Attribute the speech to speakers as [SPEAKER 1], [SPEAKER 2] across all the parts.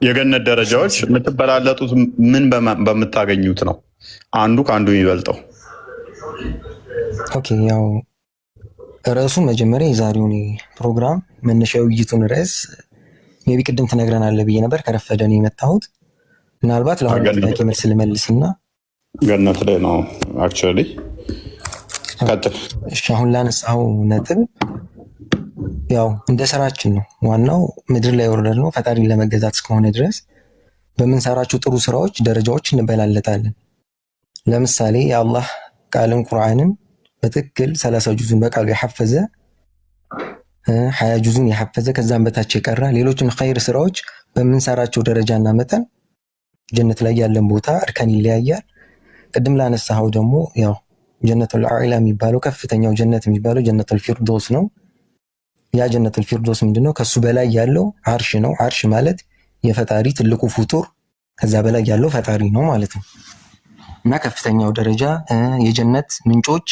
[SPEAKER 1] የገነት ደረጃዎች የምትበላለጡት ምን በምታገኙት ነው? አንዱ ከአንዱ የሚበልጠው።
[SPEAKER 2] ኦኬ ያው ርዕሱ መጀመሪያ የዛሬውን ፕሮግራም መነሻ ውይይቱን ርዕስ ሜቢ ቅድም ትነግረናለህ ብዬ ነበር። ከረፈደ ነው የመጣሁት። ምናልባት ለአሁኑ ጥያቄ መልስ ልመልስና
[SPEAKER 1] ገነት ላይ ነው አክቹዋሊ።
[SPEAKER 2] እሺ አሁን ላነሳው ነጥብ ያው እንደ ስራችን ነው። ዋናው ምድር ላይ ወርደን ነው ፈጣሪን ለመገዛት እስከሆነ ድረስ በምንሰራቸው ጥሩ ስራዎች ደረጃዎች እንበላለጣለን። ለምሳሌ የአላህ ቃልን ቁርአንን በትክክል 30 ጁዙን በቃሉ የሐፈዘ 20 ጁዙን የሐፈዘ ከዛም በታች የቀራ ሌሎችን ኸይር ስራዎች በምንሰራቸው ደረጃና መጠን ጀነት ላይ ያለን ቦታ እርከን ይለያያል። ቅድም ላነሳው ደግሞ ያው ጀነቱል አዕላ የሚባለው ከፍተኛው ጀነት የሚባለው ጀነቱል ፊርዶስ ነው። ያ ጀነቱል ፊርዶስ ምንድነው? ከሱ በላይ ያለው አርሽ ነው። አርሽ ማለት የፈጣሪ ትልቁ ፍጡር ከዛ በላይ ያለው ፈጣሪ ነው ማለት ነው። እና ከፍተኛው ደረጃ የጀነት ምንጮች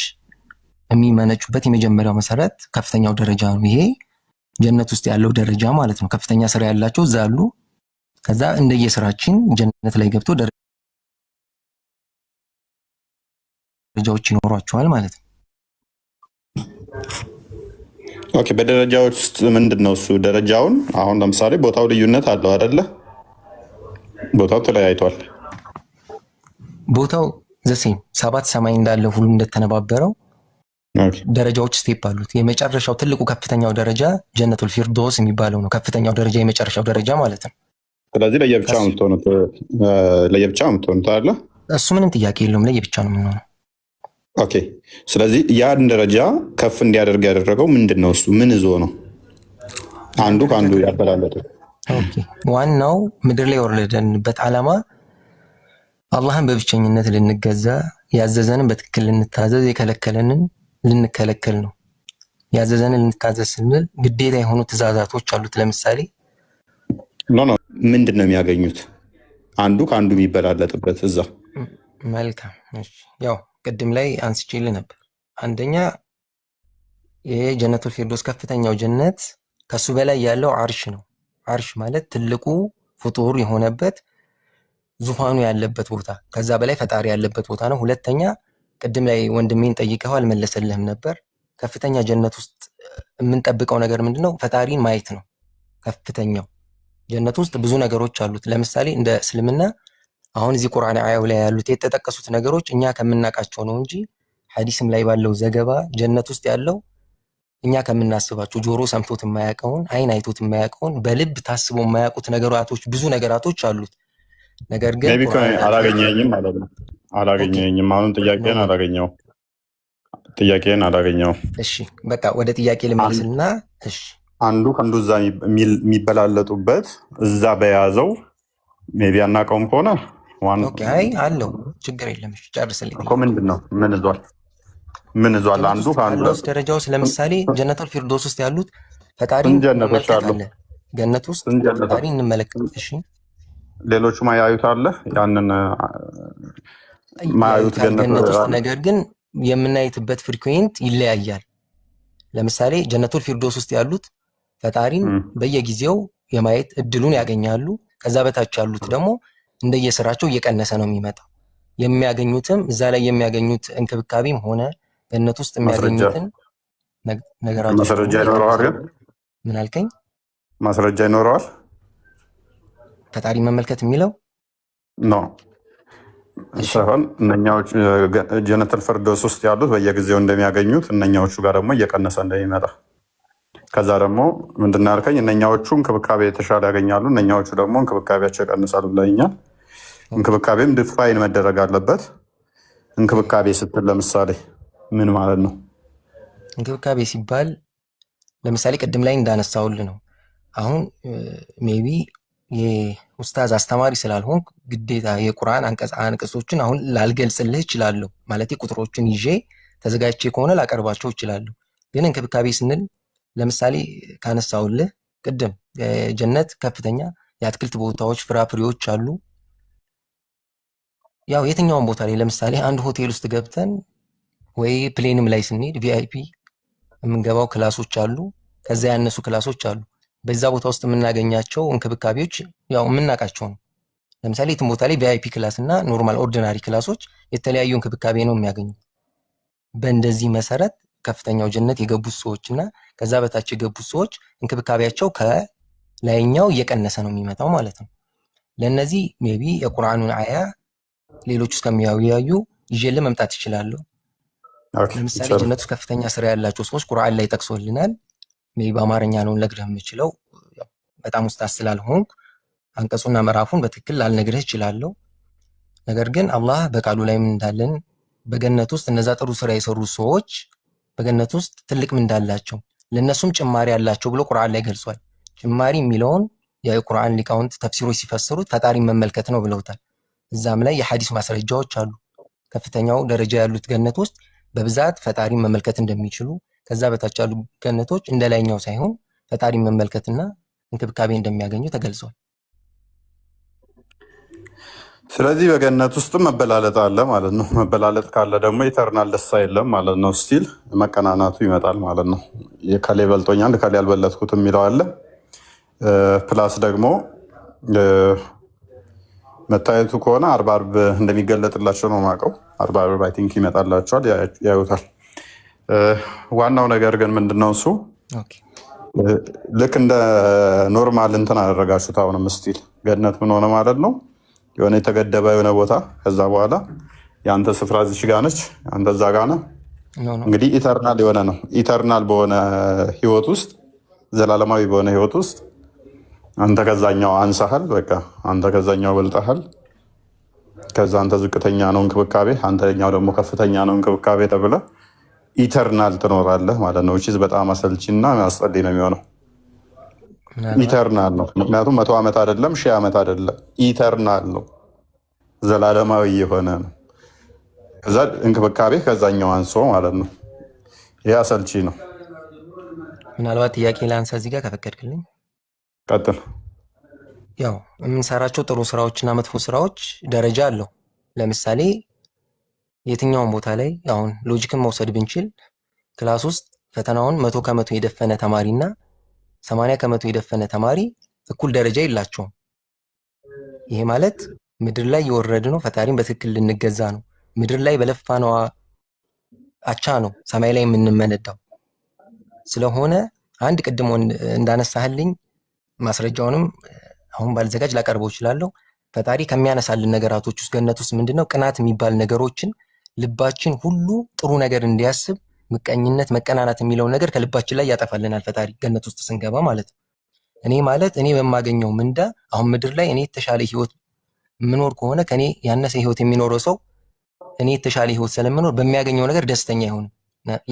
[SPEAKER 2] የሚመነጩበት የመጀመሪያው መሰረት ከፍተኛው ደረጃ ነው። ይሄ ጀነት ውስጥ ያለው ደረጃ ማለት ነው። ከፍተኛ ስራ ያላቸው እዛ አሉ። ከዛ እንደየስራችን ጀነት ላይ ገብቶ ደረጃዎች ይኖሯቸዋል ማለት ነው።
[SPEAKER 1] ኦኬ በደረጃዎች ውስጥ ምንድነው እሱ ደረጃውን? አሁን ለምሳሌ ቦታው ልዩነት አለው አይደለ? ቦታው ተለያይቷል።
[SPEAKER 2] ቦታው ዘሴም ሰባት ሰማይ እንዳለ ሁሉ እንደተነባበረው ደረጃዎች ስቴፕ አሉት። የመጨረሻው ትልቁ ከፍተኛው ደረጃ ጀነቱል ፊርዶስ የሚባለው ነው። ከፍተኛው ደረጃ የመጨረሻው ደረጃ ማለት ነው።
[SPEAKER 1] ስለዚህ ለየብቻ የምትሆኑት አለ።
[SPEAKER 2] እሱ ምንም ጥያቄ የለውም። ለየብቻ ነው የምንሆነው።
[SPEAKER 1] ኦኬ ስለዚህ ያን ደረጃ ከፍ እንዲያደርግ ያደረገው ምንድን ነው? እሱ ምን ይዞ ነው አንዱ ከአንዱ ያበላለጡ?
[SPEAKER 2] ኦኬ ዋናው ምድር ላይ የወረደንበት ዓላማ አላህን በብቸኝነት ልንገዛ፣ ያዘዘንን በትክክል ልንታዘዝ፣ የከለከለንን ልንከለከል ነው። ያዘዘንን ልንታዘዝ ስንል ግዴታ የሆኑ ትእዛዛቶች አሉት። ለምሳሌ
[SPEAKER 1] ኖ ምንድን ነው የሚያገኙት? አንዱ ከአንዱ የሚበላለጥበት እዛ።
[SPEAKER 2] መልካም ያው ቅድም ላይ አንስቼልህ ነበር። አንደኛ የጀነቱል ፊርዶስ ከፍተኛው ጀነት ከሱ በላይ ያለው አርሽ ነው። አርሽ ማለት ትልቁ ፍጡር የሆነበት ዙፋኑ ያለበት ቦታ፣ ከዛ በላይ ፈጣሪ ያለበት ቦታ ነው። ሁለተኛ ቅድም ላይ ወንድሜን ጠይቀው አልመለሰልህም ነበር። ከፍተኛ ጀነት ውስጥ የምንጠብቀው ነገር ምንድነው? ፈጣሪን ማየት ነው። ከፍተኛው ጀነት ውስጥ ብዙ ነገሮች አሉት። ለምሳሌ እንደ እስልምና አሁን እዚህ ቁርአን አያው ላይ ያሉት የተጠቀሱት ነገሮች እኛ ከምናውቃቸው ነው እንጂ ሐዲስም ላይ ባለው ዘገባ ጀነት ውስጥ ያለው እኛ ከምናስባቸው ጆሮ ሰምቶት የማያውቀውን፣ አይን አይቶት የማያውቀውን፣ በልብ ታስቦ የማያውቁት ነገራቶች ብዙ ነገራቶች አሉት። ነገር ግን
[SPEAKER 1] አላገኘኝም ማለት ነው። አላገኘኝም። አሁን ጥያቄን አላገኘው።
[SPEAKER 2] እሺ በቃ ወደ ጥያቄ ልመልስና እሺ
[SPEAKER 1] አንዱ ከአንዱ እዛ የሚበላለጡበት እዛ በያዘው ሜቢ አናውቀውም ከሆነ
[SPEAKER 2] ኦኬ አይ አለው ችግር የለም። እሺ ጨርስልኝ
[SPEAKER 1] እኮ ምንድን ነው ምን ይዟል አንዱ ከአንዱ
[SPEAKER 2] ደረጃ ውስጥ ለምሳሌ ጀነቱል ፊርዶስ ውስጥ ያሉት ፈጣሪ
[SPEAKER 1] ጀነቶች አሉ።
[SPEAKER 2] ገነት ውስጥ ፈጣሪ እንመለከት። እሺ
[SPEAKER 1] ሌሎቹ ማያዩት አለ ያንን ማያዩት
[SPEAKER 2] ገነት ውስጥ ነገር ግን የምናይትበት ፍሪኩዌንት ይለያያል። ለምሳሌ ጀነቱል ፊርዶስ ውስጥ ያሉት ፈጣሪን በየጊዜው የማየት እድሉን ያገኛሉ። ከዛ በታች ያሉት ደግሞ እንደየስራቸው እየቀነሰ ነው የሚመጣው። የሚያገኙትም እዛ ላይ የሚያገኙት እንክብካቤም ሆነ ገነት ውስጥ የሚያገኙትን ነገራቶች
[SPEAKER 1] ማስረጃ ይኖረዋል። ግን
[SPEAKER 2] ምን አልከኝ?
[SPEAKER 1] ማስረጃ ይኖረዋል
[SPEAKER 2] ፈጣሪ መመልከት የሚለው
[SPEAKER 1] ኖ ሳይሆን እነኛዎቹ ጀነቱል ፊርዶስ ውስጥ ያሉት በየጊዜው እንደሚያገኙት እነኛዎቹ ጋር ደግሞ እየቀነሰ እንደሚመጣ ከዛ ደግሞ ምንድን ነው ያልከኝ? እነኛዎቹ እንክብካቤ የተሻለ ያገኛሉ፣ እነኛዎቹ ደግሞ እንክብካቤያቸው ይቀንሳሉ ብለኛል። እንክብካቤም ድፋይን መደረግ አለበት። እንክብካቤ ስትል ለምሳሌ ምን ማለት ነው?
[SPEAKER 2] እንክብካቤ ሲባል ለምሳሌ ቅድም ላይ እንዳነሳውልህ ነው። አሁን ሜቢ የኡስታዝ አስተማሪ ስላልሆንኩ ግዴታ የቁርአን አንቀጾችን አሁን ላልገልጽልህ እችላለሁ። ማለት ቁጥሮችን ይዤ ተዘጋጅቼ ከሆነ ላቀርባቸው እችላለሁ። ግን እንክብካቤ ስንል ለምሳሌ ካነሳውልህ ቅድም ጀነት ከፍተኛ የአትክልት ቦታዎች፣ ፍራፍሬዎች አሉ። ያው የትኛውን ቦታ ላይ ለምሳሌ አንድ ሆቴል ውስጥ ገብተን ወይ ፕሌንም ላይ ስንሄድ ቪአይፒ የምንገባው ክላሶች አሉ። ከዛ ያነሱ ክላሶች አሉ። በዛ ቦታ ውስጥ የምናገኛቸው እንክብካቤዎች ያው የምናውቃቸው ነው። ለምሳሌ የትም ቦታ ላይ ቪአይፒ ክላስ እና ኖርማል ኦርዲናሪ ክላሶች የተለያዩ እንክብካቤ ነው የሚያገኙት። በእንደዚህ መሰረት ከፍተኛው ጀነት የገቡት ሰዎች እና ከዛ በታች የገቡት ሰዎች እንክብካቤያቸው ከላይኛው እየቀነሰ ነው የሚመጣው ማለት ነው። ለእነዚህ ሜቢ የቁርአኑን አያ ሌሎች ውስጥ ከሚያዩ ይዤልህ መምጣት ይችላለሁ። ለምሳሌ ጀነት ውስጥ ከፍተኛ ስራ ያላቸው ሰዎች ቁርአን ላይ ጠቅሶልናል። ሜቢ በአማርኛ ነው ልነግርህ የምችለው፣ በጣም ኡስታዝ ስላልሆንኩ አንቀጹና ምዕራፉን በትክክል ላልነግርህ እችላለሁ። ነገር ግን አላህ በቃሉ ላይ ምን እንዳለን በገነት ውስጥ እነዛ ጥሩ ስራ የሰሩ ሰዎች በገነት ውስጥ ትልቅ ምን እንዳላቸው ለነሱም ጭማሪ ያላቸው ብሎ ቁርአን ላይ ገልጿል። ጭማሪ የሚለውን የቁርአን ሊቃውንት ተፍሲሮች ሲፈስሩት ፈጣሪን መመልከት ነው ብለውታል። እዛም ላይ የሐዲስ ማስረጃዎች አሉ። ከፍተኛው ደረጃ ያሉት ገነት ውስጥ በብዛት ፈጣሪን መመልከት እንደሚችሉ፣ ከዛ በታች ያሉ ገነቶች እንደ ላይኛው ሳይሆን ፈጣሪን መመልከትና እንክብካቤ እንደሚያገኙ ተገልጿል።
[SPEAKER 1] ስለዚህ በገነት ውስጥ መበላለጥ አለ ማለት ነው። መበላለጥ ካለ ደግሞ ኢተርናል ደስታ የለም ማለት ነው። ስቲል መቀናናቱ ይመጣል ማለት ነው። ከሌ በልጦኛል ከሌ ያልበለጥኩት የሚለው አለ። ፕላስ ደግሞ መታየቱ ከሆነ አርብ አርብ እንደሚገለጥላቸው ነው የማውቀው። አርብ አርብ አይ ቲንክ ይመጣላቸዋል፣ ያዩታል። ዋናው ነገር ግን ምንድነው እሱ ልክ እንደ ኖርማል እንትን አደረጋችሁት። አሁንም ስቲል ገነት ምን ሆነ ማለት ነው የሆነ የተገደበ የሆነ ቦታ፣ ከዛ በኋላ የአንተ ስፍራ እዚች ጋ ነች፣ አንተ እዛ ጋ ነህ። እንግዲህ ኢተርናል የሆነ ነው። ኢተርናል በሆነ ህይወት ውስጥ ዘላለማዊ በሆነ ህይወት ውስጥ አንተ ከዛኛው አንሳሃል፣ በቃ አንተ ከዛኛው በልጠሃል። ከዛ አንተ ዝቅተኛ ነው እንክብካቤ፣ አንተኛው ደግሞ ከፍተኛ ነው እንክብካቤ ተብለ ኢተርናል ትኖራለህ ማለት ነው። በጣም አሰልቺና አስጠሊ ነው የሚሆነው። ኢተርናል ነው ምክንያቱም 100 ዓመት አይደለም 1000 ዓመት አይደለም፣ ኢተርናል ነው፣ ዘላለማዊ የሆነ ነው። ከዛ እንክብካቤ ከዛኛው አንሶ ማለት ነው። ይህ አሰልቺ ነው።
[SPEAKER 2] ምናልባት ጥያቄ ላንሳ እዚህ ጋር ከፈቀድክልኝ።
[SPEAKER 1] ቀጥል።
[SPEAKER 2] ያው የምንሰራቸው ጥሩ ስራዎችና መጥፎ ስራዎች ደረጃ አለው። ለምሳሌ የትኛውን ቦታ ላይ አሁን ሎጂክን መውሰድ ብንችል ክላስ ውስጥ ፈተናውን 100 ከመቶ የደፈነ ተማሪና 80 ከመቶ የደፈነ ተማሪ እኩል ደረጃ የላቸውም። ይሄ ማለት ምድር ላይ የወረድ ነው ፈጣሪን በትክክል ልንገዛ ነው። ምድር ላይ በለፋነው አቻ ነው ሰማይ ላይ የምንመነዳው። ስለሆነ አንድ ቅድሞ እንዳነሳህልኝ ማስረጃውንም አሁን ባልዘጋጅ ላቀርበው እችላለሁ። ፈጣሪ ከሚያነሳልን ነገራቶች ውስጥ ገነት ውስጥ ምንድነው ቅናት የሚባል ነገሮችን ልባችን ሁሉ ጥሩ ነገር እንዲያስብ፣ ምቀኝነት፣ መቀናናት የሚለውን ነገር ከልባችን ላይ ያጠፋልናል ፈጣሪ ገነት ውስጥ ስንገባ ማለት ነው። እኔ ማለት እኔ በማገኘው ምንዳ አሁን ምድር ላይ እኔ የተሻለ ህይወት ምኖር ከሆነ ከኔ ያነሰ ህይወት የሚኖረው ሰው እኔ የተሻለ ህይወት ስለምኖር በሚያገኘው ነገር ደስተኛ አይሆንም፣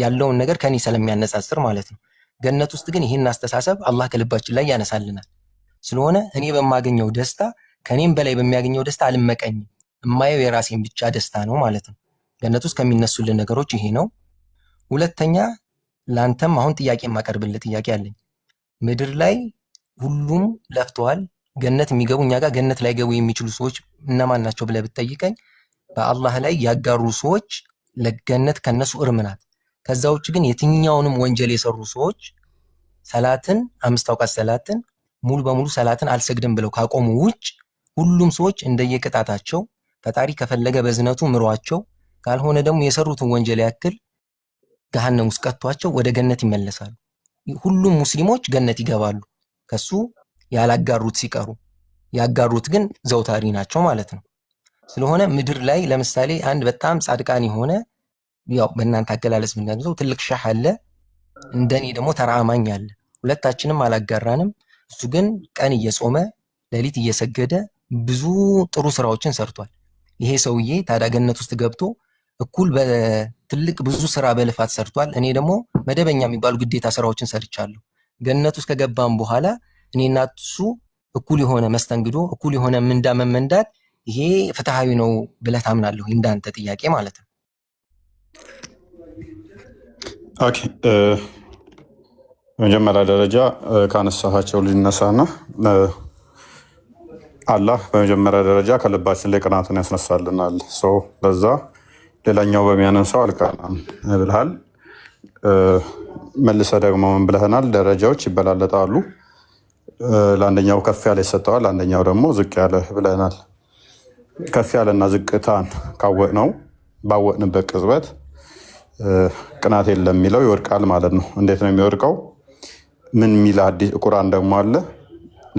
[SPEAKER 2] ያለውን ነገር ከኔ ስለሚያነጻጽር ማለት ነው። ገነት ውስጥ ግን ይህን አስተሳሰብ አላህ ከልባችን ላይ ያነሳልናል። ስለሆነ እኔ በማገኘው ደስታ ከኔም በላይ በሚያገኘው ደስታ አልመቀኝም። የማየው የራሴን ብቻ ደስታ ነው ማለት ነው። ገነት ውስጥ ከሚነሱልን ነገሮች ይሄ ነው። ሁለተኛ ላንተም አሁን ጥያቄ የማቀርብልህ ጥያቄ አለኝ። ምድር ላይ ሁሉም ለፍተዋል። ገነት የሚገቡ እኛ ጋር ገነት ላይ ገቡ የሚችሉ ሰዎች እነማን ናቸው ብለህ ብትጠይቀኝ በአላህ ላይ ያጋሩ ሰዎች ለገነት ከነሱ እርም ናት። ከዛ ውጭ ግን የትኛውንም ወንጀል የሰሩ ሰዎች ሰላትን 5 አውቃት ሰላትን ሙሉ በሙሉ ሰላትን አልሰግድም ብለው ካቆሙ ውጭ ሁሉም ሰዎች እንደየቅጣታቸው ፈጣሪ ከፈለገ በዝነቱ ምሯቸው፣ ካልሆነ ደግሞ የሰሩትን ወንጀል ያክል ገሃነም ውስጥ ቀጥቷቸው ወደ ገነት ይመለሳሉ። ሁሉም ሙስሊሞች ገነት ይገባሉ ከሱ ያላጋሩት ሲቀሩ፣ ያጋሩት ግን ዘውታሪ ናቸው ማለት ነው። ስለሆነ ምድር ላይ ለምሳሌ አንድ በጣም ጻድቃን የሆነ ያው በእናንተ አገላለጽ ምንድነው ትልቅ ሻህ አለ፣ እንደኔ ደግሞ ተራማኝ አለ። ሁለታችንም አላጋራንም። እሱ ግን ቀን እየጾመ ሌሊት እየሰገደ ብዙ ጥሩ ስራዎችን ሰርቷል። ይሄ ሰውዬ ታዲያ ገነት ውስጥ ገብቶ እኩል በትልቅ ብዙ ስራ በልፋት ሰርቷል። እኔ ደግሞ መደበኛ የሚባሉ ግዴታ ስራዎችን ሰርቻለሁ። ገነት ውስጥ ከገባም በኋላ እኔና እሱ እኩል የሆነ መስተንግዶ፣ እኩል የሆነ ምንዳ መመንዳት ይሄ ፍትሃዊ ነው ብለህ ታምናለህ? እንዳንተ ጥያቄ ማለት ነው።
[SPEAKER 1] ኦኬ በመጀመሪያ ደረጃ ካነሳሃቸው ሊነሳና አላህ በመጀመሪያ ደረጃ ከልባችን ላይ ቅናትን ያስነሳልናል። ለዛ ሌላኛው በሚያነሳው አልቀናም ብልሃል። መልሰ ደግሞ ምን ብለህናል? ደረጃዎች ይበላለጣሉ። ለአንደኛው ከፍ ያለ ይሰጠዋል፣ ለአንደኛው ደግሞ ዝቅ ያለ ብለናል። ከፍ ያለና ዝቅታን ካወቅ ነው ባወቅንበት ቅጽበት ቅናት የለም የሚለው ይወድቃል ማለት ነው። እንዴት ነው የሚወድቀው? ምን የሚል አዲስ ቁርአን ደግሞ አለ?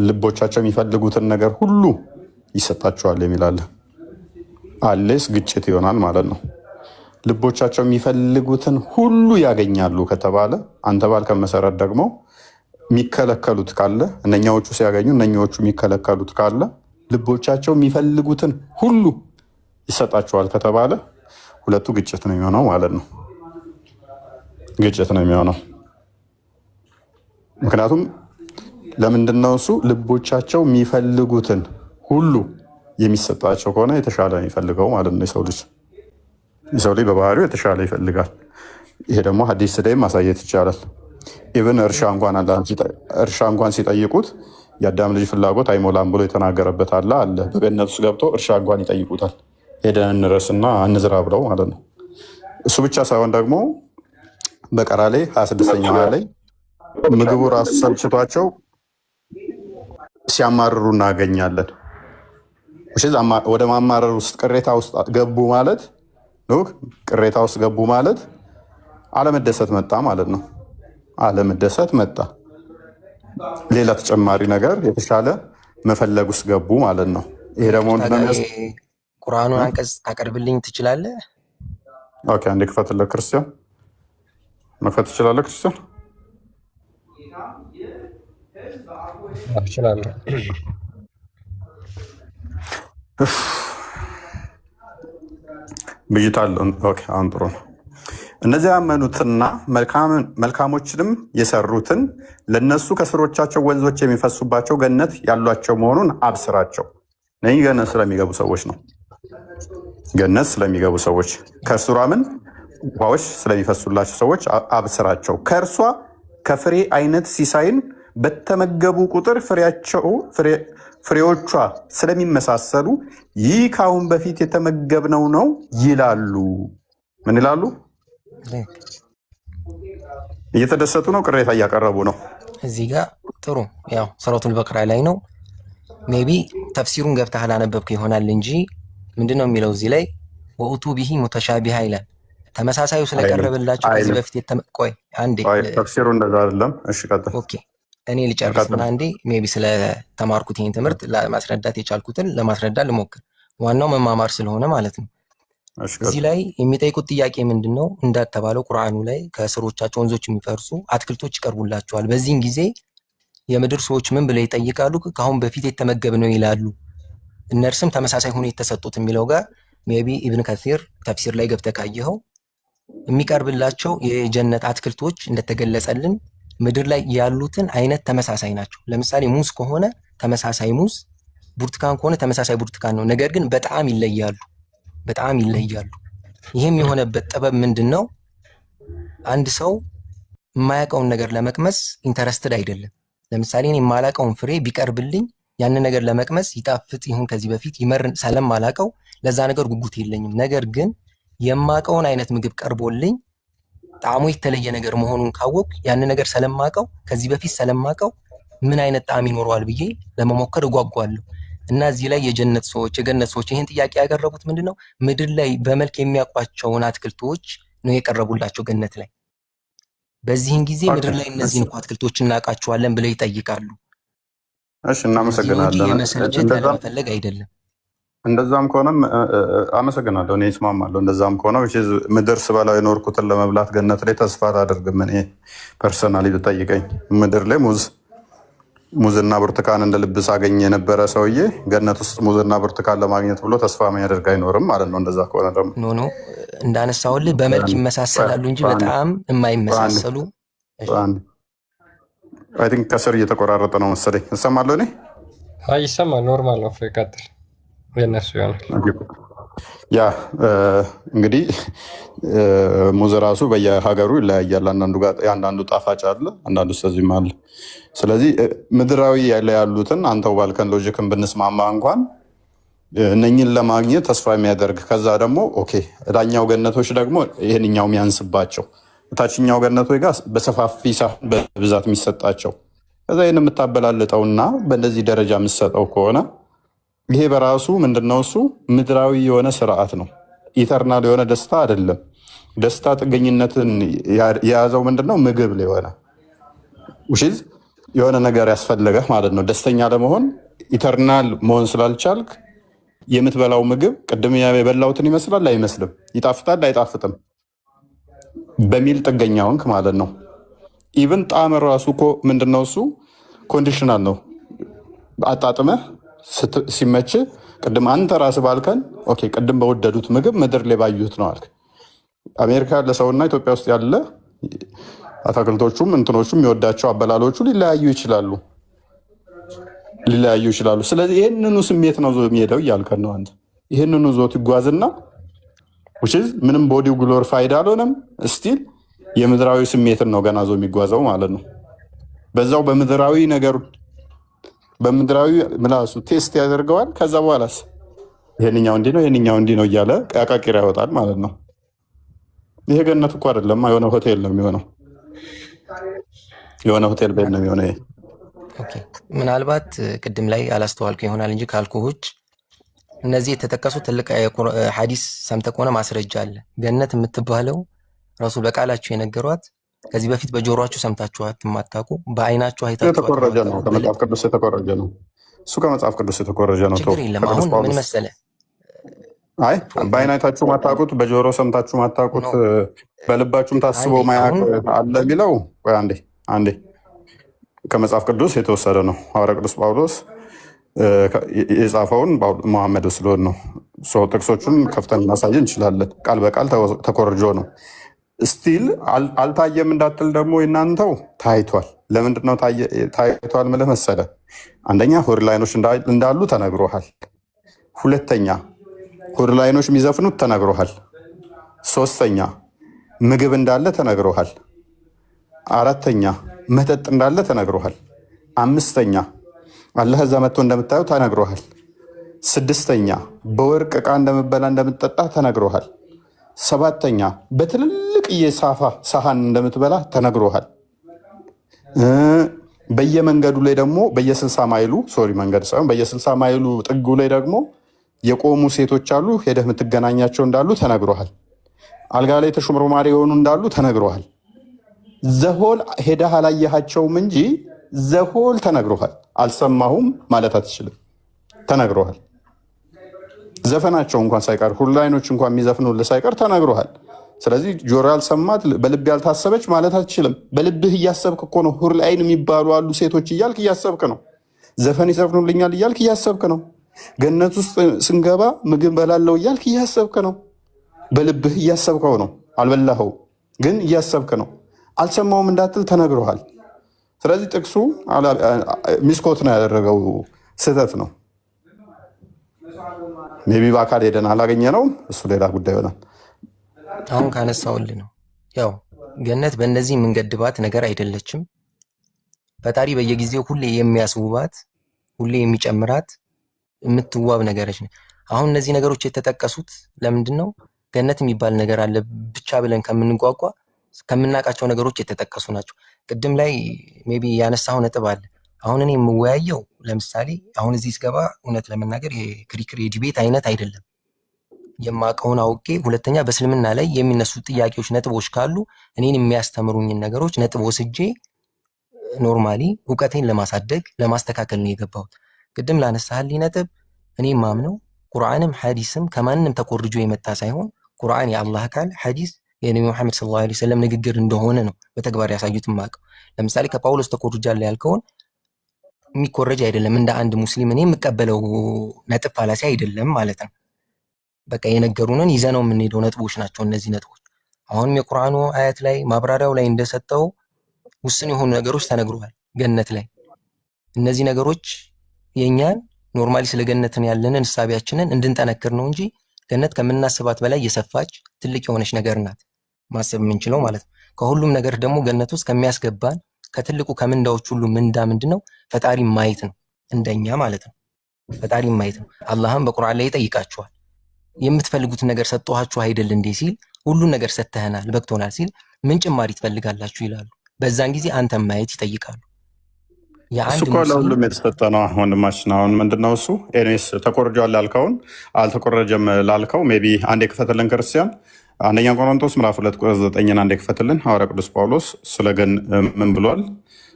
[SPEAKER 1] ልቦቻቸው የሚፈልጉትን ነገር ሁሉ ይሰጣቸዋል የሚላለ አሌስ ግጭት ይሆናል ማለት ነው። ልቦቻቸው የሚፈልጉትን ሁሉ ያገኛሉ ከተባለ አንተ ባልከን መሰረት ደግሞ የሚከለከሉት ካለ እነኛዎቹ ሲያገኙ እነኛዎቹ የሚከለከሉት ካለ ልቦቻቸው የሚፈልጉትን ሁሉ ይሰጣቸዋል ከተባለ ሁለቱ ግጭት ነው የሚሆነው ማለት ነው። ግጭት ነው የሚሆነው። ምክንያቱም ለምንድነው እሱ ልቦቻቸው የሚፈልጉትን ሁሉ የሚሰጣቸው ከሆነ የተሻለ የሚፈልገው ማለት ነው። የሰው ልጅ በባህሪው የተሻለ ይፈልጋል። ይሄ ደግሞ ሐዲስ ላይ ማሳየት ይቻላል። ኢብን እርሻ እንኳን ሲጠይቁት የአዳም ልጅ ፍላጎት አይሞላም ብሎ የተናገረበት አለ። በገነት ውስጥ ገብቶ እርሻ እንኳን ይጠይቁታል። ሄደን እንረስና እንዝራ ብለው ማለት ነው። እሱ ብቻ ሳይሆን ደግሞ በቀራ ላይ 26ኛው ላይ ምግቡ ራሱ ሰልችቷቸው ሲያማርሩ እናገኛለን። ወደ ማማረር ውስጥ ቅሬታ ውስጥ ገቡ ማለት ቅሬታ ውስጥ ገቡ ማለት አለመደሰት መጣ ማለት ነው። አለመደሰት መጣ። ሌላ ተጨማሪ ነገር የተሻለ መፈለግ ውስጥ ገቡ ማለት ነው። ይሄ ደግሞ
[SPEAKER 2] ቁርአኑን አንቀጽ ታቀርብልኝ ትችላለህ?
[SPEAKER 1] ኦኬ፣ አንዴ ክፈትልህ ክርስቲያን። መክፈት ትችላለህ ክርስቲያን?
[SPEAKER 3] እችላለሁ።
[SPEAKER 1] ብይታ አለው። ኦኬ፣ አሁን ጥሩ ነው። እነዚያ ያመኑትና መልካሞችንም የሰሩትን ለነሱ ከስሮቻቸው ወንዞች የሚፈሱባቸው ገነት ያሏቸው መሆኑን አብስራቸው። እነዚህ ገነት ስለሚገቡ ሰዎች ነው። ገነት ስለሚገቡ ሰዎች ከስሯ ምን ውሃዎች ስለሚፈሱላቸው ሰዎች አብስራቸው። ከእርሷ ከፍሬ አይነት ሲሳይን በተመገቡ ቁጥር ፍሬዎቿ ስለሚመሳሰሉ ይህ ከአሁን በፊት የተመገብነው ነው ይላሉ። ምን ይላሉ? እየተደሰቱ ነው? ቅሬታ እያቀረቡ ነው?
[SPEAKER 2] እዚህ ጋር ጥሩ ያው ሱረቱል በቀራ ላይ ነው። ሜቢ ተፍሲሩን ገብተህ አላነበብክ ይሆናል እንጂ ምንድነው የሚለው እዚህ ላይ ወኡቱ ቢሂ ሙተሻቢሃ ይላል። ተመሳሳዩ ስለቀረበላቸው ከዚህ በፊት ቆይ አንዴ፣
[SPEAKER 1] ተፍሲሩ እንደዛ አይደለም። እሺ ቀጥል።
[SPEAKER 2] ኦኬ እኔ ልጨርስና አንዴ ሜቢ ስለተማርኩት ይህን ትምህርት ለማስረዳት የቻልኩትን ለማስረዳት ልሞክር። ዋናው መማማር ስለሆነ ማለት ነው። እዚህ ላይ የሚጠይቁት ጥያቄ ምንድን ነው? እንዳተባለው ቁርአኑ ላይ ከስሮቻቸው ወንዞች የሚፈርሱ አትክልቶች ይቀርቡላቸዋል። በዚህን ጊዜ የምድር ሰዎች ምን ብለው ይጠይቃሉ? ከአሁን በፊት የተመገብነው ይላሉ። እነርሱም ተመሳሳይ ሆኖ የተሰጡት የሚለው ጋር ሜቢ ኢብን ከሲር ተፍሲር ላይ ገብተህ ካየኸው የሚቀርብላቸው የጀነት አትክልቶች እንደተገለጸልን ምድር ላይ ያሉትን አይነት ተመሳሳይ ናቸው። ለምሳሌ ሙዝ ከሆነ ተመሳሳይ ሙዝ፣ ብርቱካን ከሆነ ተመሳሳይ ብርቱካን ነው። ነገር ግን በጣም ይለያሉ። ይህም የሆነበት ጥበብ ምንድን ነው? አንድ ሰው የማያውቀውን ነገር ለመቅመስ ኢንተረስትድ አይደለም። ለምሳሌ እኔ የማላውቀውን ፍሬ ቢቀርብልኝ ያንን ነገር ለመቅመስ ይጣፍጥ ይሁን ከዚህ በፊት ይመር ስለማላውቀው ለዛ ነገር ጉጉት የለኝም። ነገር ግን የማውቀውን አይነት ምግብ ቀርቦልኝ ጣዕሙ የተለየ ነገር መሆኑን ካወቅ ያንን ነገር ስለማውቀው ከዚህ በፊት ስለማውቀው ምን አይነት ጣዕም ይኖረዋል ብዬ ለመሞከር እጓጓለሁ። እና እዚህ ላይ የገነት ሰዎች ይህን ጥያቄ ያቀረቡት ምንድነው? ምድር ላይ በመልክ የሚያውቋቸውን አትክልቶች ነው የቀረቡላቸው ገነት ላይ። በዚህን ጊዜ ምድር ላይ እነዚህን አትክልቶች እናውቃቸዋለን ብለው ይጠይቃሉ።
[SPEAKER 1] እሺ፣ እናመሰግናለን።
[SPEAKER 2] የመሰልቸት ያለመፈለግ አይደለም።
[SPEAKER 1] እንደዛም ከሆነም አመሰግናለሁ። እኔ እስማማለሁ። እንደዛም ከሆነ ምድር ስበላው የኖርኩትን ለመብላት ገነት ላይ ተስፋ አላደርግም። እኔ ፐርሰናሊ ብጠይቀኝ ምድር ላይ ሙዝና ብርቱካን እንደ ልብስ አገኝ የነበረ ሰውዬ ገነት ውስጥ ሙዝና ብርቱካን ለማግኘት ብሎ ተስፋ የሚያደርግ አይኖርም ማለት ነው። እንደዛ ከሆነ ደግሞ
[SPEAKER 2] ኖ እንዳነሳውልህ በመልክ ይመሳሰላሉ እንጂ በጣም የማይመሳሰሉ።
[SPEAKER 1] አይ ቲንክ ከስር እየተቆራረጠ ነው መሰለኝ። እሰማለሁ እኔ
[SPEAKER 3] ይሰማል። ኖርማል ነው። ይቀጥል። የነሱ ይሆናል።
[SPEAKER 1] ያ እንግዲህ ሙዝ ራሱ በየሀገሩ ይለያያል። አንዳንዱ ጣፋጭ አለ፣ አንዳንዱ ስለዚህም አለ። ስለዚህ ምድራዊ ላይ ያሉትን አንተው ባልከን ሎጂክን ብንስማማ እንኳን እነኝን ለማግኘት ተስፋ የሚያደርግ ከዛ ደግሞ ኦኬ እዳኛው ገነቶች ደግሞ ይህንኛው የሚያንስባቸው ታችኛው ገነቶች ጋር በሰፋፊ ሳህን በብዛት የሚሰጣቸው ከዛ ይህን የምታበላልጠውና በእንደዚህ ደረጃ የምትሰጠው ከሆነ ይሄ በራሱ ምንድነው? እሱ ምድራዊ የሆነ ስርዓት ነው። ኢተርናል የሆነ ደስታ አይደለም። ደስታ ጥገኝነትን የያዘው ምንድነው? ምግብ ላይ የሆነ ውሽዝ የሆነ ነገር ያስፈለገህ ማለት ነው። ደስተኛ ለመሆን ኢተርናል መሆን ስላልቻልክ የምትበላው ምግብ ቅድም የበላሁትን ይመስላል አይመስልም፣ ይጣፍጣል አይጣፍጥም በሚል ጥገኛ ሆንክ ማለት ነው። ኢቭን ጣዕም ራሱ እኮ ምንድነው? እሱ ኮንዲሽናል ነው። አጣጥመህ ሲመች ቅድም አንተ ራስህ ባልከን ኦኬ፣ ቅድም በወደዱት ምግብ ምድር ላይ ባዩት ነው አልክ። አሜሪካ ያለ ሰውና ኢትዮጵያ ውስጥ ያለ አትክልቶቹም እንትኖቹም የሚወዳቸው አበላሎቹ ሊለያዩ ይችላሉ። ስለዚህ ይህንኑ ስሜት ነው ዞ የሚሄደው እያልከን ነው አንተ። ይህንኑ ዞት ይጓዝና ምንም ቦዲው ግሎሪፋይድ አልሆነም፣ ስቲል የምድራዊ ስሜትን ነው ገና ዞ የሚጓዘው ማለት ነው። በዛው በምድራዊ ነገር በምድራዊ ምላሱ ቴስት ያደርገዋል። ከዛ በኋላስ ይሄንኛው እንዲህ ነው ይሄንኛው እንዲህ ነው እያለ ቀቃቂር ያወጣል ማለት ነው። ይሄ ገነት እኮ አይደለም፣ የሆነ ሆቴል ነው የሚሆነው። የሆነ ሆቴል ቤት ነው የሚሆነው።
[SPEAKER 2] ኦኬ ምናልባት ቅድም ላይ አላስተዋልኩ ይሆናል እንጂ ካልኩህ እነዚህ የተጠቀሱ ትልቅ ሐዲስ ሰምተህ ከሆነ ማስረጃ አለ። ገነት የምትባለው ረሱል በቃላቸው የነገሯት ከዚህ በፊት በጆሮአችሁ ሰምታችኋት የማታውቁ በአይናችሁ አይታችኋት
[SPEAKER 1] የተኮረጀ ነው። ከመጽሐፍ ቅዱስ የተኮረጀ ነው። እሱ ከመጽሐፍ ቅዱስ የተኮረጀ ነው።
[SPEAKER 2] ችግር የለም። አሁን ምን መሰለህ፣
[SPEAKER 1] አይ በአይን አይታችሁ ማታውቁት፣ በጆሮ ሰምታችሁ ማታውቁት፣ በልባችሁም ታስቦ ማያውቅ አለ የሚለው አንዴ ከመጽሐፍ ቅዱስ የተወሰደ ነው። ሐዋርያ ቅዱስ ጳውሎስ የጻፈውን መሐመድ ወስዶን ነው። ጥቅሶቹን ከፍተን እናሳየን እንችላለን። ቃል በቃል ተኮርጆ ነው። ስቲል አልታየም እንዳትል ደግሞ እናንተው ታይቷል። ለምንድነው ታይቷል ምልህ መሰለ? አንደኛ ሆድ ላይኖች እንዳሉ ተነግሮሃል። ሁለተኛ ሆድ ላይኖች የሚዘፍኑት ተነግሮሃል። ሶስተኛ ምግብ እንዳለ ተነግሮሃል። አራተኛ መጠጥ እንዳለ ተነግሮሃል። አምስተኛ አላህ እዛ መጥቶ እንደምታየው ተነግሮሃል። ስድስተኛ በወርቅ ዕቃ እንደምበላ እንደምትጠጣ ተነግሮሃል። ሰባተኛ በትልልቅ የሳፋ ሳህን እንደምትበላ ተነግሮሃል። በየመንገዱ ላይ ደግሞ በየ60 ማይሉ መንገድ ሳይሆን በየ60 ማይሉ ጥጉ ላይ ደግሞ የቆሙ ሴቶች አሉ። ሄደህ የምትገናኛቸው እንዳሉ ተነግሮሃል። አልጋ ላይ ተሹምሮማሪ የሆኑ እንዳሉ ተነግሮሃል። ዘሆል ሄደህ አላየሃቸውም እንጂ ዘሆል ተነግሮሃል። አልሰማሁም ማለት አትችልም፣ ተነግሮሃል። ዘፈናቸው እንኳን ሳይቀር ሁላይኖች እንኳን የሚዘፍኑልህ ሳይቀር ተነግሮሃል። ስለዚህ ጆሮ ያልሰማት በልብ ያልታሰበች ማለት አትችልም። በልብህ እያሰብክ እኮ ነው። ሁርላይን የሚባሉ አሉ ሴቶች እያልክ እያሰብክ ነው። ዘፈን ይዘፍኑልኛል እያልክ እያሰብክ ነው። ገነት ውስጥ ስንገባ ምግብ በላለው እያልክ እያሰብክ ነው። በልብህ እያሰብከው ነው። አልበላኸው ግን እያሰብክ ነው። አልሰማውም እንዳትል ተነግሮሃል። ስለዚህ ጥቅሱ ሚስኮት ነው ያደረገው፣ ስህተት ነው። ሜቢ በአካል ሄደን አላገኘ ነው፣ እሱ ሌላ ጉዳይ ይሆናል።
[SPEAKER 2] አሁን ካነሳውልህ ነው። ያው ገነት በእነዚህ የምንገድባት ነገር አይደለችም። ፈጣሪ በየጊዜው ሁሌ የሚያስውባት ሁሌ የሚጨምራት የምትዋብ ነገሮች ነው። አሁን እነዚህ ነገሮች የተጠቀሱት ለምንድን ነው? ገነት የሚባል ነገር አለ ብቻ ብለን ከምንጓጓ ከምናውቃቸው ነገሮች የተጠቀሱ ናቸው። ቅድም ላይ ሜቢ ያነሳው ነጥብ አለ። አሁን እኔ የምወያየው ለምሳሌ አሁን እዚህ ስገባ እውነት ለመናገር የክሪክር የዲቤት አይነት አይደለም። የማውቀውን አውቄ፣ ሁለተኛ በእስልምና ላይ የሚነሱ ጥያቄዎች ነጥቦች ካሉ እኔን የሚያስተምሩኝን ነገሮች ነጥብ ወስጄ ኖርማሊ እውቀቴን ለማሳደግ ለማስተካከል ነው የገባሁት። ቅድም ላነሳህልኝ ነጥብ እኔ ማምነው ቁርአንም ሐዲስም ከማንም ተኮርጆ የመጣ ሳይሆን ቁርአን የአላህ ቃል፣ ሐዲስ የነቢ መሐመድ ሰለላሁ ዐለይሂ ወሰለም ንግግር እንደሆነ ነው በተግባር ያሳዩት ማቀው። ለምሳሌ ከጳውሎስ ተኮርጃለሁ ያልከውን የሚኮረጅ አይደለም። እንደ አንድ ሙስሊም እኔ የምቀበለው ነጥብ ፋላሲ አይደለም ማለት ነው። በቃ የነገሩንን ይዘነው የምንሄደው ነጥቦች ናቸው እነዚህ ነጥቦች። አሁንም የቁርአኑ አያት ላይ ማብራሪያው ላይ እንደሰጠው ውስን የሆኑ ነገሮች ተነግረዋል ገነት ላይ። እነዚህ ነገሮች የኛን ኖርማሊ ስለ ገነትን ያለንን እሳቢያችንን እንድንጠነክር ነው እንጂ ገነት ከምናስባት በላይ የሰፋች ትልቅ የሆነች ነገር ናት ማሰብ የምንችለው ማለት ነው። ከሁሉም ነገር ደግሞ ገነት ውስጥ ከሚያስገባን ከትልቁ ከምንዳዎች ሁሉ ምንዳ ምንድነው? ፈጣሪ ማየት ነው፣ እንደኛ ማለት ነው። ፈጣሪ ማየት ነው። አላህም በቁርአን ላይ ይጠይቃችኋል። የምትፈልጉትን ነገር ሰጥቷችሁ አይደል እንዴ ሲል፣ ሁሉን ነገር ሰጥተናል በቅቶናል ሲል ምን ጭማሪ ትፈልጋላችሁ ይላሉ። በዛን ጊዜ አንተም ማየት ይጠይቃሉ። የአንድ
[SPEAKER 1] እኮ
[SPEAKER 2] ሙስሊም
[SPEAKER 1] ለሁሉም የተሰጠ ነው ወንድማችን። አሁን ምንድነው እሱ ኤኒዌይስ ተኮርጇል ላልከውን አልተኮረጀም ላልከው ሜይ ቢ አንድ የክፈትልን ክርስቲያን አንደኛ ቆሮንቶስ ምዕራፍ 2 ቁጥር 9 አንድ የክፈትልን። ሐዋርያ ቅዱስ ጳውሎስ ስለገን ምን ብሏል?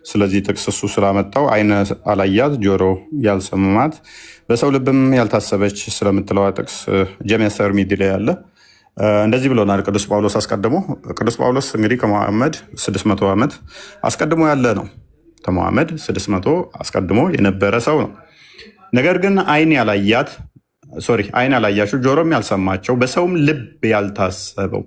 [SPEAKER 1] ስለዚህ ጥቅስ እሱ ስላመጣው አይን አላያት ጆሮ ያልሰማት በሰው ልብም ያልታሰበች ስለምትለዋ ጥቅስ ጀሚያስተር ሚዲ ላይ ያለ እንደዚህ ብሎናል ቅዱስ ጳውሎስ አስቀድሞ። ቅዱስ ጳውሎስ እንግዲህ ከመሐመድ 600 ዓመት አስቀድሞ ያለ ነው። ከመሐመድ 600 አስቀድሞ የነበረ ሰው ነው። ነገር ግን አይን ያላያቸው ጆሮም ያልሰማቸው በሰውም ልብ ያልታሰበው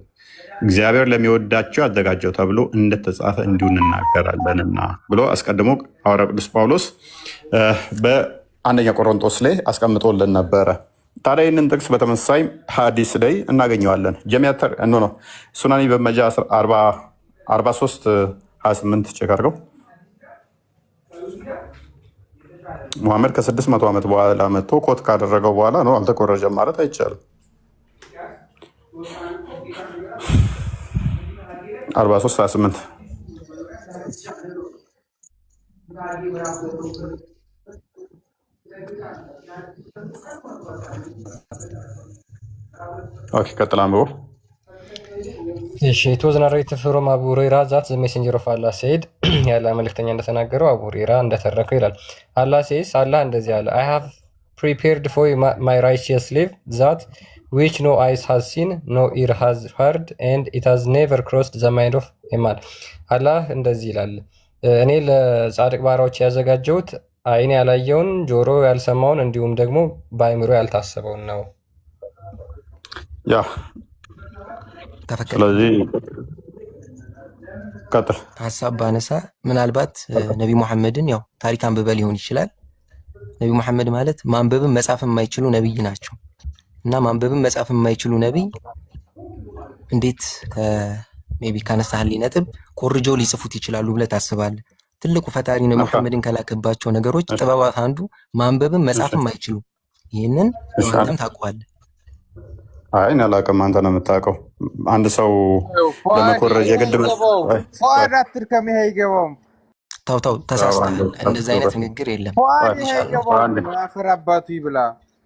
[SPEAKER 1] እግዚአብሔር ለሚወዳቸው ያዘጋጀው ተብሎ እንደተጻፈ እንዲሁ እንናገራለንና ብሎ አስቀድሞ ሐዋርያ ቅዱስ ጳውሎስ በአንደኛ ቆሮንቶስ ላይ አስቀምጦልን ነበረ። ታዲያ ይህንን ጥቅስ በተመሳሳይ ሐዲስ ላይ እናገኘዋለን። ጀሚያተር ነው ሱናኒ በመጃ 4328 ቼክ አድርገው። ሙሐመድ ከ600 ዓመት በኋላ መጥቶ ኮት ካደረገው በኋላ ነው አልተኮረጀም ማለት አይቻልም። 4328 ኦኬ፣ ቀጥል አንብቦ።
[SPEAKER 3] It was narrated from Abu Hurairah that the messenger of Allah said ያለ መልእክተኛ እንደተናገረው አቡ ሁረይራ እንደተረከው ይላል። አላህ says አላህ እንደዚህ አለ I have prepared for my righteous slave that which no eyes has seen no ear has heard and it has never crossed the mind of a man አላህ እንደዚህ ይላል እኔ ለጻድቅ ባሪያዎች ያዘጋጀሁት አይን ያላየውን ጆሮ ያልሰማውን እንዲሁም ደግሞ በአእምሮ ያልታሰበውን ነው።
[SPEAKER 1] ያ ስለዚህ ቀጥል
[SPEAKER 2] ሀሳብ ባነሳ ምናልባት ነቢ ሙሐመድን ያው ታሪክ አንብበ ሊሆን ይችላል። ነቢ ሙሐመድ ማለት ማንበብን መጻፍን የማይችሉ ነብይ ናቸው እና ማንበብን መጻፍን የማይችሉ ነብይ እንዴት ሜቢ ካነሳህልኝ ነጥብ ኮርጆው ሊጽፉት ይችላሉ ብለህ ታስባለህ? ትልቁ ፈጣሪ ነቢ ሙሐመድን ከላከባቸው ነገሮች ጥበባት አንዱ ማንበብን መጻፍን የማይችሉ ይህንን አንተም ታውቀዋለህ።
[SPEAKER 1] አይ አላውቅም፣ አንተ ነው የምታውቀው። አንድ ሰው ለመኮረጅ የግድ
[SPEAKER 4] አትርከም፣ ይሄ አይገባውም።
[SPEAKER 2] ታው ተሳስተሃል። እንደዚህ አይነት ንግግር የለም።
[SPEAKER 4] አፈር አባቱ ይብላ።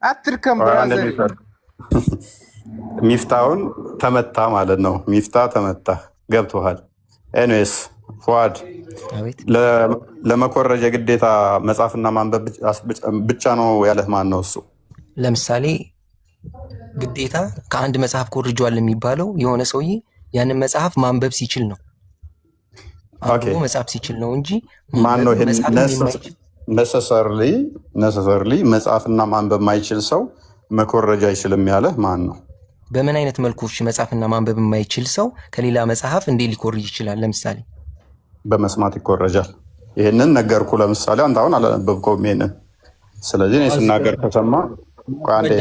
[SPEAKER 4] አትርከም ብራዘር።
[SPEAKER 1] ሚፍታውን ተመታ ማለት ነው። ሚፍታ ተመታ፣ ገብቶሃል? ኤኒዌይስ ፉአድ ለመኮረጅ የግዴታ መጻፍና ማንበብ ብቻ ነው ያለህ ማን ነው እሱ?
[SPEAKER 2] ለምሳሌ ግዴታ ከአንድ መጽሐፍ ኮርጇል የሚባለው የሆነ ሰውዬ ያንን መጽሐፍ ማንበብ ሲችል ነው። አንብቦ መጽሐፍ ሲችል ነው እንጂ
[SPEAKER 1] ማን ነው ይሄን ነሰሰርሊ መጽሐፍና ማንበብ የማይችል ሰው መኮረጅ አይችልም ያለህ ማን ነው?
[SPEAKER 2] በምን አይነት መልኩ መጽሐፍና ማንበብ የማይችል ሰው ከሌላ መጽሐፍ እንዴት ሊኮርጅ ይችላል? ለምሳሌ
[SPEAKER 1] በመስማት ይኮረጃል። ይሄንን ነገርኩ። ለምሳሌ አንተ አሁን አላነበብከውም ይሄንን። ስለዚህ እኔ ስናገር ከሰማ አንዴ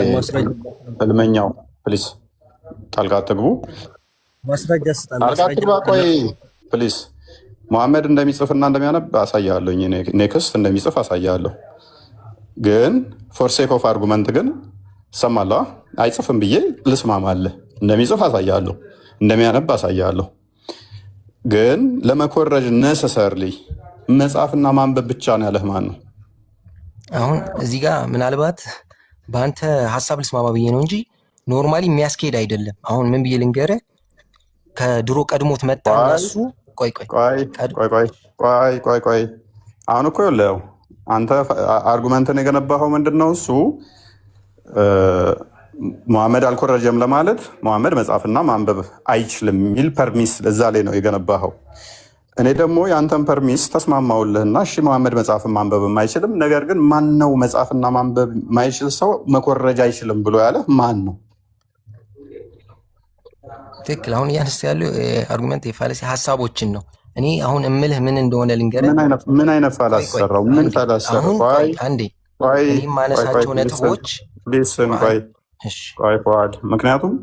[SPEAKER 1] ህልመኛው ፕሊስ ጣልቃ አትግቡ። ቆይ ፕሊስ መሐመድ እንደሚጽፍና እንደሚያነብ አሳያለሁ። ኔክስት እንደሚጽፍ አሳያለሁ። ግን ፎር ሴክ ኦፍ አርጉመንት ግን ሰማላ አይጽፍም ብዬ ልስማማለህ። እንደሚጽፍ አሳያለሁ፣ እንደሚያነብ አሳያለሁ። ግን ለመኮረጅ ነሰሰርሊ መጽሐፍና ማንበብ ብቻ ነው ያለህ ማን ነው?
[SPEAKER 2] አሁን እዚህ ጋር ምናልባት በአንተ ሀሳብ ልስማማ ብዬ ነው እንጂ ኖርማሊ የሚያስኬድ አይደለም። አሁን ምን ብዬ ልንገርህ፣ ከድሮ ቀድሞት መጣ እሱ። ቆይ አሁን እኮ ያለው አንተ አርጉመንትን የገነባኸው ምንድን ነው? እሱ መሐመድ አልኮረጀም ለማለት መሐመድ መጻፍና ማንበብ አይችልም የሚል ፐርሚስ እዛ ላይ ነው የገነባኸው። እኔ ደግሞ የአንተን ፐርሚስ ተስማማውልህና እሺ መሐመድ መጻፍን ማንበብ አይችልም፣ ነገር ግን ማን ነው መጻፍና ማንበብ የማይችል ሰው መኮረጅ አይችልም ብሎ ያለ ማን ነው? ትክክል። አሁን እያነሳ ያለው አርጉመንት የፋለሲ ሀሳቦችን ነው። እኔ አሁን እምልህ ምን እንደሆነ ልንገርህ።
[SPEAKER 1] ምን አይነት ፋላሲ ሰራው? ምን ተላሰረው?
[SPEAKER 2] አንዴ እኔ ማነሳቸው ነጥቦች
[SPEAKER 1] ቆይ ፉአድ፣ ምክንያቱም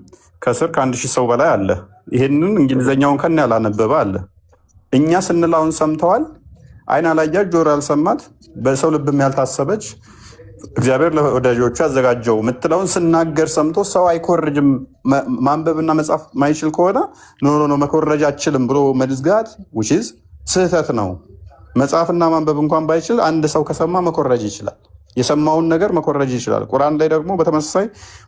[SPEAKER 1] ከስር ከ1000 ሰው በላይ አለ። ይሄንን እንግሊዘኛውን ከነ ያላነበበ አለ። እኛ ስንላውን ሰምተዋል። አይን አላያት ጆሮ ያልሰማት በሰው ልብም ያልታሰበች እግዚአብሔር ለወዳጆቹ ያዘጋጀው ምትለውን ስናገር ሰምቶ ሰው አይኮርጅም ማንበብና መጻፍ ማይችል ከሆነ ኖ መኮረጅ አችልም ብሎ መዝጋት which is ስህተት ነው። መጽሐፍና ማንበብ እንኳን ባይችል አንድ ሰው ከሰማ መኮረጅ ይችላል። የሰማውን ነገር መኮረጅ ይችላል። ቁርአን ላይ ደግሞ በተመሳሳይ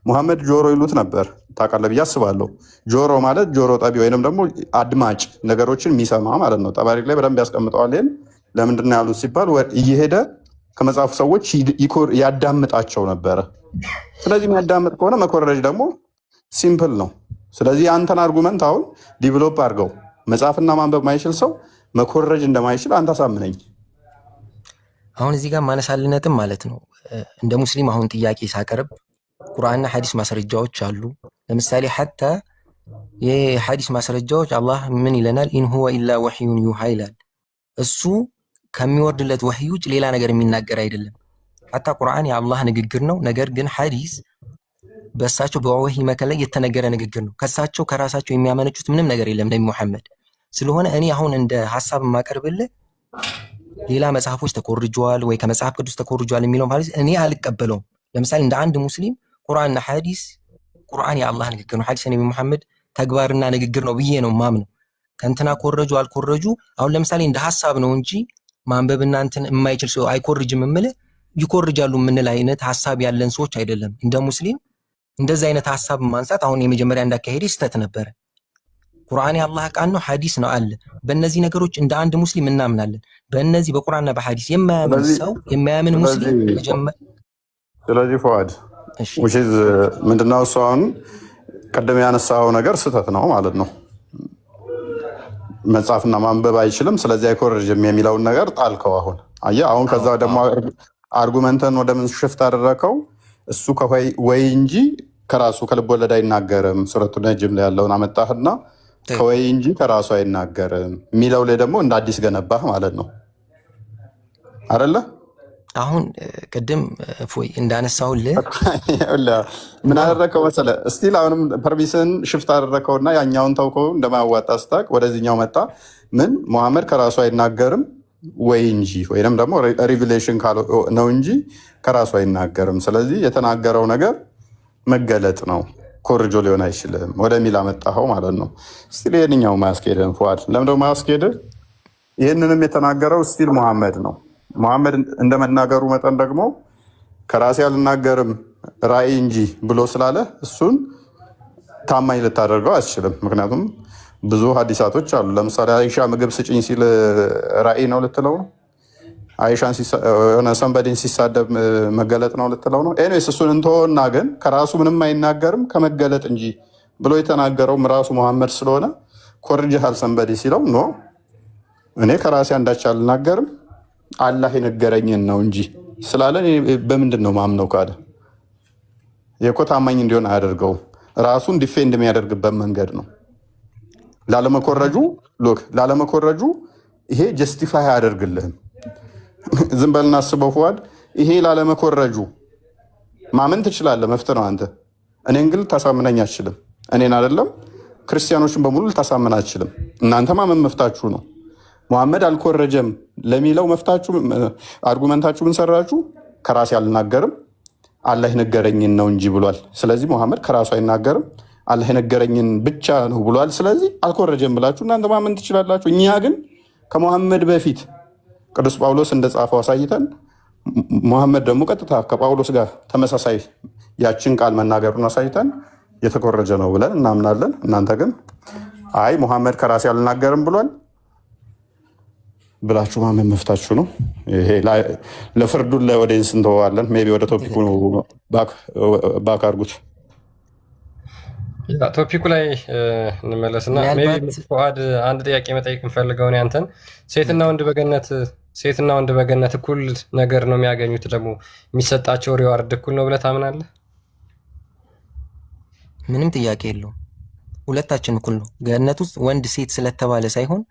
[SPEAKER 1] ሙሐመድ ጆሮ ይሉት ነበር። ታውቃለህ ብዬ አስባለሁ። ጆሮ ማለት ጆሮ ጠቢ ወይንም ደግሞ አድማጭ ነገሮችን የሚሰማ ማለት ነው። ጠባሪ ላይ በደንብ ያስቀምጠዋል። ይህን ለምንድን ነው ያሉት ሲባል እየሄደ ከመጽሐፉ ሰዎች ያዳምጣቸው ነበረ። ስለዚህ የሚያዳምጥ ከሆነ መኮረጅ ደግሞ ሲምፕል ነው። ስለዚህ አንተን አርጉመንት አሁን ዲቨሎፕ አድርገው መጽሐፍና ማንበብ ማይችል ሰው መኮረጅ እንደማይችል አንተ አሳምነኝ።
[SPEAKER 2] አሁን እዚህ ጋር ማነሳልነትም ማለት ነው እንደ ሙስሊም አሁን ጥያቄ ሳቀርብ ቁርአንና ሐዲስ ማስረጃዎች አሉ። ለምሳሌ ሐታ የሐዲስ ማስረጃዎች አላህ ምን ይለናል? ኢን ሁወ ኢላ ወህዩን ዩሃ ይላል። እሱ ከሚወርድለት ወህይ ውጭ ሌላ ነገር የሚናገር አይደለም። ሐታ ቁርአን የአላህ ንግግር ነው። ነገር ግን ሐዲስ በእሳቸው በወህይ መካከል ላይ የተነገረ ንግግር ነው። ከእሳቸው ከራሳቸው የሚያመነጩት ምንም ነገር የለም ነቢ ሙሐመድ። ስለሆነ እኔ አሁን እንደ ሐሳብ የማቀርብልህ ሌላ መጽሐፎች ተኮርጀዋል ወይ ከመጽሐፍ ቅዱስ ተኮርጀዋል የሚለው ማለት እኔ አልቀበለውም። ለምሳሌ እንደ አንድ ሙስሊም ቁርአንና ሐዲስ ቁርአን የአላህ ንግግር ነው፣ ሐዲስ ነቢ ሙሐመድ ተግባርና ንግግር ነው ብዬ ነው ማምነው። ከእንትና ኮረጁ አልኮረጁ አሁን ለምሳሌ እንደ ሐሳብ ነው እንጂ ማንበብና እንትን የማይችል ሰው አይኮርጅም የምልህ ይኮርጃሉ የምንል አይነት ሐሳብ ያለን ሰዎች አይደለም። እንደ ሙስሊም እንደዚህ አይነት ሐሳብ ማንሳት አሁን የመጀመሪያ እንዳካሄደ ስህተት ነበረ። ቁርአን የአላህ ቃል ነው፣ ሐዲስ ነው አለ። በእነዚህ ነገሮች እንደ አንድ ሙስሊም እናምናለን። በእነዚህ በቁርአንና በሐዲስ የማያምን ሰው የማያምን ሙስሊም
[SPEAKER 1] ስለዚህ ፉአድ ውሽዝ ምንድነው እሱ አሁን ቀደም ያነሳው ነገር ስህተት ነው ማለት ነው። መጽሐፍና ማንበብ አይችልም ስለዚህ አይኮርጅም የሚለውን ነገር ጣልከው። አሁን አየህ፣ አሁን ከዛ ደግሞ አርጉመንተን ወደ ምን ሽፍት አደረከው? እሱ ወይ እንጂ ከራሱ ከልብ ወለድ አይናገርም ሱረቱ ነጅም ላይ ያለውን አመጣህና ከወይ እንጂ ከራሱ አይናገርም የሚለው ላይ ደግሞ እንደ አዲስ ገነባህ ማለት ነው አይደለ?
[SPEAKER 2] አሁን ቅድም ፎይ እንዳነሳውልህ
[SPEAKER 1] ምን አደረከው መሰለህ? እስቲል አሁንም ፐርሚስን ሽፍት አደረከውና ያኛውን ተውከው እንደማያዋጣ ስታቅ ወደዚህኛው መጣ። ምን ሙሐመድ ከራሱ አይናገርም ወይ እንጂ ወይንም ደግሞ ሪቪሌሽን ነው እንጂ ከራሱ አይናገርም። ስለዚህ የተናገረው ነገር መገለጥ ነው፣ ኮርጆ ሊሆን አይችልም ወደሚል አመጣኸው ማለት ነው። ስቲል ይህንኛው ማያስኬድን ፉአድ ለምንድነው ማያስኬድ? ይህንንም የተናገረው ስቲል ሙሐመድ ነው። ሙሐመድ እንደመናገሩ መጠን ደግሞ ከራሴ አልናገርም ራእይ እንጂ ብሎ ስላለ እሱን ታማኝ ልታደርገው አትችልም። ምክንያቱም ብዙ ሀዲሳቶች አሉ። ለምሳሌ አይሻ ምግብ ስጭኝ ሲል ራእይ ነው ልትለው ነው? አይሻን ሰንበዴን ሲሳደብ መገለጥ ነው ልትለው ነው? ኤኒዌይስ እሱን እንተወና ግን ከራሱ ምንም አይናገርም ከመገለጥ እንጂ ብሎ የተናገረውም ራሱ ሙሐመድ ስለሆነ ኮርጅሃል ሰንበዴ ሲለው ኖ እኔ ከራሴ አንዳች አልናገርም አላህ የነገረኝን ነው እንጂ ስላለ በምንድን ነው ማምነው ካለ የኮ ታማኝ እንዲሆን አያደርገውም። ራሱን ዲፌንድ የሚያደርግበት መንገድ ነው። ላለመኮረጁ ይሄ ጀስቲፋይ አያደርግልህም። ዝም በልና አስበው ፉአድ፣ ይሄ ላለመኮረጁ ማመን ትችላለህ፣ መፍትህ ነው አንተ። እኔን ግን ልታሳምነኝ አትችልም። እኔን አይደለም ክርስቲያኖችን በሙሉ ልታሳምን አትችልም። እናንተ ማመን መፍታችሁ ነው። ሙሐመድ አልኮረጀም ለሚለው መፍታችሁ አርጉመንታችሁ ምን ሰራችሁ? ከራሴ አልናገርም አላህ የነገረኝን ነው እንጂ ብሏል። ስለዚህ ሙሐመድ ከራሱ አይናገርም አላህ የነገረኝን ብቻ ነው ብሏል። ስለዚህ አልኮረጀም ብላችሁ እናንተ ማመን ትችላላችሁ። እኛ ግን ከሙሐመድ በፊት ቅዱስ ጳውሎስ እንደጻፈው አሳይተን ሙሐመድ ደግሞ ቀጥታ ከጳውሎስ ጋር ተመሳሳይ ያችን ቃል መናገሩን አሳይተን የተኮረጀ ነው ብለን እናምናለን። እናንተ ግን አይ ሙሐመድ ከራሴ አልናገርም ብሏል ብላችሁ ማመን መፍታችሁ ነው። ይሄ ለፍርዱን ለኦዲየንስ እንተዋለን። ሜይ ቢ ወደ ቶፒኩ ባክ አድርጉት።
[SPEAKER 3] ቶፒኩ ላይ እንመለስና ፉአድ አንድ ጥያቄ መጠየቅ እንፈልገው ነው ያንተን። ሴትና ወንድ በገነት እኩል ነገር ነው የሚያገኙት፣ ደግሞ የሚሰጣቸው ሪዋርድ እኩል ነው ብለህ ታምናለህ?
[SPEAKER 2] ምንም ጥያቄ የለውም። ሁለታችን እኩል ነው። ገነት ውስጥ ወንድ ሴት ስለተባለ ሳይሆን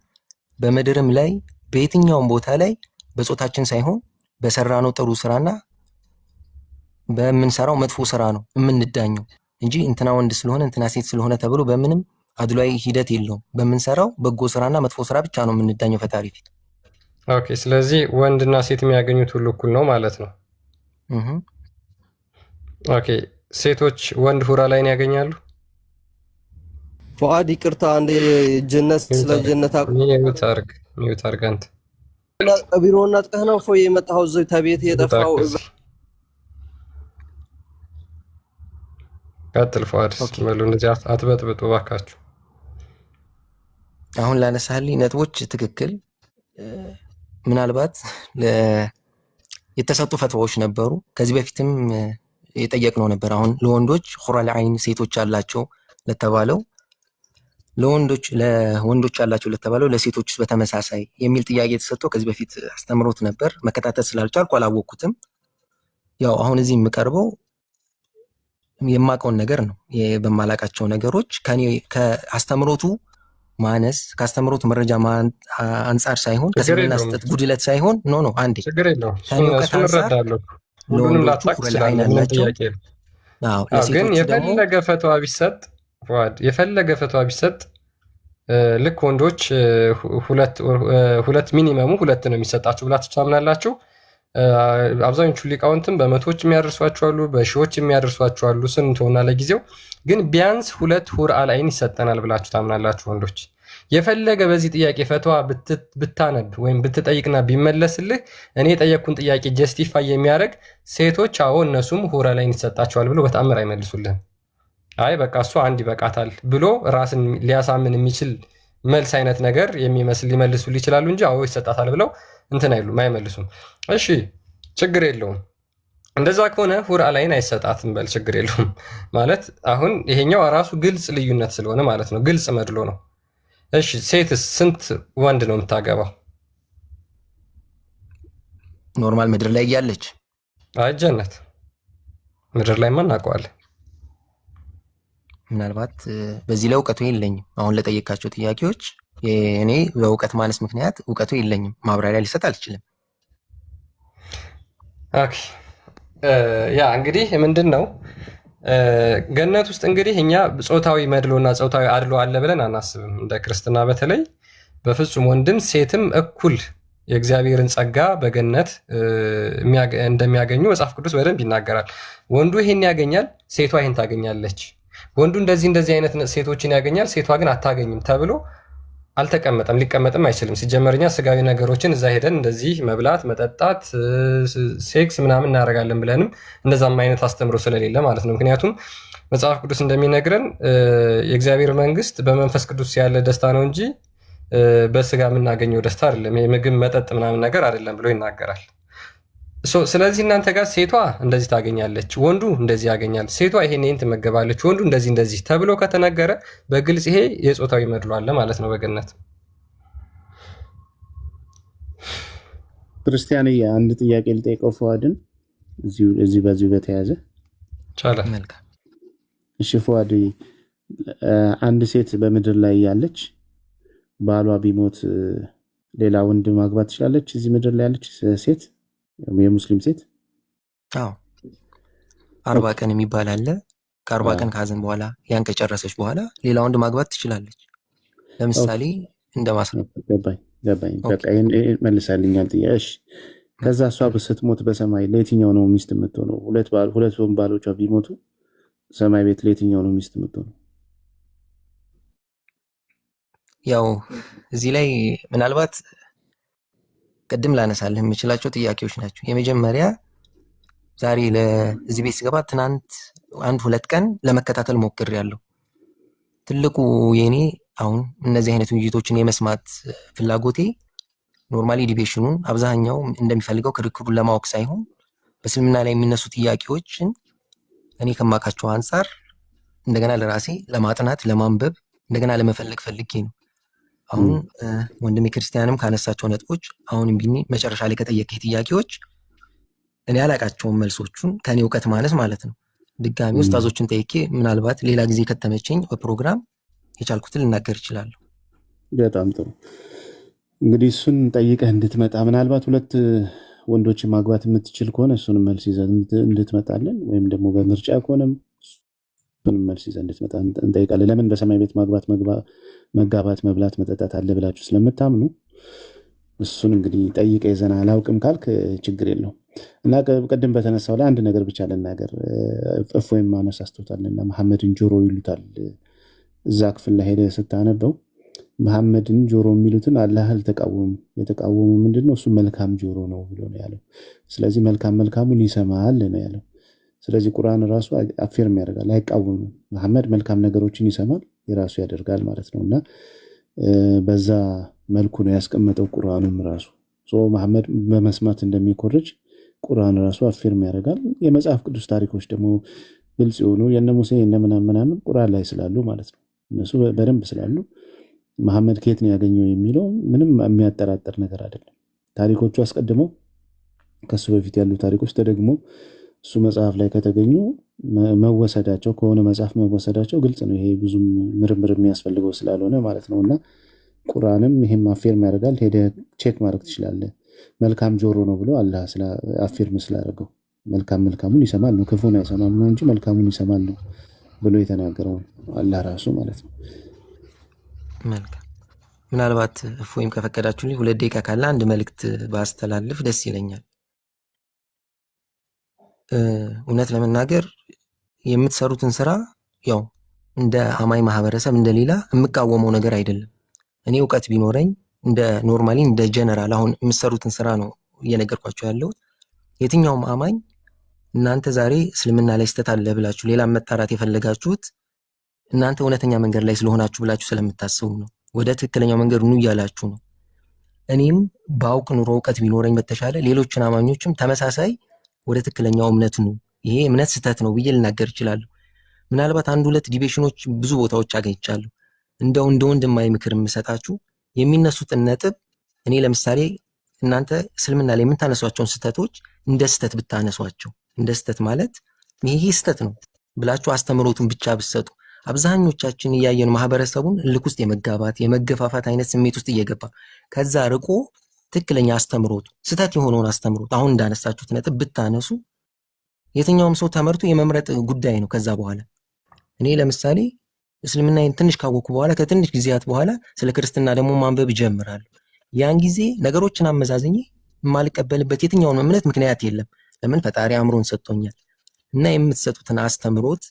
[SPEAKER 2] በምድርም ላይ በየትኛውም ቦታ ላይ በጾታችን ሳይሆን በሰራነው ጥሩ ስራና በምንሰራው መጥፎ ስራ ነው የምንዳኘው እንጂ እንትና ወንድ ስለሆነ እንትና ሴት ስለሆነ ተብሎ በምንም አድሏዊ ሂደት የለውም። በምንሰራው በጎ ስራና መጥፎ ስራ ብቻ ነው የምንዳኘው ፈጣሪ ፊት።
[SPEAKER 3] ኦኬ፣ ስለዚህ ወንድና ሴት የሚያገኙት ሁሉ እኩል ነው ማለት ነው። ኦኬ፣ ሴቶች ወንድ ሁራ ላይን ያገኛሉ?
[SPEAKER 5] ፉአድ ይቅርታ፣ አንዴ ጀነት ስለ ጀነት
[SPEAKER 3] ሚዩት አድርግ አንተ።
[SPEAKER 5] ቢሮ እናጥቀህ ነው ፎይ የመጣው እዚህ ተቤት የጠፋው
[SPEAKER 3] ቀጥል ፏድ በሉ እንደዚህ አትበጥብጡ ባካችሁ።
[SPEAKER 2] አሁን ላነሳልኝ ነጥቦች ትክክል ምናልባት የተሰጡ ፈትዋዎች ነበሩ ከዚህ በፊትም የጠየቅነው ነበር። አሁን ለወንዶች ኹራል አይን ሴቶች አላቸው ለተባለው ለወንዶች አላቸው ለተባለው ለሴቶች በተመሳሳይ የሚል ጥያቄ ተሰጥቶ ከዚህ በፊት አስተምሮት ነበር። መከታተል ስላልቻልኩ አላወቅኩትም። ያው አሁን እዚህ የምቀርበው የማውቀውን ነገር ነው። በማላውቃቸው ነገሮች ከአስተምሮቱ ማነስ ከአስተምሮቱ መረጃ አንጻር ሳይሆን ከስምና ስጠት ጉድለት ሳይሆን ኖ አንዴ
[SPEAKER 3] ችግር የለውም እሱን እረዳለሁ። ሁሉንም ላታውቅ ትችላለህ። ግን የፈለገ ፈትዋ ቢሰጥ የፈለገ ፈትዋ ቢሰጥ ልክ ወንዶች ሁለት ሚኒመሙ ሁለት ነው የሚሰጣችሁ ብላችሁ ታምናላችሁ። አብዛኞቹ ሊቃውንትም በመቶዎች የሚያደርሷቸው አሉ፣ በሺዎች የሚያደርሷቸው አሉ። ስንት ሆና ለጊዜው ግን ቢያንስ 2 ሑራል አይን ይሰጠናል ብላችሁ ታምናላችሁ ወንዶች። የፈለገ በዚህ ጥያቄ ፈትዋ ብታነብ ወይም ብትጠይቅና ቢመለስልህ እኔ የጠየቅኩን ጥያቄ ጀስቲፋይ የሚያደርግ ሴቶች አዎ እነሱም ሑራል አይን ይሰጣቸዋል ብሎ በተአምር አይመልሱልህም። አይ በቃ እሱ አንድ ይበቃታል ብሎ ራስን ሊያሳምን የሚችል መልስ አይነት ነገር የሚመስል ሊመልሱልህ ይችላሉ እንጂ አዎ ይሰጣታል ብለው እንትን አይሉም አይመልሱም። እሺ ችግር የለውም እንደዛ ከሆነ ሑራል አይን አይሰጣትም በል ችግር የለውም ማለት አሁን ይሄኛው ራሱ ግልጽ ልዩነት ስለሆነ ማለት ነው፣ ግልጽ መድሎ ነው። እሺ ሴትስ ስንት ወንድ ነው የምታገባው?
[SPEAKER 2] ኖርማል ምድር ላይ እያለች
[SPEAKER 3] አይ ጀነት ምድር ላይ ማን እናውቀዋለን።
[SPEAKER 2] ምናልባት በዚህ ላይ እውቀቱ የለኝም። አሁን ለጠየቃቸው ጥያቄዎች እኔ በእውቀት ማነስ ምክንያት እውቀቱ የለኝም፣ ማብራሪያ ሊሰጥ አልችልም።
[SPEAKER 3] ኦኬ ያ እንግዲህ ምንድን ነው ገነት ውስጥ እንግዲህ እኛ ጾታዊ መድሎና ጾታዊ አድሎ አለ ብለን አናስብም። እንደ ክርስትና በተለይ በፍጹም ወንድም ሴትም እኩል የእግዚአብሔርን ጸጋ በገነት እንደሚያገኙ መጽሐፍ ቅዱስ በደንብ ይናገራል። ወንዱ ይሄን ያገኛል፣ ሴቷ ይሄን ታገኛለች። ወንዱ እንደዚህ አይነት ሴቶችን ያገኛል፣ ሴቷ ግን አታገኝም ተብሎ አልተቀመጠም፣ ሊቀመጥም አይችልም። ሲጀመርኛ ስጋዊ ነገሮችን እዛ ሄደን እንደዚህ መብላት፣ መጠጣት፣ ሴክስ ምናምን እናደርጋለን ብለንም እንደዛም አይነት አስተምሮ ስለሌለ ማለት ነው። ምክንያቱም መጽሐፍ ቅዱስ እንደሚነግረን የእግዚአብሔር መንግስት በመንፈስ ቅዱስ ያለ ደስታ ነው እንጂ በስጋ የምናገኘው ደስታ አይደለም፣ የምግብ መጠጥ ምናምን ነገር አይደለም ብሎ ይናገራል። ስለዚህ እናንተ ጋር ሴቷ እንደዚህ ታገኛለች፣ ወንዱ እንደዚህ ያገኛል፣ ሴቷ ይሄን ትመገባለች፣ ወንዱ እንደዚህ ተብሎ ከተነገረ በግልጽ ይሄ የጾታዊ መድሎ አለ ማለት ነው በገነት።
[SPEAKER 6] ክርስቲያን አንድ ጥያቄ ልጠይቀው ፈዋድን በዚሁ በተያያዘ
[SPEAKER 3] ይቻላል።
[SPEAKER 6] እሺ ፈዋድ፣ አንድ ሴት በምድር ላይ ያለች ባሏ ቢሞት ሌላ ወንድ ማግባት ትችላለች? እዚህ ምድር ላይ ያለች ሴት የሙስሊም ሴት?
[SPEAKER 2] አዎ 40 ቀን የሚባል አለ። ከ40 ቀን ከሀዘን በኋላ ያን ከጨረሰች በኋላ ሌላ ወንድ ማግባት ትችላለች። ለምሳሌ
[SPEAKER 6] ገባኝ። በቃ መልሳልኛል ጥያቄ። ከዛ እሷ ስትሞት በሰማይ ለየትኛው ነው ሚስት የምትሆነው? ሁለት ባሎቿ ቢሞቱ ሰማይ ቤት ለየትኛው ነው ሚስት የምትሆነው?
[SPEAKER 2] ያው እዚህ ላይ ምናልባት ቅድም ላነሳልህ የምችላቸው ጥያቄዎች ናቸው። የመጀመሪያ ዛሬ ለዚህ ቤት ስገባ ትናንት 1-2 ቀን ለመከታተል ሞክሬያለሁ። ትልቁ የኔ አሁን እነዚህ አይነት ውይይቶችን የመስማት ፍላጎቴ ኖርማሊ ዲቤሽኑን አብዛኛው እንደሚፈልገው ክርክሩን ለማወቅ ሳይሆን በእስልምና ላይ የሚነሱ ጥያቄዎችን እኔ ከማውቃቸው አንጻር እንደገና ለራሴ ለማጥናት ለማንበብ እንደገና ለመፈለግ ፈልጌ ነው። አሁን ወንድሜ ክርስቲያንም ካነሳቸው ነጥቦች አሁን ቢኒ መጨረሻ ላይ ከጠየቀኝ ጥያቄዎች እኔ አላቃቸውም መልሶቹን ከኔ እውቀት ማነስ ማለት ነው። ድጋሚ ኡስታዞችን ጠይቄ ምናልባት ሌላ ጊዜ ከተመቸኝ በፕሮግራም የቻልኩትን ልናገር እችላለሁ።
[SPEAKER 6] በጣም ጥሩ። እንግዲህ እሱን ጠይቀህ እንድትመጣ ምናልባት 2 ወንዶችን ማግባት የምትችል ከሆነ እሱን መልስ ይዘህ እንድትመጣለን፣ ወይም ደግሞ በምርጫ ከሆነም እሱን መልስ ይዘህ እንድትመጣ እንጠይቃለን። ለምን በሰማይ ቤት መጋባት፣ መብላት፣ መጠጣት አለ ብላችሁ ስለምታምኑ እሱን እንግዲህ ጠይቀ ይዘና አላውቅም ካልክ ችግር የለው እና ቅድም በተነሳው ላይ አንድ ነገር ብቻ ልናገር። እፎይም ማነሳስቶታልና መሐመድን ጆሮ ይሉታል። እዛ ክፍል ላይ ሄደህ ስታነበው መሐመድን ጆሮ የሚሉትን አላህ አልተቃወሙም። የተቃወሙ ምንድነው? እሱ መልካም ጆሮ ነው ብሎ ነው ያለው። ስለዚህ መልካሙን ይሰማል ነው ያለው። ስለዚህ ቁርአን ራሱ አፌርም ያደርጋል፣ አይቃወምም። መሐመድ መልካም ነገሮችን ይሰማል፣ የራሱ ያደርጋል ማለት ነው። እና በዛ መልኩ ነው ያስቀመጠው ቁርአኑም ራሱ መሐመድ በመስማት እንደሚኮርጅ ቁርአን ራሱ አፌርም ያደርጋል። የመጽሐፍ ቅዱስ ታሪኮች ደግሞ ግልጽ የሆኑ የነ ሙሴ የነ ምናምን ቁርአን ላይ ስላሉ ማለት ነው። እነሱ በደንብ ስላሉ መሐመድ ከየት ነው ያገኘው የሚለው ምንም የሚያጠራጥር ነገር አይደለም። ታሪኮቹ አስቀድመው ከሱ በፊት ያሉ ታሪኮች ተደግሞ እሱ መጽሐፍ ላይ ከተገኙ መወሰዳቸው ከሆነ መጽሐፍ መወሰዳቸው ግልጽ ነው። ይሄ ብዙም ምርምር የሚያስፈልገው ስላልሆነ ማለት ነው። እና ቁርአንም ይሄም አፌርም ያደርጋል። ሄደህ ቼክ ማድረግ ትችላለህ። መልካም ጆሮ ነው ብሎ አላህ አፌርም ስላደረገው መልካሙን ይሰማል ነው፣ ክፉን አይሰማም ነው እንጂ መልካሙን ይሰማል ነው ብሎ የተናገረው አላህ ራሱ ማለት ነው።
[SPEAKER 2] መልካም። ምናልባት እፎይም ከፈቀዳችሁልኝ 2 ደቂቃ ካለ አንድ መልእክት ባስተላልፍ ደስ ይለኛል። እውነት ለመናገር የምትሰሩትን ስራ ያው እንደ አማኝ ማህበረሰብ እንደሌላ የምቃወመው ነገር አይደለም። እኔ እውቀት ቢኖረኝ እንደ ኖርማሊ እንደ ጀነራል አሁን የምትሰሩትን ስራ ነው እየነገርኳቸው ያለው። የትኛውም አማኝ እናንተ ዛሬ እስልምና ላይ ስተት አለ ብላችሁ ሌላ መጣራት የፈለጋችሁት እናንተ እውነተኛ መንገድ ላይ ስለሆናችሁ ብላችሁ ስለምታስቡ ነው። ወደ ትክክለኛው መንገድ ኑ እያላችሁ ነው። እኔም ባውቅ ኑሮ እውቀት ቢኖረኝ በተሻለ ሌሎችን አማኞችም ተመሳሳይ ወደ ትክክለኛው እምነት ኑ፣ ይሄ እምነት ስተት ነው ብዬ ልናገር እችላለሁ። ምናልባት 1-2 ዲቤሽኖች ብዙ ቦታዎች አገኝቻለሁ። እንደ ወንድማዊ ምክር የምሰጣችሁ የሚነሱትን ነጥብ እኔ ለምሳሌ እናንተ እስልምና ላይ የምታነሷቸውን ስተቶች እንደ ስተት ብታነሷቸው፣ እንደ ስተት ማለት ይሄ ስተት ነው ብላችሁ አስተምሮቱን ብቻ ብትሰጡ፣ አብዛኞቻችን እያየን ማህበረሰቡን እልክ ውስጥ የመጋባት የመገፋፋት አይነት ስሜት ውስጥ እየገባ ከዛ ርቆ ትክክለኛ አስተምሮቱ ስተት የሆነውን አስተምሮት አሁን እንዳነሳችሁት ነጥብ ብታነሱ የትኛውም ሰው ተመርቶ የመምረጥ ጉዳይ ነው። ከዛ በኋላ እኔ ለምሳሌ እስልምናን ትንሽ ካወኩ በኋላ ከትንሽ ጊዜያት በኋላ ስለ ክርስትና ደግሞ ማንበብ ይጀምራሉ። ያን ጊዜ ነገሮችን አመዛዝኜ የማልቀበልበት የትኛውን እምነት ምክንያት የለም። ለምን? ፈጣሪ አእምሮን ሰጥቶኛል። እና የምትሰጡትን አስተምሮት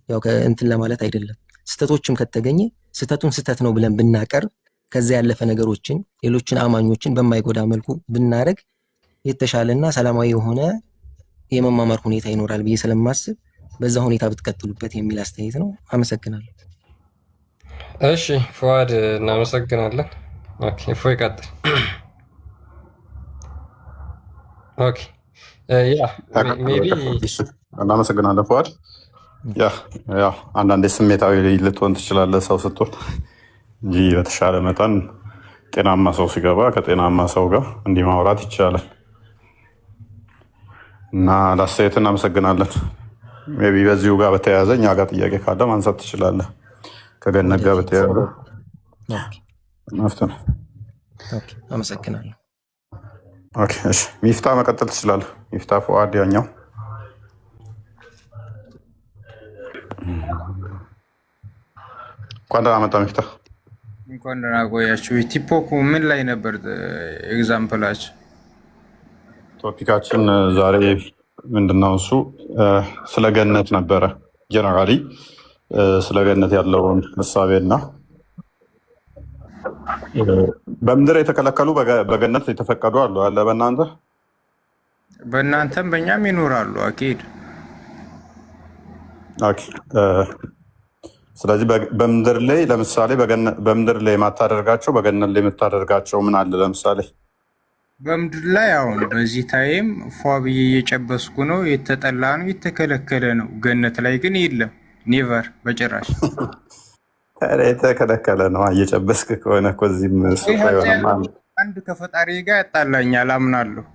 [SPEAKER 2] ያው ከእንትን ለማለት አይደለም። ስተቶችም ከተገኘ ስተቱን ስተት ነው ብለን ብናቀርብ ከዛ ያለፈ ነገሮችን ሌሎችን አማኞችን በማይጎዳ መልኩ ብናረግ የተሻለና ሰላማዊ የሆነ የመማማር ሁኔታ ይኖራል ብዬ ስለማስብ በዛ ሁኔታ ብትቀጥሉበት የሚል አስተያየት ነው። አመሰግናለሁ።
[SPEAKER 3] እሺ ፉአድ እናመሰግናለን። ኦኬ እፎይ ቀጥል። ኦኬ ያ ሜቢ
[SPEAKER 1] እናመሰግናለን ፉአድ። ያው አንዳንዴ ስሜታዊ ልትሆን ትችላለህ ሰው ስትሆን እንጂ በተሻለ መጠን ጤናማ ሰው ሲገባ ከጤናማ ሰው ጋር እንዲህ ማውራት ይቻላል። እና ለአስተያየት እናመሰግናለን። ሜይ ቢ በዚሁ ጋር በተያያዘ እኛ ጋር ጥያቄ ካለ ማንሳት ትችላለህ። ከገነት ጋር በተያያዘ መፍት ነው።
[SPEAKER 2] አመሰግናለሁ።
[SPEAKER 1] ኦኬ እሺ፣ ሚፍታ መቀጠል ትችላለህ። ሚፍታ ፉአድ ያኛው እንኳን ደህና መጣ ሚፍታ።
[SPEAKER 4] እንኳን ደህና ቆያችሁ። ቲክቶክ ምን ላይ ነበር ኤግዛምፕላችሁ?
[SPEAKER 1] ቶፒካችን ዛሬ ምንድነው? እሱ ስለ ገነት ነበረ። ጀነራሊ ስለ ገነት ያለውን እሳቤና በምድር የተከለከሉ በገነት የተፈቀዱ አሉ አለ።
[SPEAKER 4] በእናንተም በእኛም ይኖራሉ አኪድ።
[SPEAKER 1] ኦኬ ስለዚህ በምድር ላይ ለምሳሌ በምድር ላይ የማታደርጋቸው በገነት ላይ የምታደርጋቸው ምን አለ? ለምሳሌ
[SPEAKER 4] በምድር ላይ አሁን በዚህ ታይም ፏ ብዬ እየጨበስኩ ነው፣ የተጠላ ነው፣ የተከለከለ ነው። ገነት ላይ ግን የለም፣ ኔቨር በጭራሽ።
[SPEAKER 1] የተከለከለ ነው እየጨበስክ ከሆነ እኮ እዚህም
[SPEAKER 4] አንድ ከፈጣሪ ጋር ያጣላኛል አምናለሁ።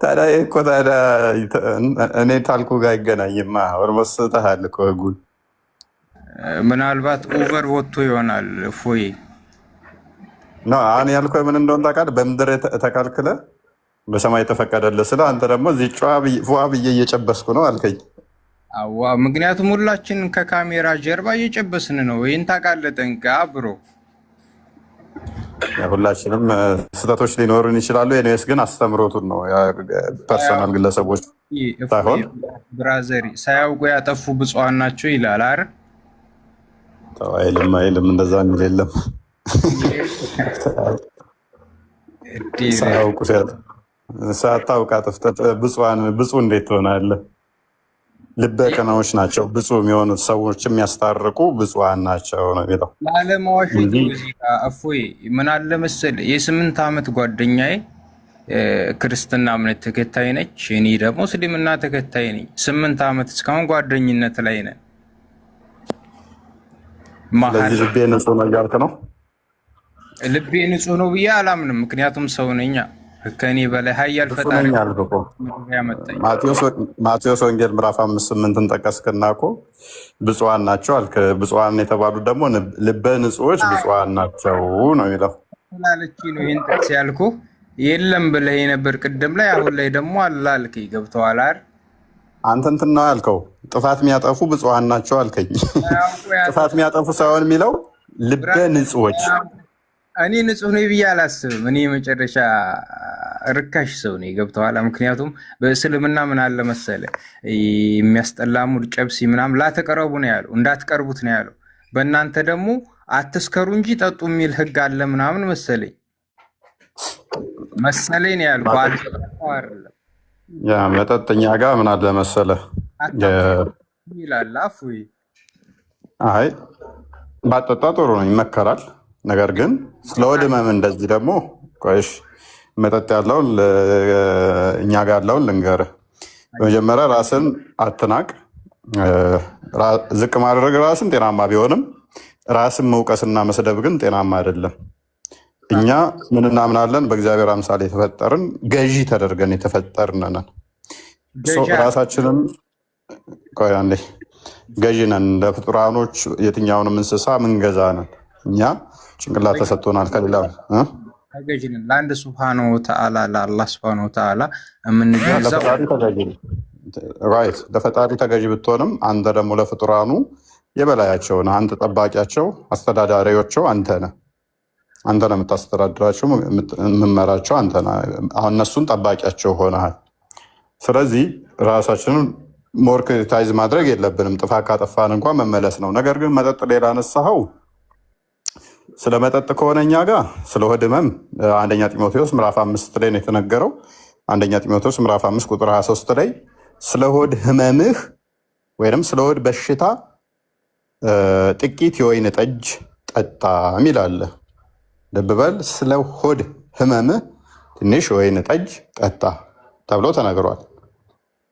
[SPEAKER 1] ታዲያ እኮ እኔ ታልኩ ጋር አይገናኝማ። ኦልሞስት ተሃል እኮ ህጉን።
[SPEAKER 4] ምናልባት ኦቨር ወጥቶ ይሆናል ፎይ
[SPEAKER 1] አሁን ያልኩህ ምን እንደሆነ ታውቃለህ? በምድር ተከልክለ በሰማይ የተፈቀደልህ ስለ አንተ ደግሞ እዚህ ፏ ብዬ እየጨበስኩ ነው አልከኝ።
[SPEAKER 4] ምክንያቱም ሁላችን ከካሜራ ጀርባ እየጨበስን ነው። ይህን ታውቃለህ ጠንቅቀህ ብሮ።
[SPEAKER 1] ሁላችንም ስህተቶች ሊኖሩን ይችላሉ። ኤኒዌይስ ግን አስተምሮቱን ነው ፐርሰናል ግለሰቦች ሳይሆን
[SPEAKER 4] ብራዘሪ ሳያውቁ ያጠፉ ብፁዓን ናቸው ይላል አይደል?
[SPEAKER 1] አይልም እንደዛ የሚል የለም። ሳያውቁ ሳታውቅ አጥፍተህ ብፁዕ እንዴት ትሆናለህ? ልበ ቀናዎች ናቸው ብፁዕ የሚሆኑት ሰዎች የሚያስታርቁ ብፁዓን ናቸው ነው የሚለው።
[SPEAKER 4] ላለማዋሸት እዚህ ጋር እፎይ ምን አለ መሰለህ፣ የ8 ዓመት ጓደኛዬ ክርስትና እምነት ተከታይ ነች፣ እኔ ደግሞ እስልምና ተከታይ ነኝ። 8 ዓመት እስካሁን ጓደኝነት ላይ ነን።
[SPEAKER 1] ስለዚህ ልቤ ንጹህ ነው እያልክ ነው?
[SPEAKER 4] ልቤ ንጹህ ነው ብዬ አላምንም። ምክንያቱም ሰው ነኛ። ከኔ በላይ ሀያል ፈጣሪ ያመጣኝ።
[SPEAKER 1] ማቴዎስ ወንጌል ምዕራፍ 5:8 ጠቀስክና እኮ ብፁዓን ናቸው አልክ። ብፁዓን የተባሉት ደግሞ ልበ ንጹዎች ብፁዓን ናቸው ነው የሚለው።
[SPEAKER 4] ላለች ነው ይህን ጥቅስ ያልኩህ። የለም ብለህ ነበር ቅድም ላይ፣ አሁን ላይ ደግሞ አላልክ። ገብተዋል አይደል?
[SPEAKER 1] አንተ እንትን ነው ያልከው፣ ጥፋት የሚያጠፉ ብፁዓን ናቸው አልከኝ። ጥፋት የሚያጠፉ ሳይሆን የሚለው ልበ ንጹዎች።
[SPEAKER 4] እኔ ንጹህ ነው ብዬ አላስብም። እኔ የመጨረሻ ርካሽ ሰው ነኝ። ገብተዋል? ምክንያቱም በእስልምና ምን አለ መሰለ፣ የሚያስጠላ ሙድ ጨብሲ ምናምን ላተቀረቡ ነው ያለው፣ እንዳትቀርቡት ነው ያለው። በእናንተ ደግሞ አትስከሩ እንጂ ጠጡ የሚል ህግ አለ ምናምን መሰለኝ ነው ያሉ።
[SPEAKER 1] ያ መጠጥኛ ጋር ምን አለ መሰለ
[SPEAKER 4] ይላል አፉ።
[SPEAKER 1] አይ ባጠጣ ጥሩ ነው ይመከራል። ነገር ግን ስለ ሆድ ህመም እንደዚህ ደግሞ ቆይሽ መጠጥ ያለውን እኛ ጋር ያለውን ልንገርህ። በመጀመሪያ ራስን አትናቅ። ዝቅ ማድረግ ራስን ጤናማ ቢሆንም ራስን መውቀስና መስደብ ግን ጤናማ አይደለም። እኛ ምን እናምናለን? በእግዚአብሔር አምሳል የተፈጠርን ገዢ ተደርገን የተፈጠርን ነን። ራሳችንም ቆይ አንዴ ገዢ ነን። ለፍጡራኖች የትኛውንም እንስሳ ምንገዛ ነን። እኛ ጭንቅላት ተሰጥቶናል ከሌላ
[SPEAKER 4] ተገዥንን ለአንድ ሱብሃነሁ ወተዓላ ለአላህ ሱብሃነሁ ወተዓላ የምንገዛው
[SPEAKER 1] ለፈጣሪ ተገዥ ብትሆንም አንተ ደግሞ ለፍጡራኑ የበላያቸው ነህ። አንተ ጠባቂያቸው፣ አስተዳዳሪዎቸው አንተ ነህ። አንተ ነው የምታስተዳድራቸው፣ የምመራቸው አንተ ነህ። አሁን እነሱን ጠባቂያቸው ሆነሃል። ስለዚህ ራሳችንን ሞርክታይዝ ማድረግ የለብንም። ጥፋት ካጠፋን እንኳን መመለስ ነው። ነገር ግን መጠጥ ሌላ አነሳኸው። ስለ መጠጥ ከሆነ እኛ ጋር ስለ ሆድ ህመም አንደኛ ጢሞቴዎስ ምዕራፍ 5 ላይ ነው የተነገረው። አንደኛ ጢሞቴዎስ ምዕራፍ 5 ቁጥር 23 ላይ ስለ ሆድ ህመምህ ወይም ስለ ሆድ በሽታ ጥቂት የወይን ጠጅ ጠጣ የሚል አለ። ልብ በል፣ ስለ ሆድ ህመምህ ትንሽ የወይን ጠጅ ጠጣ ተብሎ ተነግሯል።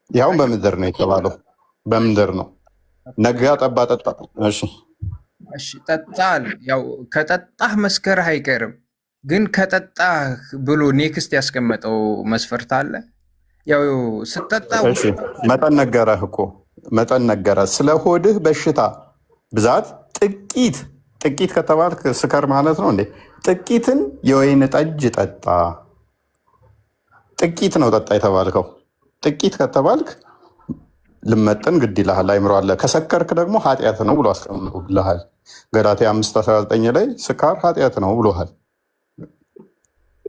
[SPEAKER 1] ይኸውም በምድር ነው የተባለው። በምድር ነው። ነጋ ጠባ ጠጣ። እሺ
[SPEAKER 4] ጠጣል። ያው ከጠጣህ መስከረህ አይቀርም። ግን ከጠጣህ ብሎ ኔክስት ያስቀመጠው መስፈርት አለ። ያው ስትጠጣ
[SPEAKER 1] መጠን ነገረህ እኮ መጠን ነገረህ። ስለ ሆድህ በሽታ ብዛት ጥቂት ከተባልክ ስከር ማለት ነው እንዴ? ጥቂትን የወይን ጠጅ ጠጣ። ጥቂት ነው ጠጣ የተባልከው። ጥቂት ከተባልክ ልመጠን ግድ ይልሃል። አይምሮ አለ። ከሰከርክ ደግሞ ኃጢአት ነው ብሎ አስቀምጦልሃል። ገላትያ 5:19 ላይ ስካር ኃጢአት ነው ብሎሃል።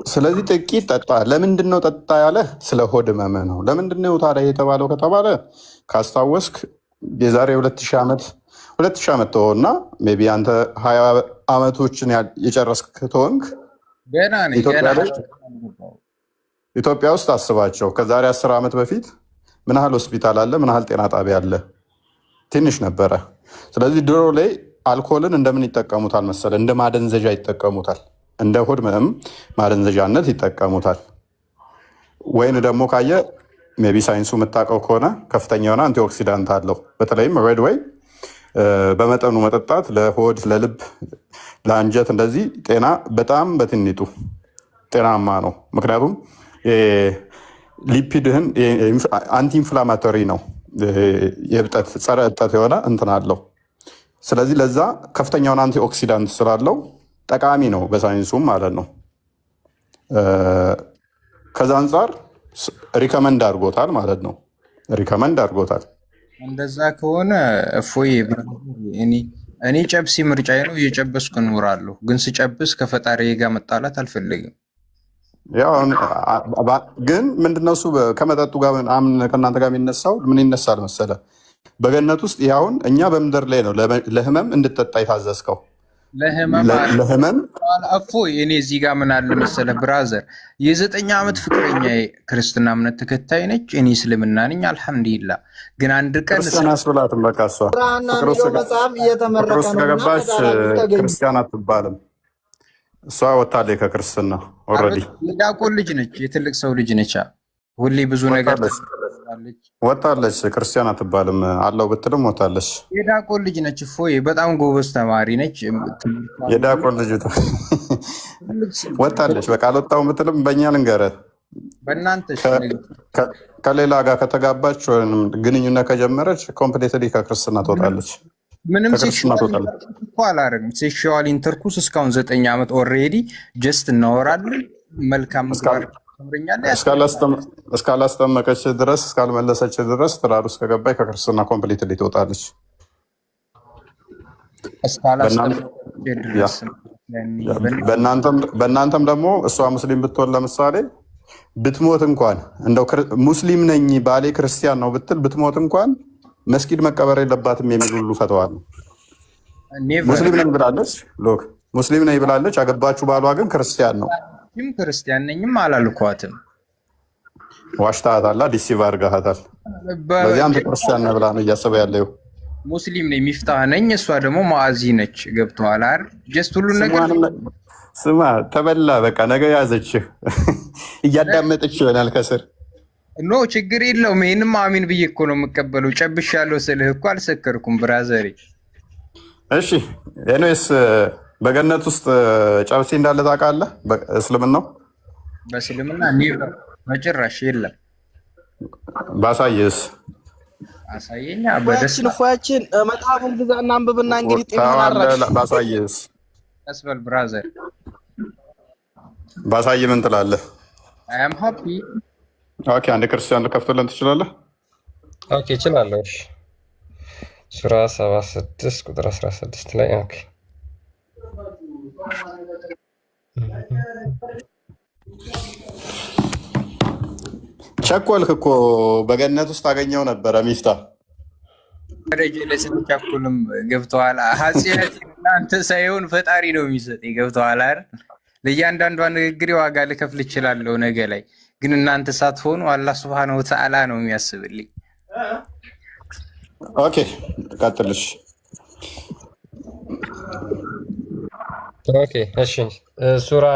[SPEAKER 1] ስለዚህ ጥቂት ጠጣ። ለምንድን ነው ጠጣ ያለህ? ስለ ሆድ ህመም ነው። ለምንድን ነው ታዲያ የተባለው ከተባለ ካስታወስክ የዛሬ 2000 ዓመት ተሆና ሜይ ቢ አንተ 20 ዓመቶችን የጨረስክ ተሆንክ ኢትዮጵያ ውስጥ አስባቸው። ከዛሬ 10 ዓመት በፊት ምን ያህል ሆስፒታል አለ? ምን ያህል ጤና ጣቢያ አለ? ትንሽ ነበረ። ስለዚህ ድሮ ላይ አልኮልን እንደምን ይጠቀሙታል መሰለ? እንደ ማደንዘዣ ይጠቀሙታል። እንደ ሆድ ህመም ማደንዘዣነት ይጠቀሙታል። ወይን ደግሞ ካየ ሜይ ቢ ሳይንሱ የምታውቀው ከሆነ ከፍተኛ የሆነ አንቲኦክሲዳንት አለው። በተለይም ሬድ ወይ በመጠኑ መጠጣት ለሆድ፣ ለልብ፣ ለአንጀት እንደዚህ ጤና በጣም በትንጡ ጤናማ ነው። ምክንያቱም ሊፒድህን አንቲ ኢንፍላማቶሪ ነው። የእብጠት ጸረ እብጠት የሆነ እንትን አለው። ስለዚህ ለዛ ከፍተኛውን አንቲ ኦክሲዳንት ስላለው ጠቃሚ ነው በሳይንሱም ማለት ነው። ከዛ አንጻር ሪከመንድ አድርጎታል ማለት ነው። ሪከመንድ አድርጎታል።
[SPEAKER 4] እንደዛ ከሆነ እፎይ እኔ ጨብሲ ምርጫዬ ነው። እየጨበስኩ እኖራለሁ። ግን ስጨብስ ከፈጣሪ ጋር መጣላት አልፈልግም።
[SPEAKER 1] ግን ምንድነው እሱ ከመጠጡ ጋር ከእናንተ ጋር የሚነሳው ምን ይነሳል መሰለ? በገነት ውስጥ ያሁን እኛ በምድር ላይ ነው ለህመም እንድጠጣ የታዘዝከው። ለህመም
[SPEAKER 4] እፎይ። እኔ እዚህ ጋር ምን አለ መሰለህ ብራዘር፣ የ9 ዓመት ፍቅረኛ ክርስትና እምነት ተከታይ ነች፣ እኔ እስልምና ነኝ። አልሐምዱሊላህ። ግን አንድ ቀን
[SPEAKER 1] ክርስቲያን አስብላትም። በቃ እሷ ፍቅር ውስጥ ከገባች ክርስቲያን አትባልም። እሷ ወታለች ከክርስትና ኦልሬዲ።
[SPEAKER 4] የዲያቆን ልጅ ነች፣ የትልቅ ሰው ልጅ ነች። ሁሌ ብዙ ነገር
[SPEAKER 1] ወጣለች። ክርስቲያን አትባልም። አለው ብትልም ወጣለች።
[SPEAKER 4] የዲያቆን ልጅ ነች። እፎይ በጣም ጎበዝ ተማሪ ነች።
[SPEAKER 1] የዲያቆን ልጅ ወጣለች። በቃ አልወጣሁም ብትልም በእኛ ልንገርህ፣
[SPEAKER 4] በእናንተ
[SPEAKER 1] ከሌላ ጋር ከተጋባች ወይም ግንኙነት ከጀመረች ኮምፕሌትሊ ከክርስትና ትወጣለች።
[SPEAKER 4] ምንም አላረግም። ሴክሹዋል ኢንተርኩስ እስካሁን 9 ዓመት ኦልሬዲ ጀስት እናወራለን። መልካም
[SPEAKER 1] እስካላስጠመቀች ድረስ እስካልመለሰች ድረስ ትዳር ውስጥ ከገባች ከክርስትና ኮምፕሊትሊ ትወጣለች። በእናንተም ደግሞ እሷ ሙስሊም ብትሆን ለምሳሌ ብትሞት እንኳን እንደው ሙስሊም ነኝ ባሌ ክርስቲያን ነው ብትል ብትሞት እንኳን መስጊድ መቀበር የለባትም የሚል ሁሉ ፈተዋል። ሙስሊም ነኝ ብላለች፣ ሙስሊም ነኝ ብላለች። አገባችሁ፣ ባሏ ግን ክርስቲያን ነው።
[SPEAKER 4] ክርስቲያን ነኝም አላልኳትም።
[SPEAKER 1] ዋሽታታል፣ ዲሲቭ አድርጋታል። በዚያም ክርስቲያን ነህ ብላ ነው እያሰበ ያለው።
[SPEAKER 4] ሙስሊም ነኝ ሚፍታህ ነኝ፣ እሷ ደግሞ ማዕዚ ነች። ገብቶሃል አይደል? ጀስት ሁሉን ነገር
[SPEAKER 1] ስማ፣ ተበላ በቃ ነገ ያዘችህ እያዳመጠች ይሆናል ከስር።
[SPEAKER 4] ኖ ችግር የለውም። ይህንም አሚን ብዬ እኮ ነው የምቀበለው። ጨብሻለሁ ስልህ እኮ አልሰከርኩም ብራዘሬ።
[SPEAKER 1] እሺ ኤኒዌይስ በገነት ውስጥ ጨብሴ እንዳለ ታውቃለህ? እስልምናው
[SPEAKER 4] በእስልምና በጭራሽ የለም።
[SPEAKER 1] ባሳየስ?
[SPEAKER 4] አሳየኛ።
[SPEAKER 5] በደስታ ፎያችን መጽሐፉን ግዛና አንብብና እንግዲህ
[SPEAKER 1] ባሳየስ?
[SPEAKER 4] አስበል ብራዘር፣
[SPEAKER 1] ባሳየ ምን ትላለህ?
[SPEAKER 4] አይ አም ሃፒ።
[SPEAKER 1] ኦኬ፣ አንድ ክርስቲያን ልከፍትልን ትችላለህ?
[SPEAKER 3] ኦኬ እችላለሁ። እሺ ሱራ 76 ቁጥር 16 ላይ ኦኬ
[SPEAKER 1] ቸኮልክ እኮ በገነት ውስጥ አገኘው ነበረ ሚፍታ
[SPEAKER 4] ደረጀ ለስንቻኩልም ገብተዋል። ሀጺነት እናንተ ሳይሆን ፈጣሪ ነው የሚሰጥ። ገብተዋል አይደል? ለእያንዳንዷ ንግግሬ ዋጋ ልከፍል እችላለሁ ነገ ላይ፣ ግን እናንተ ሳትሆኑ አላህ ሱብሃነሁ ወተዓላ ነው የሚያስብልኝ።
[SPEAKER 1] ኦኬ ቀጥልሽ።
[SPEAKER 3] ኦኬ እሺ ሱራ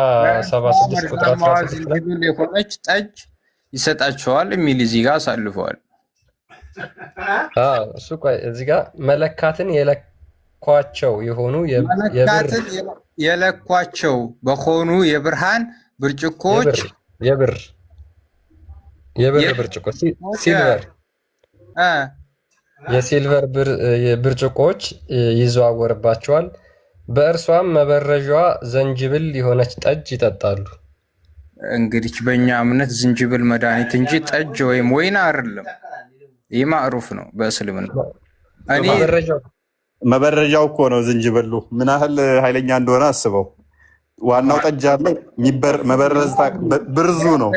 [SPEAKER 3] 76 ቁጥር 16
[SPEAKER 4] የሆነች ጠጅ ይሰጣቸዋል የሚል እዚህ ጋር አሳልፈዋል።
[SPEAKER 3] እሱ እዚህ ጋር መለካትን የለኳቸው የሆኑ
[SPEAKER 4] የለኳቸው በሆኑ የብርሃን ብርጭቆች
[SPEAKER 3] የብር ብርጭቆ ሲልቨር የሲልቨር ብርጭቆች ይዘዋወርባቸዋል። በእርሷም መበረዣዋ ዘንጅብል የሆነች ጠጅ ይጠጣሉ።
[SPEAKER 4] እንግዲህ በእኛ እምነት ዝንጅብል መድኃኒት እንጂ ጠጅ ወይም ወይን አይደለም። ይህ ማዕሩፍ ነው በእስልምና።
[SPEAKER 1] መበረጃው እኮ ነው ዝንጅብሉ። ምን ያህል ኃይለኛ እንደሆነ አስበው። ዋናው ጠጅ አለ፣ መበረዝ ብርዙ ነው።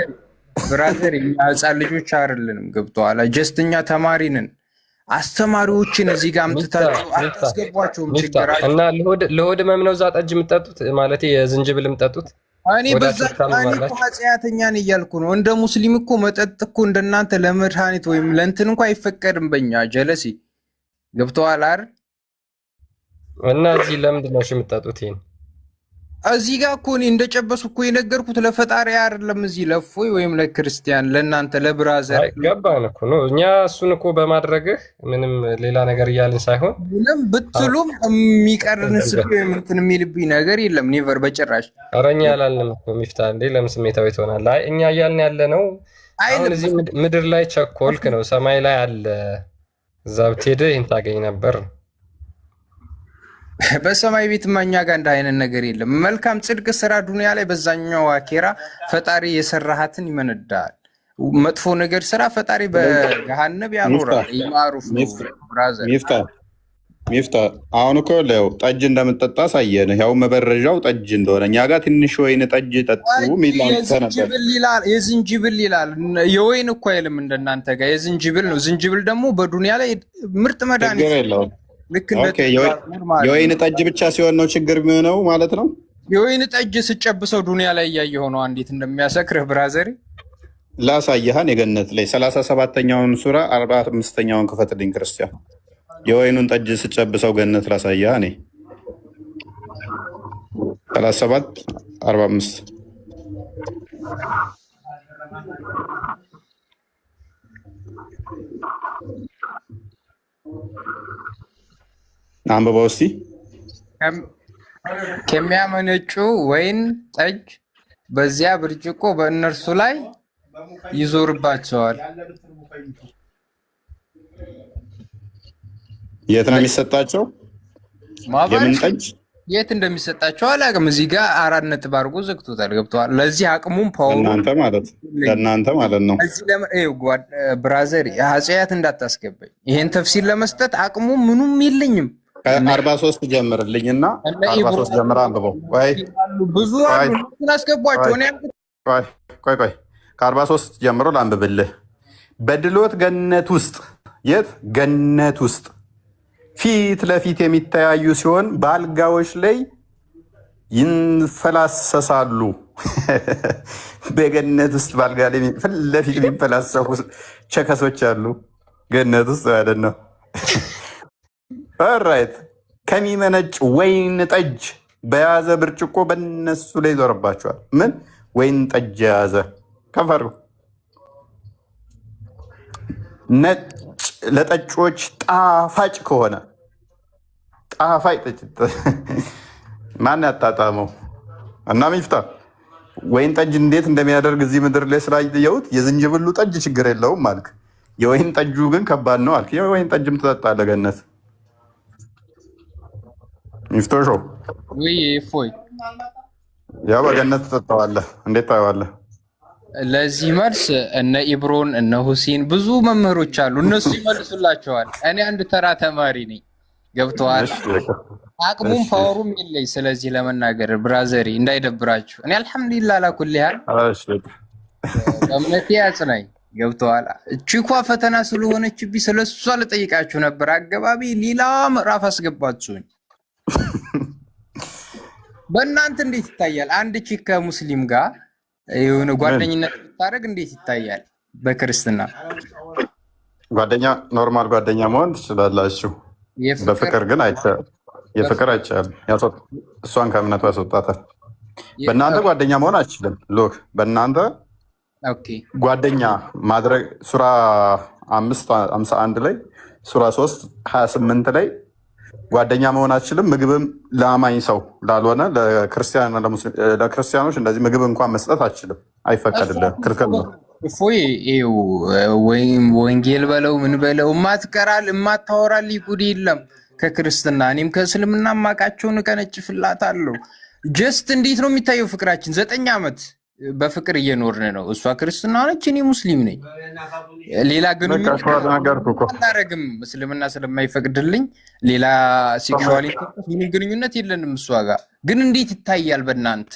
[SPEAKER 4] ብራዘር ህፃን ልጆች አይደለንም። ገብቶሃል? ጀስትኛ ተማሪ ነን። አስተማሪዎችን እዚህ ጋር አምጥታችሁ አታስገቧቸውም።
[SPEAKER 3] እና ለሆድ ህመም ነው እዛ ጠጅ የምጠጡት ማለት የዝንጅብል የምጠጡት።
[SPEAKER 4] እኔ ኃጢአተኛ ነኝ እያልኩ ነው። እንደ ሙስሊም እኮ መጠጥ እኮ እንደናንተ ለመድኃኒት ወይም ለእንትን እንኳ አይፈቀድም በኛ ጀለሲ። ገብተዋል አይደል?
[SPEAKER 3] እና እዚህ ለምንድን ነው የምጠጡት? ይሄን
[SPEAKER 4] እዚህ ጋር እኮ እኔ እንደጨበሱ እኮ የነገርኩት ለፈጣሪ አይደለም። እዚህ ለፎይ ወይም ለክርስቲያን ለእናንተ ለብራዘር
[SPEAKER 3] ገባን እኮ ነው። እኛ እሱን እኮ በማድረግህ ምንም ሌላ ነገር እያልን ሳይሆን
[SPEAKER 4] ምንም ብትሉም የሚቀርን ስብ እንትን የሚልብኝ ነገር የለም። ኔቨር በጭራሽ።
[SPEAKER 3] ኧረ እኛ ያላልንም እኮ ሚፍታ እንዴ ለምን ስሜታዊ ትሆናለህ? አይ እኛ እያልን ያለ ነው አሁን እዚህ ምድር ላይ ቸኮልክ ነው። ሰማይ ላይ አለ። እዛ ብትሄድ ይህን ታገኝ ነበር።
[SPEAKER 4] በሰማይ ቤት እኛ ጋር እንደ አይነት ነገር የለም። መልካም ጽድቅ ስራ ዱንያ ላይ፣ በዛኛው አኬራ ፈጣሪ የሰራሃትን ይመነዳል። መጥፎ ነገር ስራ ፈጣሪ በገሃነብ ያኖራል። ማሩፍ ነው ብራዘር።
[SPEAKER 1] ሚፍታ አሁን እኮ ለው ጠጅ እንደምትጠጣ ሳየን፣ ያው መበረዣው ጠጅ እንደሆነ እኛ ጋር ትንሽ ወይን ጠጅ ጠጡ ሚል ነበር።
[SPEAKER 4] የዝንጅብል ይላል። የወይን እኮ አይልም እንደናንተ ጋር የዝንጅብል ነው። ዝንጅብል ደግሞ በዱንያ ላይ ምርጥ መድኃኒት
[SPEAKER 1] የለውም።
[SPEAKER 4] ልክ እንደ
[SPEAKER 1] የወይን ጠጅ ብቻ ሲሆን ነው ችግር የሚሆነው ማለት ነው።
[SPEAKER 4] የወይን ጠጅ ስጨብሰው ዱንያ ላይ እያየሁ ነው እንዴት እንደሚያሰክርህ ብራዘሪ።
[SPEAKER 1] ላሳየሃን የገነት ላይ 37ኛውን ሱራ 45ኛውን ክፈትልኝ ክርስቲያን። የወይኑን ጠጅ ስጨብሰው ገነት ላሳየህ እኔ 37 45 አንብበው እስቲ።
[SPEAKER 4] ከሚያመነጩ ወይን ጠጅ በዚያ ብርጭቆ በእነርሱ ላይ ይዞርባቸዋል።
[SPEAKER 1] የት ነው የሚሰጣቸው? የምን ጠጅ
[SPEAKER 4] የት እንደሚሰጣቸው አላውቅም። እዚህ ጋር 4 ነጥብ አድርጎ ዘግቶታል። ገብተዋል። ለዚህ አቅሙም ፓወሩ
[SPEAKER 1] ለእናንተ ማለት ነው።
[SPEAKER 4] ብራዘር ኃጢአት እንዳታስገባኝ። ይሄን ተፍሲር ለመስጠት አቅሙ ምኑም የለኝም።
[SPEAKER 1] 43 ጀምርልኝና 43 ጀምራ አንብበው።
[SPEAKER 4] ብዙ አሉ አስገቧቸው።
[SPEAKER 1] ቆይ ከ43 ጀምሮ ላንብብልህ። በድሎት ገነት ውስጥ የት ገነት ውስጥ ፊት ለፊት የሚተያዩ ሲሆን በአልጋዎች ላይ ይንፈላሰሳሉ። በገነት ውስጥ በአልጋ ላይ ፊት ለፊት የሚፈላሰፉ ቸከሶች አሉ ገነት ውስጥ ማለት ነው። ኦራይት ከሚመነጭ ወይን ጠጅ በያዘ ብርጭቆ በነሱ ላይ ይዞርባቸዋል። ምን ወይን ጠጅ የያዘ ከፈሩ ነጭ ለጠጮች ጣፋጭ ከሆነ ጣፋጭ ጠጅ ማን ያጣጣመው? እና ሚፍታ ወይን ጠጅ እንዴት እንደሚያደርግ እዚህ ምድር ላይ ስላየሁት የዝንጅብሉ ጠጅ ችግር የለውም አልክ። የወይን ጠጁ ግን ከባድ ነው አልክ። የወይን ጠጅም ትጠጣለህ ገነት ሚፍቶሾ
[SPEAKER 4] ፎይ
[SPEAKER 1] ያው በገነት ትጠጣዋለህ። እንዴት ታየዋለህ?
[SPEAKER 4] ለዚህ መልስ እነ ኢብሮን እነ ሁሴን ብዙ መምህሮች አሉ፣ እነሱ ይመልሱላቸዋል። እኔ አንድ ተራ ተማሪ ነኝ። ገብተዋል። አቅሙም ፓወሩም የለኝ ስለዚህ ለመናገር ብራዘሪ እንዳይደብራችሁ። እኔ አልሐምዱሊላህ አላኩል ያህል በእምነቴ ያጽናኝ። ገብተዋል። እቺኳ ፈተና ስለሆነችብኝ ስለሷ ልጠይቃችሁ ነበር። አገባቢ ሌላ ምዕራፍ አስገባችሁኝ። በእናንተ እንዴት ይታያል? አንድ ቺክ ከሙስሊም ጋር የሆነ ጓደኝነት ብታደርግ እንዴት ይታያል? በክርስትና
[SPEAKER 1] ጓደኛ ኖርማል ጓደኛ መሆን ትችላላችሁ። በፍቅር ግን የፍቅር አይቻልም። እሷን ከእምነቱ ያስወጣታል። በእናንተ ጓደኛ መሆን አይችልም። ሎክ በእናንተ ጓደኛ ማድረግ ሱራ 5:51 ላይ ሱራ 3:28 ላይ ጓደኛ መሆን አትችልም። ምግብም ለአማኝ ሰው ላልሆነ ለክርስቲያኖች እንደዚህ ምግብ እንኳን መስጠት አትችልም። አይፈቀድልህም፣ ክልክል ነው።
[SPEAKER 4] ወንጌል በለው ምን በለው እማታወራል ጉድ የለም ከክርስትና። እኔም ከእስልምና ማቃቸውን ቀነጭፍላት አለው። ጀስት እንዴት ነው የሚታየው ፍቅራችን? 9 ዓመት በፍቅር እየኖርን ነው። እሷ ክርስትና ነች፣ እኔ ሙስሊም ነኝ። ሌላ ግንኙነት አላረግም እስልምና ስለማይፈቅድልኝ። ሌላ ሴክሹዋሊ ምንም ግንኙነት የለንም እሷ ጋር። ግን እንዴት ይታያል በእናንተ?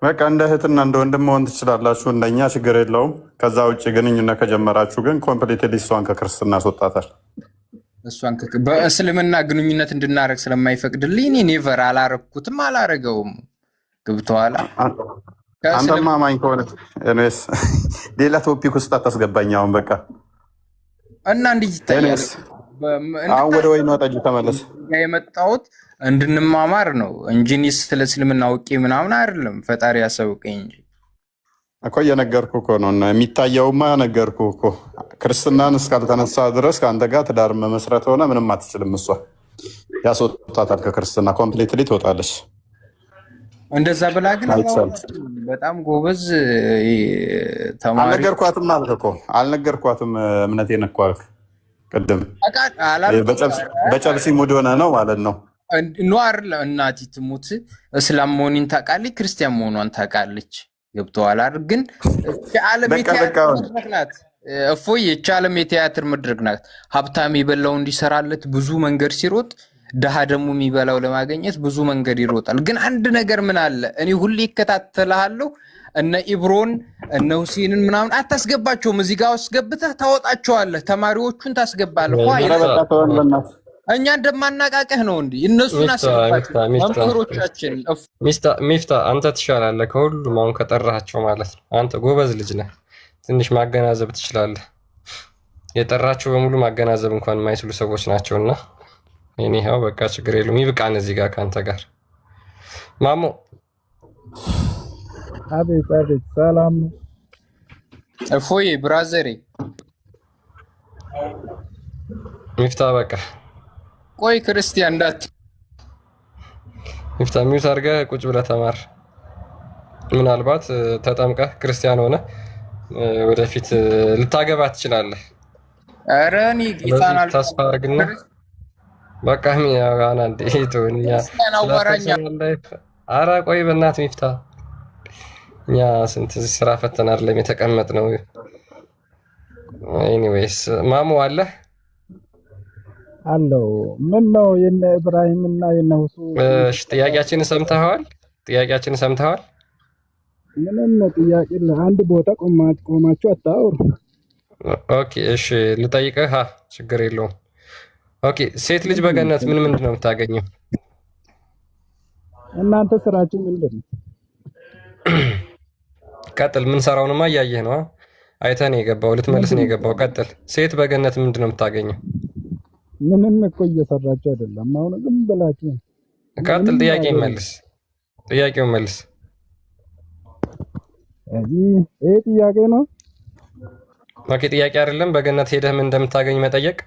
[SPEAKER 1] በቃ እንደ እህትና እንደ ወንድም መሆን ትችላላችሁ። እንደኛ ችግር የለውም። ከዛ ውጭ ግንኙነት ከጀመራችሁ ግን ኮምፕሊትሊ እሷን ከክርስትና ያስወጣታል።
[SPEAKER 4] እሷን በእስልምና ግንኙነት እንድናረግ ስለማይፈቅድልኝ እኔ ኔቨር አላረግኩትም፣ አላረገውም። ግብተዋላ
[SPEAKER 1] አንተማ አማኝ ከሆነ እኔስ ሌላ ቶፒክ ውስጥ አታስገባኝ። አሁን በቃ
[SPEAKER 4] እና እንዴት ይታያል?
[SPEAKER 1] አሁን ወደ ወይኗ ጠጅ ተመለስ።
[SPEAKER 4] የመጣሁት እንድንማማር ነው እንጂ እኔ ስለ እስልምና አውቄ ምናምን አይደለም። ፈጣሪ ያሳውቀኝ እንጂ
[SPEAKER 1] እኮ እየነገርኩህ እኮ ነው። እና የሚታየውማ ነገርኩህ እኮ ክርስትናን እስካልተነሳ ድረስ ከአንተ ጋር ትዳር መመስረት ሆነ ምንም አትችልም። እሷ ያስወጣታል ከክርስትና ኮምፕሊትሊ ትወጣለች።
[SPEAKER 4] እንደዛ ብላ ግን በጣም ጎበዝ ተማሪ
[SPEAKER 1] አልነገርኳትም አልክ እኮ አልነገርኳትም። እምነቴን እኮ አልክ ቅድም። በጨብሲ ሙድ ሆነ ነው ማለት ነው።
[SPEAKER 4] ኗር እናቲ ትሙት እስላም መሆኔን ታውቃለች፣ ክርስቲያን መሆኗን ታውቃለች። ገብተዋል አይደል? ግን ዓለም ናት እፎይ የቻለም የቲያትር መድረክ ናት። ሀብታም የበላው እንዲሰራለት ብዙ መንገድ ሲሮጥ ድሃ ደግሞ የሚበላው ለማግኘት ብዙ መንገድ ይሮጣል። ግን አንድ ነገር ምን አለ፣ እኔ ሁሌ ይከታተልሃለሁ። እነ ኢብሮን እነ ሁሴንን ምናምን አታስገባቸውም። እዚህ ጋር አስገብተህ ታወጣቸዋለህ። ተማሪዎቹን ታስገባለህ። እኛ እንደማናቃቀህ ነው እንዴ? እነሱን አስገባቸው መምህሮቻችን።
[SPEAKER 3] ሚፍታ አንተ ትሻላለህ ከሁሉም አሁን ከጠራቸው ማለት ነው። አንተ ጎበዝ ልጅ ነህ። ትንሽ ማገናዘብ ትችላለህ። የጠራቸው በሙሉ ማገናዘብ እንኳን የማይችሉ ሰዎች ናቸውና ይሄው በቃ ችግር የለውም። ይብቃን እዚህ ጋር ካንተ ጋር ማሞ።
[SPEAKER 7] አቤት አቤት፣ ሰላም
[SPEAKER 4] እፎይ ብራዘሬ።
[SPEAKER 3] ሚፍታ በቃ
[SPEAKER 4] ቆይ ክርስቲያን እንዳት
[SPEAKER 3] ሚፍታ ሚውት አድርገህ ቁጭ ብለህ ተማር። ምናልባት ተጠምቀህ ክርስቲያን ሆነ ወደፊት ልታገባ ትችላለህ።
[SPEAKER 4] ኧረ እኔ ጌታን
[SPEAKER 3] ተስፋ አድርግና በቃ ሚያጋና እንዴቶኛ ኧረ ቆይ በእናትህ ሚፍታ፣ እኛ ስንት ስራ ፈተና አይደለም የተቀመጥ ነው። ኤኒዌይስ ማሙ አለ
[SPEAKER 7] አለው። ምን ነው የነ ኢብራሂም እና የነ ሁሱ?
[SPEAKER 3] እሺ ጥያቄያችንን ሰምተኸዋል? ጥያቄያችንን ሰምተኸዋል?
[SPEAKER 7] ምንም ጥያቄ አንድ ቦታ ቆማችሁ አታውሩ።
[SPEAKER 3] ኦኬ እሺ ልጠይቅህ። ችግር የለውም። ኦኬ ሴት ልጅ በገነት ምንድን ነው የምታገኘው?
[SPEAKER 7] እናንተ ስራችሁ ምንድን ነው?
[SPEAKER 3] ቀጥል። ምን ሰራውንማ እያየህ ነው። አይተህ ነው የገባው፣ ልትመልስ ነው የገባው። ቀጥል። ሴት በገነት ምንድን ነው የምታገኘው?
[SPEAKER 7] ምንም እኮ እየሰራችሁ አይደለም። አሁን ዝም ብላችሁ
[SPEAKER 3] ቀጥል። ጥያቄውን መልስ። ጥያቄውን መልስ።
[SPEAKER 7] ይሄ ጥያቄ ነው?
[SPEAKER 3] ኦኬ ጥያቄ አይደለም። በገነት ሄደህ ምን እንደምታገኝ መጠየቅ፣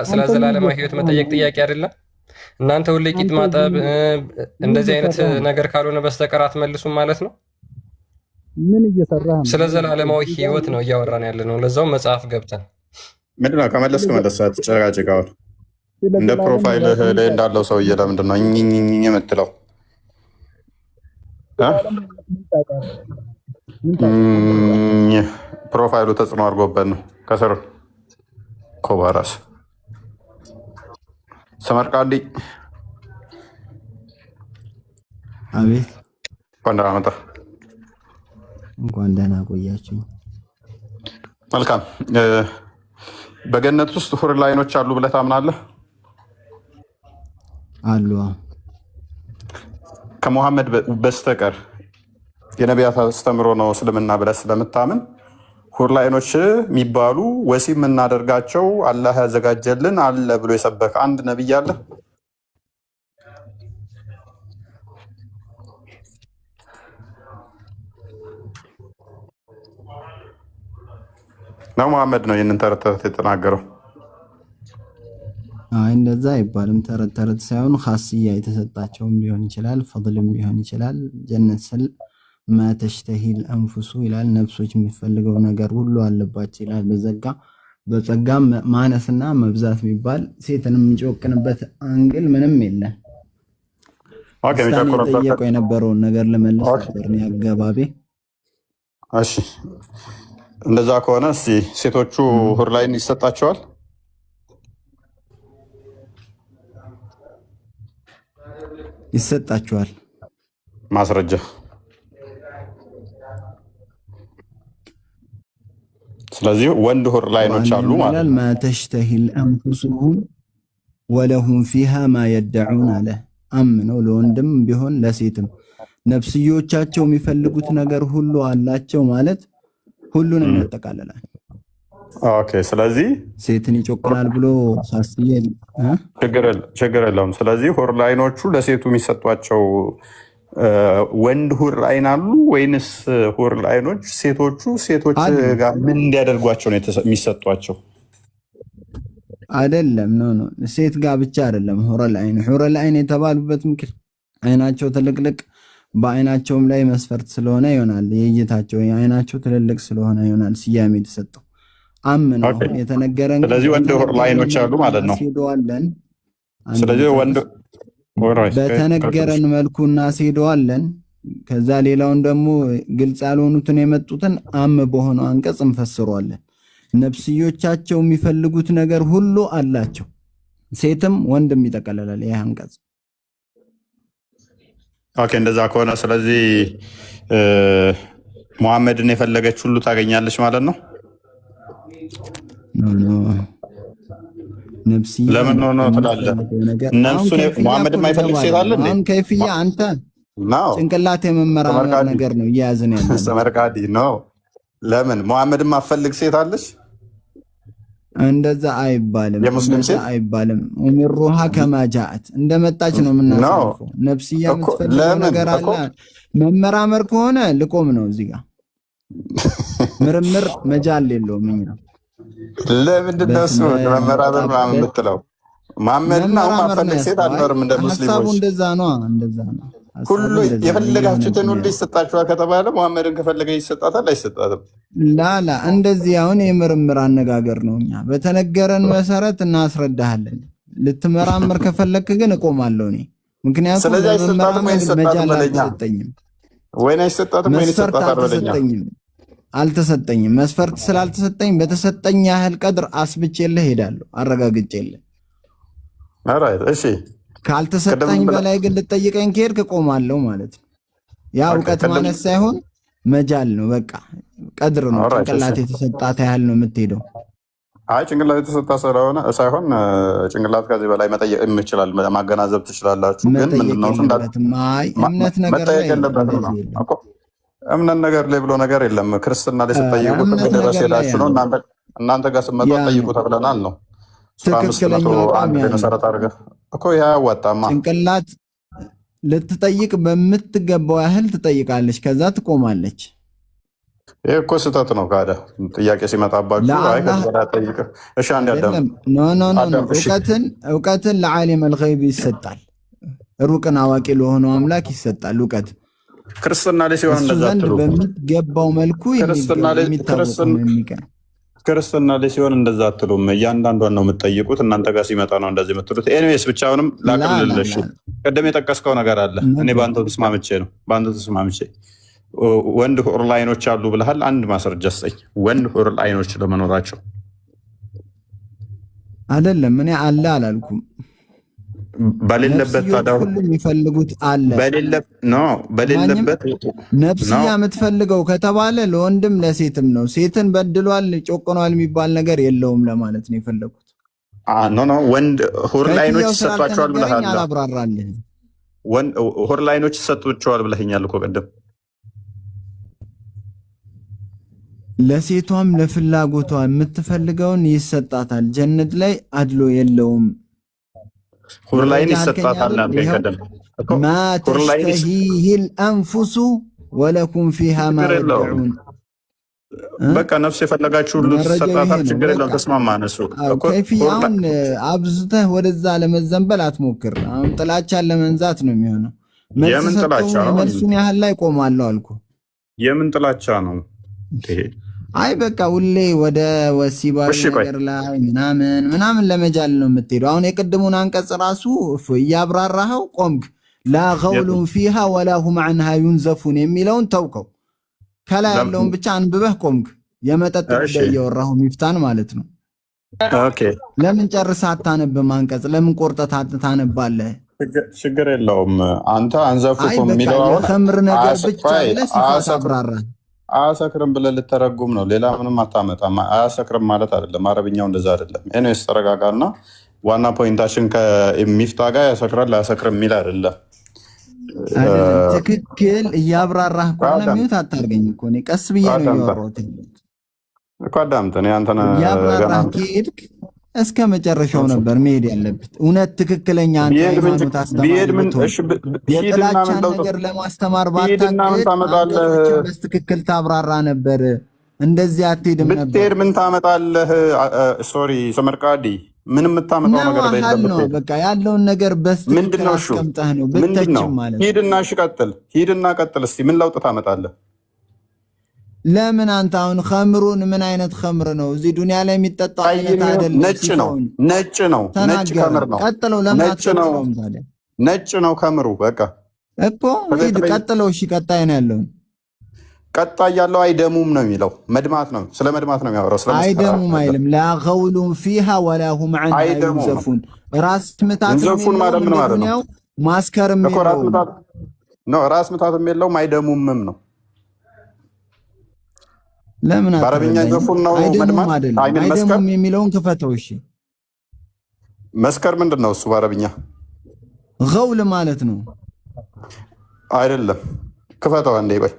[SPEAKER 3] ስለ ዘላለማዊ ህይወት መጠየቅ ጥያቄ አይደለም። እናንተ ሁሌ ቂጥ ማጠብ እንደዚህ አይነት ነገር ካልሆነ በስተቀር አትመልሱም ማለት ነው።
[SPEAKER 7] ምን እየሰራህ ነው?
[SPEAKER 3] ስለ ዘላለማዊ ህይወት ነው እያወራን ያለ ነው። ለዛው መጽሐፍ ገብተን
[SPEAKER 1] ምንድነው ከመለስክ መለስ አትጨቃጭቃው። እንደ ፕሮፋይልህ ላይ እንዳለው ሰውዬ ለምንድን ነው እኝኝኝ የምትለው? ፕሮፋይሉ ተጽዕኖ አድርጎበት ነው። ከስር ኮባራስ ሰመርቃንዲ።
[SPEAKER 8] አቤት።
[SPEAKER 1] እንኳን ደህና መጣህ።
[SPEAKER 8] እንኳን ደህና ቆያችሁ።
[SPEAKER 1] መልካም። በገነት ውስጥ ሁር ላይኖች አሉ ብለህ ታምናለህ?
[SPEAKER 8] አሉ።
[SPEAKER 1] ከሙሐመድ በስተቀር የነቢያት አስተምሮ ነው እስልምና ብለህ ስለምታምን ሁር ላይኖች የሚባሉ ወሲብ የምናደርጋቸው አላህ ያዘጋጀልን አለ ብሎ የሰበከ አንድ ነብይ አለ? ነው መሐመድ ነው ይህንን ተረት ተረት የተናገረው?
[SPEAKER 8] አይ እንደዛ አይባልም። ተረት ተረት ሳይሆን ኻስያ የተሰጣቸውም ሊሆን ይችላል፣ ፈድልም ሊሆን ይችላል። ጀነት ስል ማተሽተሂል አንፉሱ ይላል። ነፍሶች የሚፈልገው ነገር ሁሉ አለባቸው ይላል። በጸጋም ማነስና መብዛት የሚባል ሴትንም የሚጮቅንበት አንግል ምንም የለም። ጠየቀው የነበረውን ነገር ለመለስ ነበር ነው አገባቤ።
[SPEAKER 1] እሺ እንደዛ ከሆነ እስቲ ሴቶቹ ሁር ላይን ይሰጣቸዋል?
[SPEAKER 8] ይሰጣቸዋል።
[SPEAKER 1] ማስረጃ? ስለዚህ ወንድ ሁር ላይኖች አሉ ማለት ነው።
[SPEAKER 8] ማተሽተሂል አንፉሱሁም ወለሁም ፊሃ ማ የደዑን አለ። አምነው ለወንድም ቢሆን ለሴትም ነፍስዮቻቸው የሚፈልጉት ነገር ሁሉ አላቸው ማለት ሁሉንም ያጠቃልላል።
[SPEAKER 1] ኦኬ ስለዚህ
[SPEAKER 8] ሴትን ይጮቅናል ብሎ ሳስዬ
[SPEAKER 1] ችግር የለውም። ስለዚህ ሁር ላይኖቹ ለሴቱ የሚሰጧቸው ወንድ ሁር ላይን አሉ ወይንስ ሁር ላይኖች ሴቶች ጋር ምን እንዲያደርጓቸው ነው የሚሰጧቸው?
[SPEAKER 8] አይደለም ነው ሴት ጋር ብቻ አይደለም። ሁረ ላይን የተባሉበት ምክንያት አይናቸው ትልቅልቅ በአይናቸውም ላይ መስፈርት ስለሆነ ይሆናል። የእይታቸው አይናቸው ትልልቅ ስለሆነ ይሆናል ስያሜ የተሰጠው። አምነው የተነገረን።
[SPEAKER 1] ስለዚህ ወንድ ሁር ላይኖች አሉ ማለት ነው። ስለዚህ ወንድ
[SPEAKER 8] በተነገረን መልኩ እናስሄደዋለን። ከዛ ሌላውን ደግሞ ግልጽ ያልሆኑትን የመጡትን አም በሆነው አንቀጽ እንፈስሯለን። ነፍስዮቻቸው የሚፈልጉት ነገር ሁሉ አላቸው፣ ሴትም ወንድም ይጠቀልላል ይህ አንቀጽ።
[SPEAKER 1] ኦኬ እንደዛ ከሆነ ስለዚህ ሙሐመድን የፈለገች ሁሉ ታገኛለች ማለት ነው።
[SPEAKER 8] ነፍስያ
[SPEAKER 1] ለምን ነው ትላለህ? ነፍሱን ሙሐመድ የማይፈልግ ሴት አለ እንዴ?
[SPEAKER 8] አሁን ከይፍያ አንተ ጭንቅላት የመመራመር ነገር ነው እያያዝን ያለው።
[SPEAKER 1] ሰመርቃዲ ነው። ለምን ሙሐመድን ማፈልግ ሴት አለች?
[SPEAKER 8] እንደዛ አይባልም፣
[SPEAKER 1] የሙስሊም ሴት
[SPEAKER 8] አይባልም። ኡሚሩሃ ከማ ጃአት እንደመጣች ነው የምናሳልፈው። ነፍስያ የምትፈልገው ነገር አለ። መመራመር ከሆነ ልቆም ነው እዚህ ጋር ምርምር መጃል የለውም። እኛ
[SPEAKER 1] ለምንድን ነው እሱ መመራመር ምናምን የምትለው? ሙሐመድን አሁን ማፈልግ ሴት አልኖርም እንደ ሙስሊሞች።
[SPEAKER 8] ሀሳቡ እንደዛ ነው፣ እንደዛ ነው።
[SPEAKER 1] ሁሉ የፈለጋችሁትን ሁሉ ይሰጣችኋል ከተባለ ሙሐመድን ከፈለገ ይሰጣታል አይሰጣትም?
[SPEAKER 8] ላላ እንደዚህ አሁን የምርምር አነጋገር ነው። እኛ በተነገረን መሰረት እናስረዳሃለን። ልትመራመር ከፈለክ ግን እቆማለሁ እኔ። ምክንያቱም
[SPEAKER 1] ስለዚህ አይሰጣትም ወይ ይሰጣትም በለኛ ወይ አይሰጣትም ወይ ይሰጣታል በለኛ።
[SPEAKER 8] አልተሰጠኝም። መስፈርት ስላልተሰጠኝ በተሰጠኝ ያህል ቀድር አስብቼልህ ሄዳለሁ፣ አረጋግጬልህ።
[SPEAKER 1] ኦራይት እሺ።
[SPEAKER 8] ካልተሰጠኝ በላይ ግን ልጠይቀኝ ከሄድክ እቆማለሁ ማለት ነው። ያ እውቀት ማለት ሳይሆን መጃል ነው፣ በቃ ቀድር ነው። ጭንቅላት የተሰጣት ያህል ነው የምትሄደው።
[SPEAKER 1] አይ ጭንቅላት የተሰጣ ስለሆነ ሳይሆን ጭንቅላት ከዚህ በላይ መጠየቅ ይችላል፣ ማገናዘብ ትችላላችሁ። ግን ምንድነው
[SPEAKER 8] እምነት ነገር ላይ
[SPEAKER 1] እምነት ነገር ላይ ብሎ ነገር የለም። ክርስትና ላይ ስትጠይቁት ድረስ ሄዳችሁ ነው እናንተ ጋር ስትመጡ ጠይቁ ተብለናል ነው።
[SPEAKER 8] ትክክለኛ
[SPEAKER 1] መሰረት አድርገህ እኮ ያ ያዋጣማ።
[SPEAKER 8] ጭንቅላት ልትጠይቅ በምትገባው ያህል ትጠይቃለች፣ ከዛ ትቆማለች።
[SPEAKER 1] ይህ እኮ ስህተት ነው። ካደ ጥያቄ ሲመጣባችሁ እሺ አንድ ያዳም
[SPEAKER 8] እውቀትን ለዓሊም አልገይብ ይሰጣል፣ ሩቅን አዋቂ ለሆነው አምላክ ይሰጣል እውቀት።
[SPEAKER 1] ክርስትና ላይ ሲሆን እንደዛ አትሉ።
[SPEAKER 8] በሚገባው መልኩ
[SPEAKER 1] ክርስትና ላይ ሲሆን እንደዛ አትሉም። እያንዳንዷን ነው የምትጠይቁት። እናንተ ጋር ሲመጣ ነው እንደዚህ የምትሉት። ኤኒዌይስ ብቻውንም ላቅልልሽ። ቅድም የጠቀስከው ነገር አለ። እኔ በአንተ ተስማምቼ ነው ወንድ ሁር ላይኖች አሉ ብለሃል። አንድ ማስረጃ ስጠኝ፣ ወንድ ሁር ላይኖች ለመኖራቸው።
[SPEAKER 8] አይደለም እኔ አለ አላልኩም።
[SPEAKER 1] በሌለበት ታዲያ
[SPEAKER 8] ሁሉ የሚፈልጉት አለ።
[SPEAKER 1] በሌለበት
[SPEAKER 8] ነፍስያ የምትፈልገው ከተባለ ለወንድም ለሴትም ነው። ሴትን በድሏል ጮቅኗል የሚባል ነገር የለውም ለማለት ነው የፈለጉት።
[SPEAKER 1] ኖ ወንድ ሁር ላይኖች ይሰጧቸዋል ብለሃል።
[SPEAKER 8] አላብራራልህም።
[SPEAKER 1] ሁር ላይኖች ይሰጧቸዋል ብለኸኛል እኮ ቅድም።
[SPEAKER 8] ለሴቷም ለፍላጎቷ የምትፈልገውን ይሰጣታል። ጀነት ላይ አድሎ የለውም።
[SPEAKER 1] ሁር ላይን ይሰጣታል።
[SPEAKER 8] ማ ተሽተሂህ ልአንፉሱ ወለኩም ፊሃ ማ የድዑን።
[SPEAKER 1] በቃ ነፍስ የፈለጋችሁ ሁሉ ትሰጣታል። ችግር የለም። ተስማማን። እሱ
[SPEAKER 8] ከይፍያውን አብዝተህ ወደዛ ለመዘንበል አትሞክር። አሁን ጥላቻን ለመንዛት ነው የሚሆነው።
[SPEAKER 1] የምን ጥላቻ ነው?
[SPEAKER 8] መልሱን ያህል ላይ ቆማለሁ አልኩ።
[SPEAKER 1] የምን ጥላቻ ነው?
[SPEAKER 8] አይ በቃ ሁሌ ወደ ወሲባዊ ነገር ላይ ምናምን ለመጃል ነው የምትሄደው። አሁን የቅድሙን አንቀጽ ራሱ እያብራራኸው ቆምክ። ላ ገውሉን ፊሃ ወላ ሁም ዐንሃ ዩንዘፉን የሚለውን ተውከው። ከላይ ያለውን ብቻ አንብበህ ቆምክ። የመጠጥ ጉዳይ እያወራሁ ሚፍታን ማለት ነው። ለምን ጨርሰህ አታነብም? አንቀጽ ለምን ቆርጠህ ታነባለህ?
[SPEAKER 1] ችግር የለውም። አንተ አንዘፉኩም የሚለው አሁን
[SPEAKER 8] ከምር ነገር ብቻ ብለህ ሲፋት አብራራህ።
[SPEAKER 1] አያሰክርም ብለህ ልተረጉም ነው። ሌላ ምንም አታመጣም። አያሰክርም ማለት አይደለም። አረብኛው እንደዛ አይደለም። ኤኒዌይስ ተረጋጋና ዋና ፖይንታችን ከሚፍታ ጋር ያሰክራል አያሰክርም የሚል አይደለም።
[SPEAKER 8] ትክክል እያብራራህ ከሆነ ሚውት አታርገኝ እኮ እኔ ቀስ ብዬ ነው ያወራሁት
[SPEAKER 1] እኮ። አዳምጥ። እኔ አንተን
[SPEAKER 8] እያብራራህ ከሄድክ እስከ መጨረሻው ነበር መሄድ ያለብት። እውነት ትክክለኛ ሃይማኖት አስተማሪ የጥላቻን ነገር ለማስተማር በትክክል ታብራራ ነበር። እንደዚህ አትሄድም ነበር።
[SPEAKER 1] ብትሄድ ምን ታመጣለህ? ሶሪ ሰመርቃዲ ምን የምታመጣው ነገር
[SPEAKER 8] ነው? በቃ ያለውን ነገር በስትክክል አስቀምጠህ ነው ብትተችም ማለት ነው። ሂድና ቀጥል እስቲ ምን ለውጥ ታመጣለህ? ለምን አንተ አሁን ኸምሩን ምን አይነት ኸምር ነው? እዚህ ዱንያ ላይ የሚጠጣው አይነት አይደለም። ነጭ ነው። ነጭ ከምር ነው።
[SPEAKER 1] ቀጥለው ለምን አትቀጥለውም ታዲያ? ነጭ ነው ከምሩ። በቃ
[SPEAKER 8] እኮ ሂድ ቀጥለው። እሺ ቀጣይ ነው ያለው።
[SPEAKER 1] ቀጣይ ያለው አይደሙም ነው የሚለው። መድማት ነው፣ ስለ መድማት ነው የሚያወራው። ስለ
[SPEAKER 8] አይደሙም አይልም። ላ ገውሉን ፊሃ ወላ ሁም ዐንሃ ዩንዘፉን። ራስ ምታት ነው ማስከርም
[SPEAKER 1] ነው። ራስ ምታትም የለውም አይደሙምም ነው።
[SPEAKER 8] ለምን
[SPEAKER 1] በአረብኛ ይዘፉን ነው መድማት
[SPEAKER 8] አይደሙም የሚለውን ክፈተው። እሺ
[SPEAKER 1] መስከር ምንድን ነው እሱ? በአረብኛ
[SPEAKER 8] ገውል ማለት ነው
[SPEAKER 1] አይደለም። ክፈተው አንዴ በይ።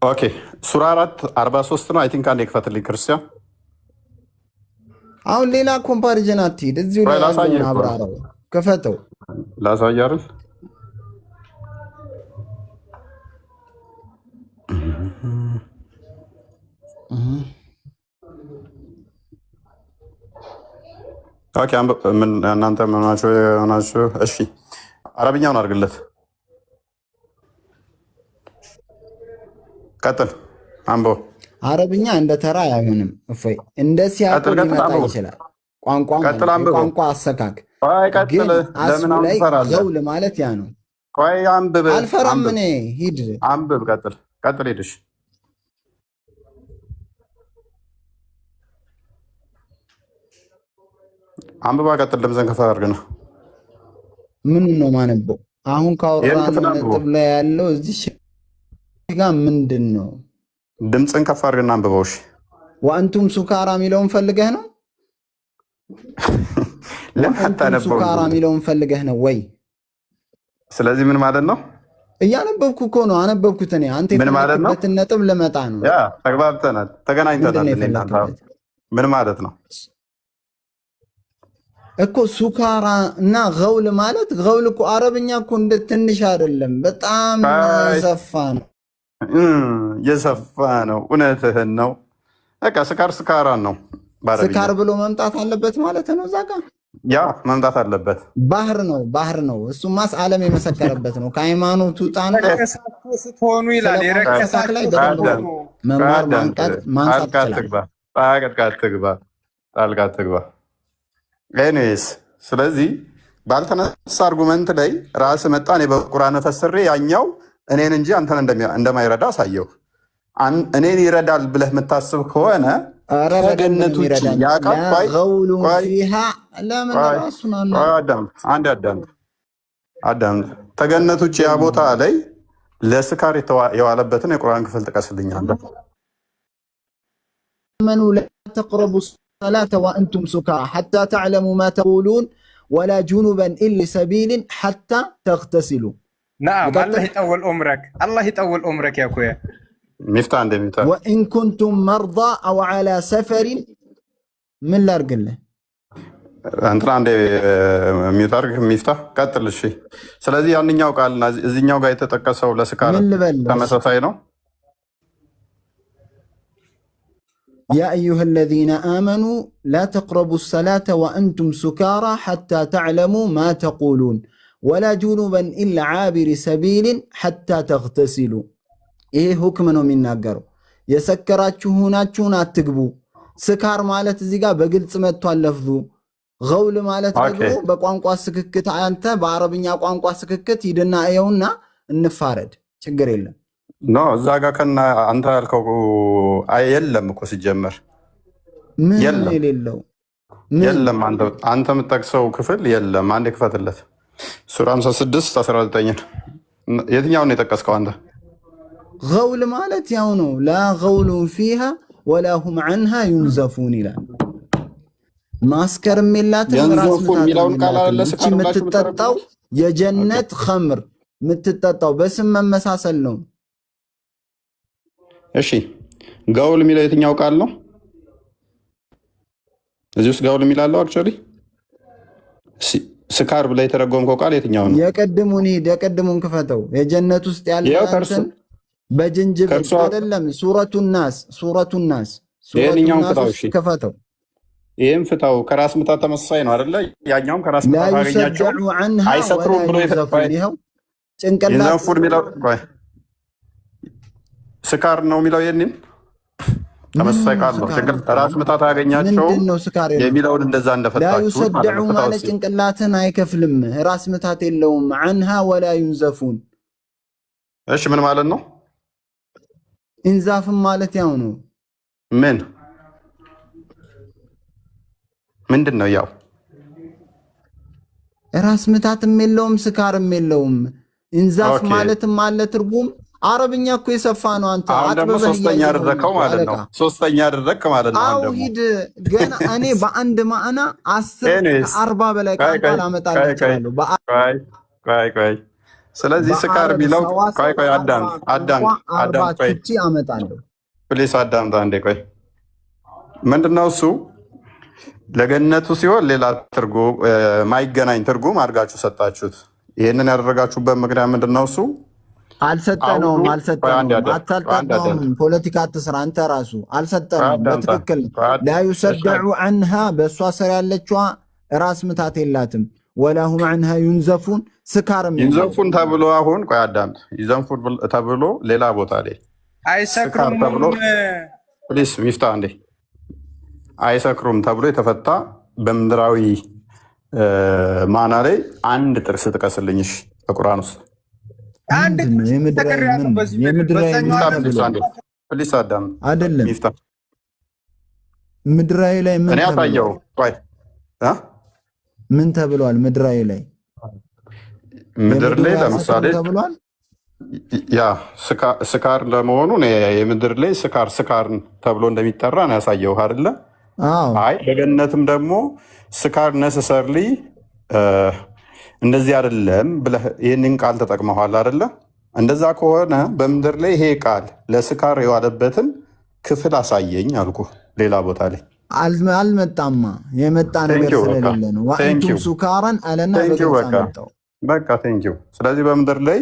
[SPEAKER 1] ኦኬ ሱራ 4:43 ነው። አይ ቲንክ አንዴ ክፈትልኝ ክርስቲያን።
[SPEAKER 8] አሁን ሌላ ኮምፓሪዥን አትሂድ፣ እዚሁ ላይ ያለውን አብራራው። ክፈተው
[SPEAKER 1] ላሳይ አይደል? ኦኬ እናንተ ምናችሁ? እሺ አረብኛውን አድርግለት። ቀጥል አንቦ።
[SPEAKER 8] አረብኛ እንደ ተራ አይሆንም። እፎይ እንደ ሲያቆ ሊመጣ ይችላል። ቋንቋ አሰካክ ግን አስሉ ላይ ገውል ማለት ያ ነው።
[SPEAKER 1] ቆይ አንብብ።
[SPEAKER 8] አልፈራም እኔ። ሂድ
[SPEAKER 1] አንብብ። ቀጥል ሄድሽ አንብባ። ቀጥል። ድምፅህን ከፍ አድርግ ነው።
[SPEAKER 8] ምኑን ነው ማነበው? አሁን ካወራን ነጥብ ላይ ያለው እዚህ ጋር ምንድን ነው?
[SPEAKER 1] ድምፅህን ከፍ አድርግና አንብበው። እሺ
[SPEAKER 8] ወአንቱም ሱካራ የሚለውን ፈልገህ ነው? ሱካራ የሚለውን ፈልገህ ነው ወይ?
[SPEAKER 1] ስለዚህ ምን ማለት ነው?
[SPEAKER 8] እያነበብኩ እኮ ነው። አነበብኩት እኔ። አንተ የፈለክበትን ነጥብ ልመጣ ነው።
[SPEAKER 1] ያ ተግባብተናል፣ ተገናኝተናል። ምን ማለት ነው
[SPEAKER 8] እኮ ሱካራ እና ገውል ማለት? ገውል እኮ አረብኛ እኮ እንደ ትንሽ አይደለም፣ በጣም የሰፋ ነው።
[SPEAKER 1] የሰፋ ነው። እውነትህን ነው። በቃ ስካራን ነው።
[SPEAKER 8] ስካር ብሎ መምጣት አለበት ማለት ነው። እዛ ጋር
[SPEAKER 1] ያ መምጣት አለበት።
[SPEAKER 8] ባህር ነው። እሱማስ ዓለም የመሰከረበት ነው። ከሃይማኖቱ ጣና
[SPEAKER 4] ስትሆኑ ይላል።
[SPEAKER 8] የረከሳት ላይ መማር ማንሳት ይችላል።
[SPEAKER 1] ጣልቃ ትግባ። ኤኒዌይስ ስለዚህ ባልተነሳ አርጉመንት ላይ ራስ መጣ። እኔ በቁርአን ፈስሬ ያኛው እኔን እንጂ አንተን እንደማይረዳ አሳየው። እኔን ይረዳል ብለህ የምታስብ ከሆነ ከገነት ውጭ አዳምጥ። ከገነት ውጭ ያ ቦታ ላይ ለስካር የዋለበትን የቁርአን ክፍል ጥቀስልኛለህ።
[SPEAKER 8] መኑ ላ ተቅረቡ ሰላተ ወአንቱም ሱካራ ሐታ ተዕለሙ ማ ተቁሉን ወላ ጁኑበን ኢላ ሰቢልን ሐታ ተግተሲሉ።
[SPEAKER 4] አላህ ይጠውል ዑምረክ ያ ኩያ
[SPEAKER 1] ሚፍታ እንደሚታ
[SPEAKER 8] ወኢን ኩንቱም መርዳ አው ዐላ ሰፈሪን ምን ላድርግልህ?
[SPEAKER 1] እንትና አንዴ ሚውታርክ ሚፍታ ቀጥል። እሺ ስለዚህ ያንኛው ቃልና እዚህኛው ጋር የተጠቀሰው ለስካር ተመሳሳይ ነው።
[SPEAKER 8] ያ አዩሃ አለዚነ አመኑ ላ ተቅረቡ ሰላተ ወአንቱም ሱካራ ሐታ ተዕለሙ ማ ተቁሉን ወላ ጁኑበን ኢላ ዓቢሪ ሰቢልን ሐታ ተግተሲሉ። ይሄ ሁክም ነው የሚናገረው። የሰከራችሁ ሁናችሁን አትግቡ። ስካር ማለት እዚህ ጋር በግልጽ መጥቷል ለፍዙ። ገውል ማለት ደግሞ በቋንቋ ስክክት፣ አንተ በአረብኛ ቋንቋ ስክክት ሂድና እየውና እንፋረድ፣ ችግር የለም።
[SPEAKER 1] ኖ እዛ ጋር ከና አንተ ያልከው የለም እኮ ሲጀመር
[SPEAKER 8] ምን የሌለው
[SPEAKER 1] የለም። አንተ የምጠቅሰው ክፍል የለም። አንዴ ክፈትለት። ሱራ 56:19 የትኛውን የጠቀስከው አንተ?
[SPEAKER 8] ገውል ማለት ያው ነው። ላ ገውሉን ፊሃ ወላ ሁም ዐንሃ ዩንዘፉን ይላል። ማስከርም የላትም ራስ የምትጠጣው የጀነት ኸምር የምትጠጣው በስም መመሳሰል ነው።
[SPEAKER 1] እሺ ገውል የሚለው የትኛው ቃል ነው? እዚህ ውስጥ ገውል የሚላለው አክቹዋሊ ስካር ብላ የተረጎምከው ቃል የትኛው ነው?
[SPEAKER 8] የቅድሙን ክፈተው። የጀነት ውስጥ ያለ በጅንጅብል አይደለም። ሱረቱ ናስ ክፈተው።
[SPEAKER 1] ይህም ፍታው። ከራስ ምታት ተመሳሳይ ነው አይደለ? ያኛውም ከራስ ምታት አገኛቸው አይሰጥሩም ብሎ ስካር ነው የሚለው የኔን ተመሳሳይ ቃል ነው። ችግር ራስ ምታት ያገኛቸው
[SPEAKER 8] ምንድነው ስካር
[SPEAKER 1] የሚለውን እንደዛ
[SPEAKER 8] لا
[SPEAKER 1] እንደፈታችሁ
[SPEAKER 8] يصدع ማለት ጭንቅላትን አይከፍልም ራስ ምታት የለውም عنها ولا ينزفون
[SPEAKER 1] እሺ ምን ማለት ነው
[SPEAKER 8] انزاف ማለት ያው ነው
[SPEAKER 1] ምንድነው ያው
[SPEAKER 8] ራስ ምታትም የለውም ስካርም የለውም انزاف ማለትም አለ ትርጉም አረብኛ እኮ የሰፋ ነው አንተ
[SPEAKER 1] አጥበበህ ሶስተኛ አደረከው ማለት ነው ሶስተኛ አደረክ ማለት ነው
[SPEAKER 8] አው ሂድ ገና እኔ በአንድ ማዕና 10 40 በላይ ቃል አመጣለሁ
[SPEAKER 1] ቆይ ስለዚህ ስካር ቢለው ቆይ አዳም ቆይ
[SPEAKER 8] አመጣለሁ
[SPEAKER 1] ፕሊስ አዳም አንዴ ቆይ ምንድነው እሱ ለገነቱ ሲሆን ሌላ ትርጉም ማይገናኝ ትርጉም አድርጋችሁ ሰጣችሁት ይሄንን ያደረጋችሁበት ምክንያት ምንድነው እሱ
[SPEAKER 8] አልሰጠነውም አታልጣጣውም ፖለቲካ አትስራ አንተ ራሱ አልሰጠነውም በትክክል لا يصدع عنها በሷ ስር ያለችዋ ራስ ምታት የላትም ولا هم عنها ينزفون ስካርም
[SPEAKER 1] ይንዘፉን ተብሎ አሁን ቆይ አዳምጥ ይንዘፉን ተብሎ ሌላ ቦታ ላይ
[SPEAKER 4] አይሰክሩም
[SPEAKER 1] ተብሎ ፕሊስ ሚፍታ እንዴ አይሰክሩም ተብሎ የተፈታ በምድራዊ ማና ላይ አንድ ጥቅስ ጥቀስልኝሽ በቁርአን ውስጥ
[SPEAKER 4] አንድ
[SPEAKER 1] ፕሊስ አዳም
[SPEAKER 8] አይደለም
[SPEAKER 1] ሚፍታ
[SPEAKER 8] ምድራዊ ላይ ምን
[SPEAKER 1] ያታየው ቆይ
[SPEAKER 8] ምን ተብሏል ምድራዊ ላይ
[SPEAKER 1] ምድር ላይ ለምሳሌ ያ ስካር ለመሆኑ የምድር ላይ ስካር ተብሎ እንደሚጠራ ነው ያሳየው አይደለ አይ በገነትም ደግሞ ስካር ነሰሰርሊ እንደዚህ አይደለም ብለህ ይሄንን ቃል ተጠቅመዋል አይደለ እንደዛ ከሆነ በምድር ላይ ይሄ ቃል ለስካር የዋለበትን ክፍል አሳየኝ አልኩ ሌላ ቦታ ላይ
[SPEAKER 8] አልመጣማ የመጣ ነገር ስለሌለ ነው ወአንቱም ሱካራን አለና
[SPEAKER 1] በቃ ቴንኪው ስለዚህ በምድር ላይ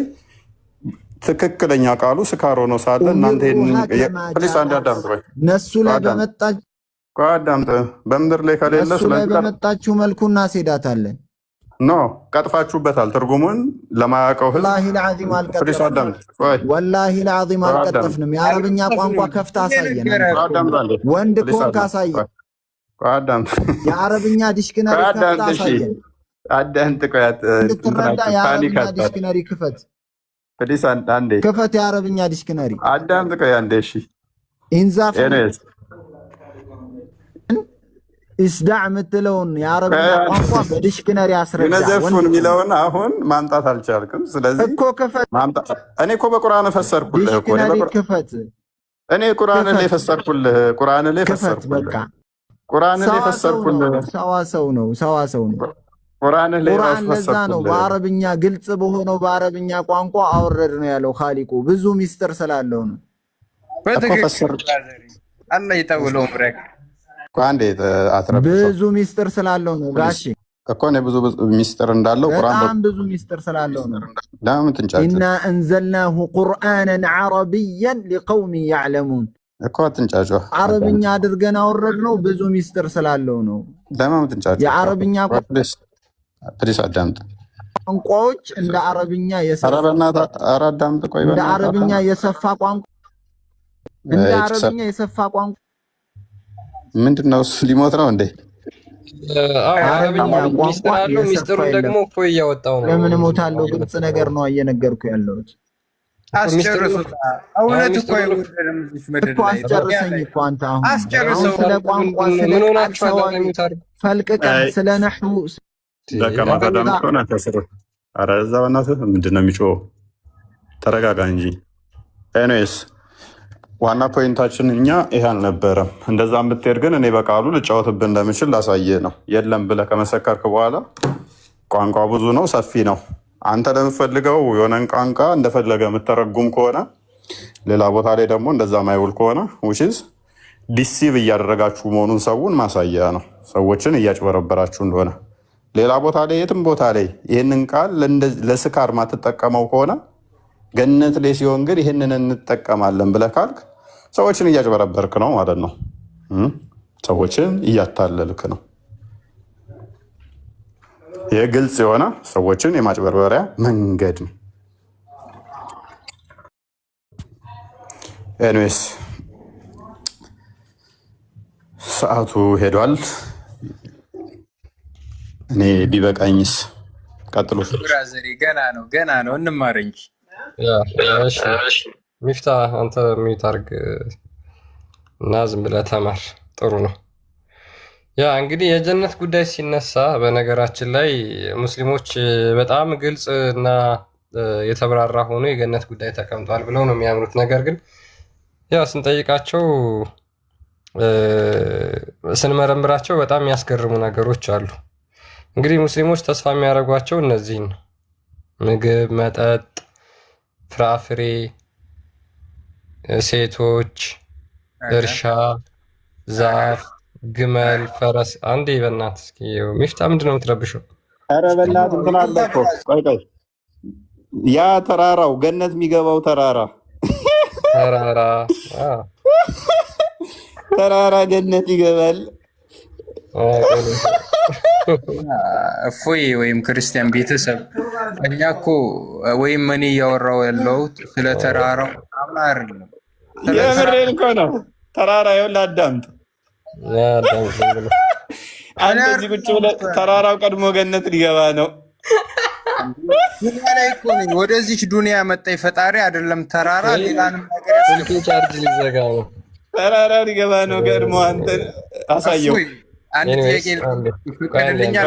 [SPEAKER 1] ትክክለኛ ቃሉ ስካር ሆኖ ሳለ እናንተ ፕሊስ አንዳንድ
[SPEAKER 8] ነሱ ላይ በመጣች
[SPEAKER 1] ቋዳምጥ በምድር ላይ ከሌለ
[SPEAKER 8] ስለዚህ በመጣችሁ መልኩ እናስሄዳታለን
[SPEAKER 1] ኖ ቀጥፋችሁበታል ትርጉሙን ለማያውቀው ህዝብ
[SPEAKER 8] والله العظيم አልቀጥፍንም والله العظيم አልቀጥፍንም የአረብኛ ቋንቋ ከፍታ አሳየን ወንድ ኮንክ አሳየን
[SPEAKER 1] ቋዳምጥ
[SPEAKER 8] የአረብኛ ዲክሽነሪ ከፍታ አሳየን
[SPEAKER 1] አዳንት ቆያት
[SPEAKER 8] እንድትረዳ የአረብኛ ዲክሽነሪ ክፈት
[SPEAKER 1] ፕሊስ አንዴ
[SPEAKER 8] ክፈት የአረብኛ ዲክሽነሪ
[SPEAKER 1] አዳንት ቆይ አንዴ እሺ
[SPEAKER 8] ኢንዛፍ ኢስዳዕ ምትለውን የአረብኛ ቋንቋ በዲክሽነሪ አስረዳ
[SPEAKER 1] ነዘፉን ሚለውን አሁን ማምጣት አልቻልኩም ስለዚህ
[SPEAKER 8] እኮ ከፈት
[SPEAKER 1] ማምጣት እኔ እኮ በቁርአን ፈሰርኩልህ እኮ
[SPEAKER 8] ከፈት
[SPEAKER 1] እኔ ቁርአን ላይ ፈሰርኩልህ በቃ ቁርአን ላይ ፈሰርኩልህ
[SPEAKER 8] ሰዋሰው ነው ቁርአን ላይ ፈሰርኩልህ በአረብኛ ግልጽ በሆነው በአረብኛ ቋንቋ አወረድ ነው ያለው ኻሊቁ ብዙ ሚስጥር ስላለው ነው
[SPEAKER 4] አላህ ይጠውለው ብረክ
[SPEAKER 8] ብዙ ሚስጥር ስላለው ነው ጋሺ
[SPEAKER 1] እኮ ነው ብዙ ሚስጥር እንዳለው ቁርአን
[SPEAKER 8] በጣም ብዙ ሚስጥር ስላለው ነው
[SPEAKER 1] ለምን ትንጫጭ
[SPEAKER 8] ኢና አንዘልናሁ ቁርአናን ዓረብያን لقوم يعلمون
[SPEAKER 1] እኮ ትንጫጭ
[SPEAKER 8] አረብኛ አድርገን አወረድ ነው ብዙ ሚስጥር ስላለው ነው
[SPEAKER 1] ለምን ትንጫጭ
[SPEAKER 8] የአረብኛ
[SPEAKER 1] ፕሊስ አዳምጥ
[SPEAKER 8] ቋንቋዎች እንደ አረብኛ የሰፋ
[SPEAKER 1] አዳምጥ ቆይ
[SPEAKER 8] እንደ አረብኛ የሰፋ ቋንቋ እንደ አረብኛ የሰፋ ቋንቋ
[SPEAKER 1] ምንድነው ሊሞት ነው እንዴ
[SPEAKER 3] አረብኛ ሚስጥር አለው ሚስጥሩን ደግሞ እኮ እያወጣው ነው
[SPEAKER 8] ለምን ሞታለው ግልጽ ነገር ነው እየነገርኩ ያለሁት
[SPEAKER 4] አስጨርሱት እውነት እኮ ይወደለም
[SPEAKER 8] እኮ አስጨርሰኝ እኮ አንተ አሁን ስለ ቋንቋ ስለ ፈልቀቀን ስለ ነህው
[SPEAKER 1] በቃ ማዳም ኮና ተሰረ አረዛው እናት ምንድነው የሚጮህ ተረጋጋ እንጂ ኤኒዌይስ ዋና ፖይንታችን እኛ ይሄ አልነበረም እንደዛም ብትሄድ ግን እኔ በቃሉ ልጫወትብህ እንደምችል ላሳየህ ነው የለም ብለህ ከመሰከርክ በኋላ ቋንቋ ብዙ ነው ሰፊ ነው አንተ ለምትፈልገው የሆነን ቋንቋ እንደፈለገ የምትተረጉም ከሆነ ሌላ ቦታ ላይ ደግሞ እንደዛ ማይውል ከሆነ which is ዲሲቭ እያደረጋችሁ መሆኑን ሰውን ማሳያ ነው ሰዎችን እያጭበረበራችሁ እንደሆነ ሌላ ቦታ ላይ የትም ቦታ ላይ ይህንን ቃል ለስካር ማትጠቀመው ከሆነ ገነት ላይ ሲሆን ግን ይህንን እንጠቀማለን ብለህ ካልክ ሰዎችን እያጭበረበርክ ነው ማለት ነው ሰዎችን እያታለልክ ነው የግልጽ የሆነ ሰዎችን የማጭበርበሪያ መንገድ ነው ኤንዌስ ሰዓቱ ሄዷል። እኔ ቢበቃኝስ? ቀጥሉ
[SPEAKER 4] ብራዘሪ። ገና ነው እንማር እንጂ።
[SPEAKER 3] ሚፍታ አንተ ሚዩት አድርግ እና ዝም ብለህ ተማር። ጥሩ ነው። ያ እንግዲህ የጀነት ጉዳይ ሲነሳ በነገራችን ላይ ሙስሊሞች በጣም ግልጽ እና የተብራራ ሆኖ የገነት ጉዳይ ተቀምጧል ብለው ነው የሚያምኑት። ነገር ግን ያ ስንጠይቃቸው ስንመረምራቸው በጣም የሚያስገርሙ ነገሮች አሉ። እንግዲህ ሙስሊሞች ተስፋ የሚያደርጓቸው እነዚህን ነው። ምግብ፣ መጠጥ፣ ፍራፍሬ፣ ሴቶች፣ እርሻ፣ ዛፍ፣ ግመል፣ ፈረስ። አንዴ በእናትህ እስኪ ሚፍታ ምንድን ነው የምትረብሸው?
[SPEAKER 1] ኧረ በእናትህ እንትን አለ እኮ። ቆይ ያ ተራራው ገነት የሚገባው ተራራ ገነት ይገባል።
[SPEAKER 4] እፎይ ወይም ክርስቲያን ቤተሰብ እኛ እኮ ወይም እኔ እያወራው ያለሁት ስለ ተራራው አምና አይደለም።
[SPEAKER 1] የምሬን እኮ ነው። ተራራ ይኸውልህ አዳምጥ። አንተ እዚህ ቁጭ ብለህ ተራራው ቀድሞ ገነት ሊገባ ነው።
[SPEAKER 4] ዱንያ ላይ እኮ ነኝ። ወደዚች ዱንያ መጣኝ ፈጣሪ አይደለም ተራራ ሌላንም ነገር
[SPEAKER 3] ስልኬ ቻርጅ ሊዘጋ ነው።
[SPEAKER 1] ተራራ ሊገባ ነው ቀድሞ። አንተ አሳየው።
[SPEAKER 4] አንድ ጥያቄ ይፈቀድልኛል?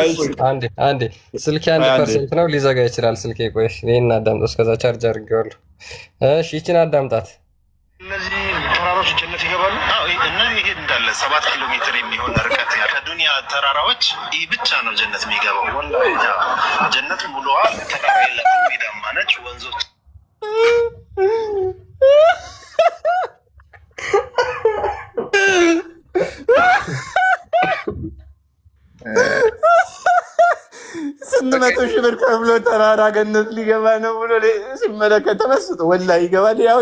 [SPEAKER 3] አንዴ ስልኬ 1% ነው፣ ሊዘጋ ይችላል ስልኬ። ቆይ ይሄን አዳምጦ እስከዛ ቻርጅ አድርጌዋለሁ። እሺ ይችን አዳምጣት።
[SPEAKER 9] እነዚህ ተራራዎች ጀነት ይገባሉ። እነዚህ ይሄ እንዳለ 7 ኪሎ ሜትር የሚሆን ርቀት ከዱንያ ተራራዎች ይህ ብቻ ነው ጀነት የሚገባው። ጀነት ሙሉዋ ተራራ የላትም፣ ሜዳማ ነች። ወንዞች
[SPEAKER 1] ስንት መቶ ሺህ ብር ከፍሎ ተራራ ገነት ሊገባ ነው ብሎ ሲመለከት ተመስጦ ወላሂ ይገባል። ያው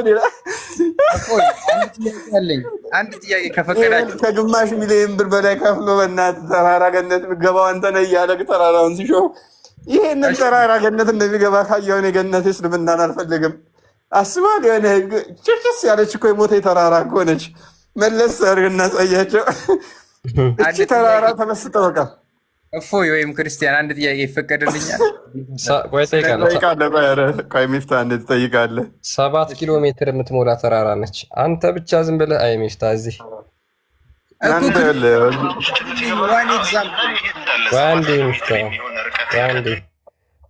[SPEAKER 4] አንድ ጥያቄ ከፈቀዳችሁ
[SPEAKER 1] ከግማሽ ሚሊዮን ብር በላይ ከፍሎ በእናትህ ተራራ ገነት የሚገባው አንተ ነህ እያለ ተራራውን ሲሾው ይሄንን ተራራ ገነት እንደሚገባ ካየሁ እኔ ገነት እስልምናን አልፈልግም። አስባል የሆነ ጭጭስ ያለች እኮ የሞተ ተራራ እኮ ነች። መለስ አድርግና ሳያቸው እቺ ተራራ ተመስጠ በቃ።
[SPEAKER 4] እፎይ ወይም ክርስቲያን አንድ ጥያቄ ይፈቀድልኛል?
[SPEAKER 1] ቆይ ሚፍታ እንዴት ትጠይቃለህ?
[SPEAKER 3] 7 ኪሎ ሜትር የምትሞላ ተራራ ነች። አንተ ብቻ ዝም ብለህ አይ ሚፍታ እዚህ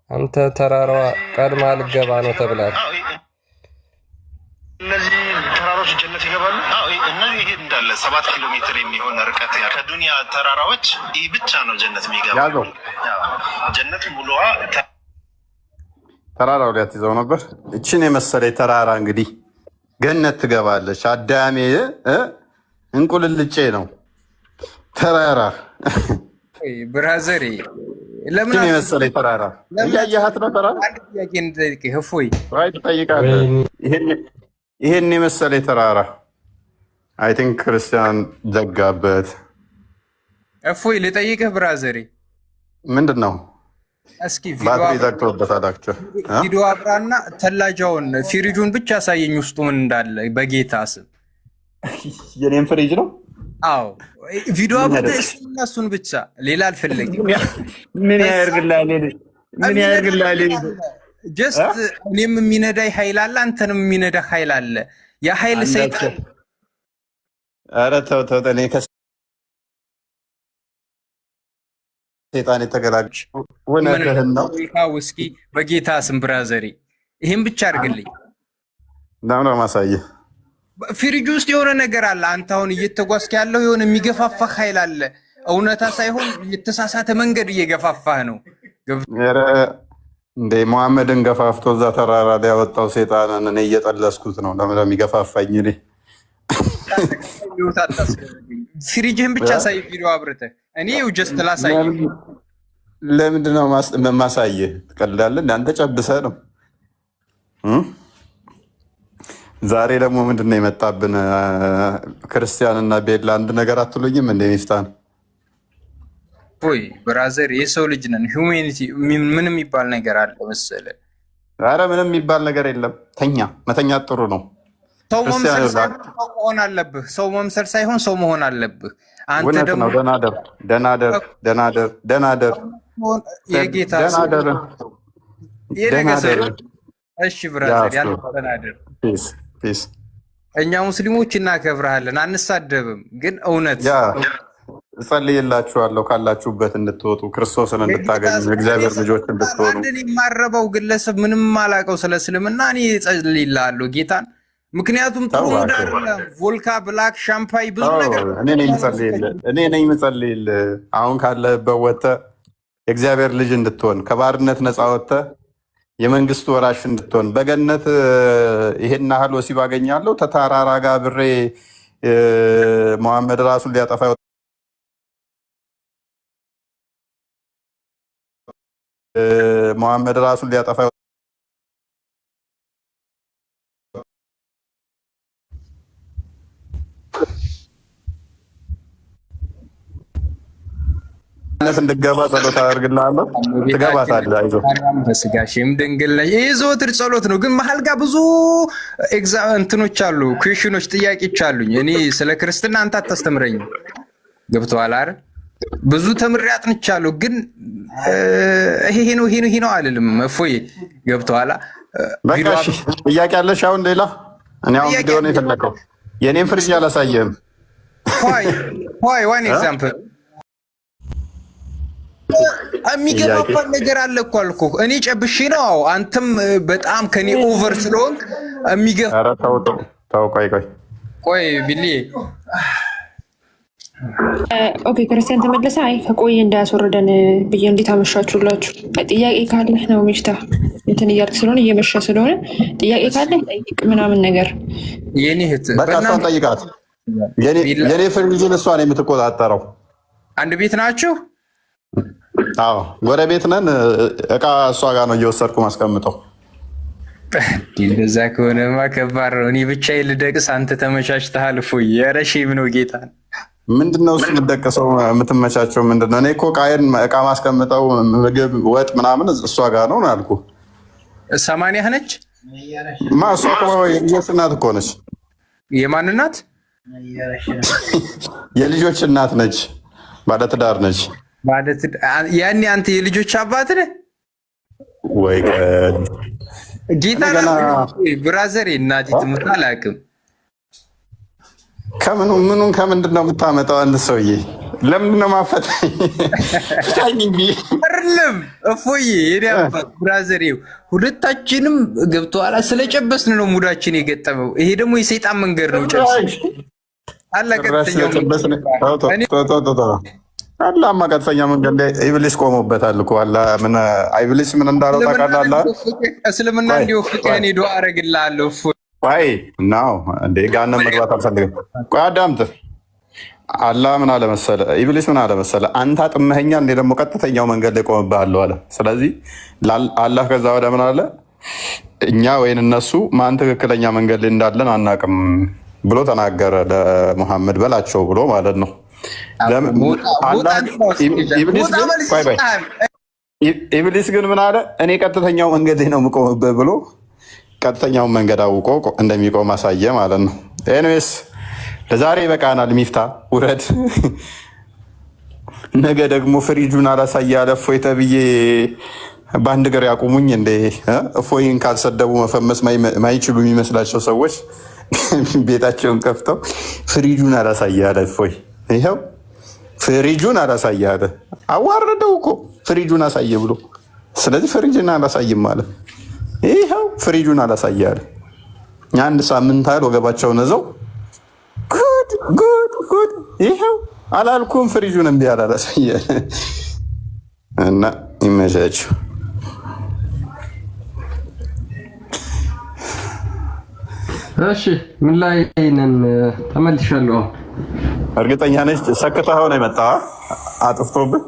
[SPEAKER 3] አንተ ተራራዋ ቀድማ ልገባ ነው ተብላል።
[SPEAKER 9] እነዚህ ተራራዎች ጀነት ይገባሉ። እነዚህ ይሄ እንዳለ 7 ኪሎ ሜትር የሚሆን ርቀት ከዱንያ ተራራዎች ይህ ብቻ ነው ጀነት የሚገባው። ጀነት ሙሉዋ
[SPEAKER 1] ተራራው ላይ ትይዘው ነበር። እችን የመሰለ ተራራ እንግዲህ ገነት ትገባለች። አዳሜ እንቁልልጬ ነው ተራራ
[SPEAKER 4] ብራዘሬ። ለምን
[SPEAKER 1] የመሰለ ተራራ እያየሃት ነው። ተራራ
[SPEAKER 4] አንድ ጥያቄ እንጠይቅህ እፎይ።
[SPEAKER 1] ትጠይቃለህ? ይሄን የመሰለ ተራራ አይ ቲንክ ክርስቲያን ዘጋበት።
[SPEAKER 4] እፎይ ልጠይቅህ ብራዘሬ።
[SPEAKER 1] ምንድን ነው?
[SPEAKER 4] እስኪ
[SPEAKER 1] ባትሪ ዘግቶበታላችሁ።
[SPEAKER 4] ቪዲዮ አብራና ተላጃውን ፍሪጁን ብቻ ሳየኝ ውስጡ ምን እንዳለ በጌታ ስም።
[SPEAKER 1] የኔም ፍሪጅ ነው።
[SPEAKER 4] አዎ ቪዲዮ አብራ እሱን ብቻ ሌላ አልፈለግም።
[SPEAKER 1] ምን ያደርግልሃል? ምን ያደርግልሃል?
[SPEAKER 4] ጀስት እኔም የሚነዳኝ ኃይል አለ፣ አንተንም የሚነዳ ኃይል አለ። ያ ኃይል ሰይጣን።
[SPEAKER 1] ኧረ ተው ተው። እኔ ከሰይጣን የተገላግሽ እውነትህን ነው።
[SPEAKER 4] እስኪ በጌታ ስም ብራዘሬ ይሄን ብቻ አድርግልኝ።
[SPEAKER 1] ለምን ማሳየህ?
[SPEAKER 4] ፍሪጅ ውስጥ የሆነ ነገር አለ። አንተ አሁን እየተጓዝክ ያለው የሆነ የሚገፋፋህ ኃይል አለ። እውነታ ሳይሆን የተሳሳተ መንገድ እየገፋፋህ ነው።
[SPEAKER 1] እንደ መሐመድን ገፋፍቶ እዛ ተራራ ላይ ያወጣው ሴጣንን እኔ እየጠለስኩት ነው። ለምን የሚገፋፋኝ? እኔ
[SPEAKER 4] ፍሪጅህን ብቻ ሳይ ቪዲዮ አብርተህ እኔ ጀስት ላሳይ።
[SPEAKER 1] ለምንድን ነው ማሳየህ? ትቀልዳለህ? አንተ ጨብሰህ ነው። ዛሬ ደግሞ ምንድን ነው የመጣብን? ክርስቲያንና ቤላ አንድ ነገር አትሉኝም? እንደ ሚፍታን
[SPEAKER 4] ወይ ብራዘር፣ የሰው ልጅ ነን። ሂውማኒቲ ምን የሚባል ነገር አለ መሰለህ?
[SPEAKER 1] ኧረ ምንም የሚባል ነገር የለም። ተኛ መተኛት ጥሩ ነው።
[SPEAKER 4] ሰው መምሰል ሳይሆን ሰው መሆን አለብህ። ሰው መምሰል ሳይሆን ሰው መሆን አለብህ። አንተ
[SPEAKER 1] እውነት
[SPEAKER 4] ደግሞ
[SPEAKER 1] ነው። ደናደር
[SPEAKER 4] የጌታ እሺ ብራዘር ያለ ደናደር እኛ ሙስሊሞች እናከብርሃለን፣ አንሳደብም። ግን እውነት
[SPEAKER 1] እጸልይላችኋለሁ ካላችሁበት እንድትወጡ ክርስቶስን እንድታገኙ የእግዚአብሔር ልጆች እንድትሆኑ።
[SPEAKER 4] አንድን የማረበው ግለሰብ ምንም ማላቀው ስለ እስልምና እኔ እጸልይልሃለሁ ጌታን። ምክንያቱም ጥሩ ዳር ቮልካ ብላክ ሻምፓይ ብዙ ነገር
[SPEAKER 1] እኔ ነኝ የምጸልይልህ። አሁን ካለህበት ወጥተህ የእግዚአብሔር ልጅ እንድትሆን ከባርነት ነፃ ወጥተህ የመንግስቱ ወራሽ እንድትሆን በገነት ይሄን ያህል ወሲብ አገኛለሁ ተታራራ ጋር ብሬ መሐመድ ራሱን ሊያጠፋ እንድገባ ጸሎት አደርግልሃለሁ። ትገባታለህ። አይዞህ
[SPEAKER 4] በስጋሽም ድንግል ነሽ። ይህ ዘወትር ጸሎት ነው። ግን መሀል ጋር ብዙ እንትኖች አሉ፣ ኩዌሽኖች፣ ጥያቄዎች አሉኝ። እኔ ስለ ክርስትና አንተ አታስተምረኝም። ገብቶሃል አይደል? ብዙ ተምሬ አጥንቻለሁ። ግን ይሄ ነው አልልም። እፎይ ገብቶሃል?
[SPEAKER 1] ጥያቄ አለሽ? አሁን ሌላ እኔ አሁን ቪዲዮ ነው የፈለከው። የኔን ፍሪጅ አላሳየህም።
[SPEAKER 4] ዋን ኤግዛምፕል የሚገፋፋን ነገር አለ እኮ አልኩህ። እኔ ጨብሼ ነው፣ አንተም በጣም ከኔ ኦቨር ስለሆንክ የሚገፋ።
[SPEAKER 1] ኧረ ተው፣ ቆይ
[SPEAKER 4] ቢሊ።
[SPEAKER 10] ኦኬ ክርስቲያን ተመለሰ። አይ ከቆየ እንዳያስወርደን ብዬ እንዴት አመሻችሁላችሁ። ጥያቄ ካለህ ነው ሚፍታ እንትን እያልክ ስለሆነ እየመሸ ስለሆነ ጥያቄ ካለህ ጠይቅ ምናምን ነገር።
[SPEAKER 4] የኔ እህት
[SPEAKER 1] በቃ እሷን ጠይቃት። የኔ ፍሪጅን እሷ ነው የምትቆጣጠረው። አንድ
[SPEAKER 4] ቤት ናችሁ?
[SPEAKER 1] አዎ ጎረቤት ነን። እቃ እሷ ጋር ነው እየወሰድኩ ማስቀምጠው።
[SPEAKER 4] እንደዛ ከሆነማ ከባድ ነው። እኔ ብቻዬን ልደቅስ፣ አንተ ተመቻችተሃል። እፎይ ኧረ ሼም ነው ጌታን።
[SPEAKER 1] ምንድነው እሱ የምትደቅሰው? የምትመቻቸው ምንድነው? እኔ እኮ እቃ ማስቀምጠው ምግብ፣ ወጥ ምናምን እሷ ጋር ነው አልኩህ።
[SPEAKER 4] 80 ነች
[SPEAKER 1] እሷ እኮ የልጆች እናት እኮ ነች።
[SPEAKER 4] የማን እናት?
[SPEAKER 1] የልጆች እናት ነች። ባለትዳር ነች።
[SPEAKER 4] ያኔ አንተ የልጆች አባት ነህ ወይ? ጌታ ብራዘር እናት ትምህርት አላውቅም።
[SPEAKER 1] ምኑን ከምንድን ነው የምታመጣው? አንድ ሰውዬ ለምንድን ነው ማፈታኝ?
[SPEAKER 4] አይደለም እፎዬ የኔ አባት ብራዘር፣ ሁለታችንም ገብቶሃል። ስለጨበስን ነው ሙዳችን የገጠመው። ይሄ ደግሞ የሰይጣን መንገድ ነው። ጨብስ አላቀጥተኛው
[SPEAKER 1] አላማ ቀጥተኛ መንገድ ላይ ኢብሊስ ቆሞበታል እኮ። ምን ኢብሊስ ምን እንዳለው ታውቃለህ?
[SPEAKER 4] እስልምና እንዲወፍቅህ እኔ ዱዓ አደርግልሃለሁ።
[SPEAKER 1] ቆይ ነው እንደ ጋነም መግባት አልፈልግም። ቆይ አዳምጥ። አላህ ምን አለ መሰለህ? ኢብሊስ ምን አለ መሰለህ? አንተ አጥመኸኛል፣ እኔ ደግሞ ቀጥተኛው መንገድ ላይ ቆምብሃለሁ አለ። ስለዚህ አላህ ከዛ ወደ ምን አለ? እኛ ወይን እነሱ ማን ትክክለኛ መንገድ ላይ እንዳለን አናውቅም ብሎ ተናገረ ለሙሐመድ በላቸው ብሎ ማለት ነው። ኢብሊስ ግን ምን አለ? እኔ ቀጥተኛው መንገድ ነው የምቆምበት ብሎ ቀጥተኛውን መንገድ አውቆ እንደሚቆም አሳየ ማለት ነው። ኤኒዌይስ ለዛሬ ይበቃናል። ሚፍታ ውረድ። ነገ ደግሞ ፍሪጁን አላሳየ አለ እፎይ ተብዬ በአንድ እግር ያቁሙኝ እንደ እፎይን ካልሰደቡ መፈመስ ማይችሉ የሚመስላቸው ሰዎች ቤታቸውን ከፍተው ፍሪጁን አላሳየ አለ እፎይ። ይኸው ፍሪጁን አላሳየ አለ። አዋረደው እኮ ፍሪጁን አሳየ ብሎ። ስለዚህ ፍሪጅን አላሳይም ማለት ይኸው ፍሪጁን አላሳየ አለ። አንድ ሳምንት ያህል ወገባቸውን እዘው ጉድ ይኸው አላልኩም ፍሪጁን እምቢ አላሳየ እና ይመቻችሁ።
[SPEAKER 3] እሺ ምን ላይ ነን? ተመልሻለሁ።
[SPEAKER 1] እርግጠኛ ነች ሰክተኸው ነው የመጣው? አጥፍቶብህ?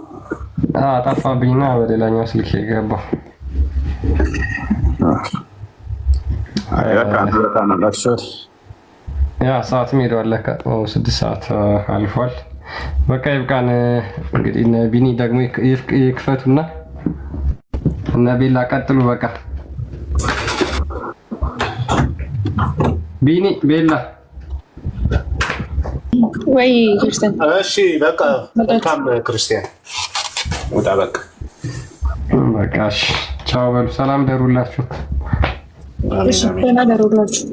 [SPEAKER 3] ጠፋብኝና በሌላኛው ስልክ የገባው። ያ ሰዓትም ሄዷል ለካ 6 ሰዓት አልፏል። በቃ ይብቃን እንግዲህ። እነ ቢኒ ደግሞ ይክፈቱና እነ ቤላ ቀጥሉ። በቃ ቢኒ ቤላ
[SPEAKER 10] ወይ ክርስቲያን።
[SPEAKER 11] እሺ በቃ መልካም ክርስቲያን ወጣ በቃ
[SPEAKER 3] በቃ እሺ ቻው በሉ። ሰላም ደሩላችሁ።
[SPEAKER 10] እሺ ደህና ደሩላችሁ።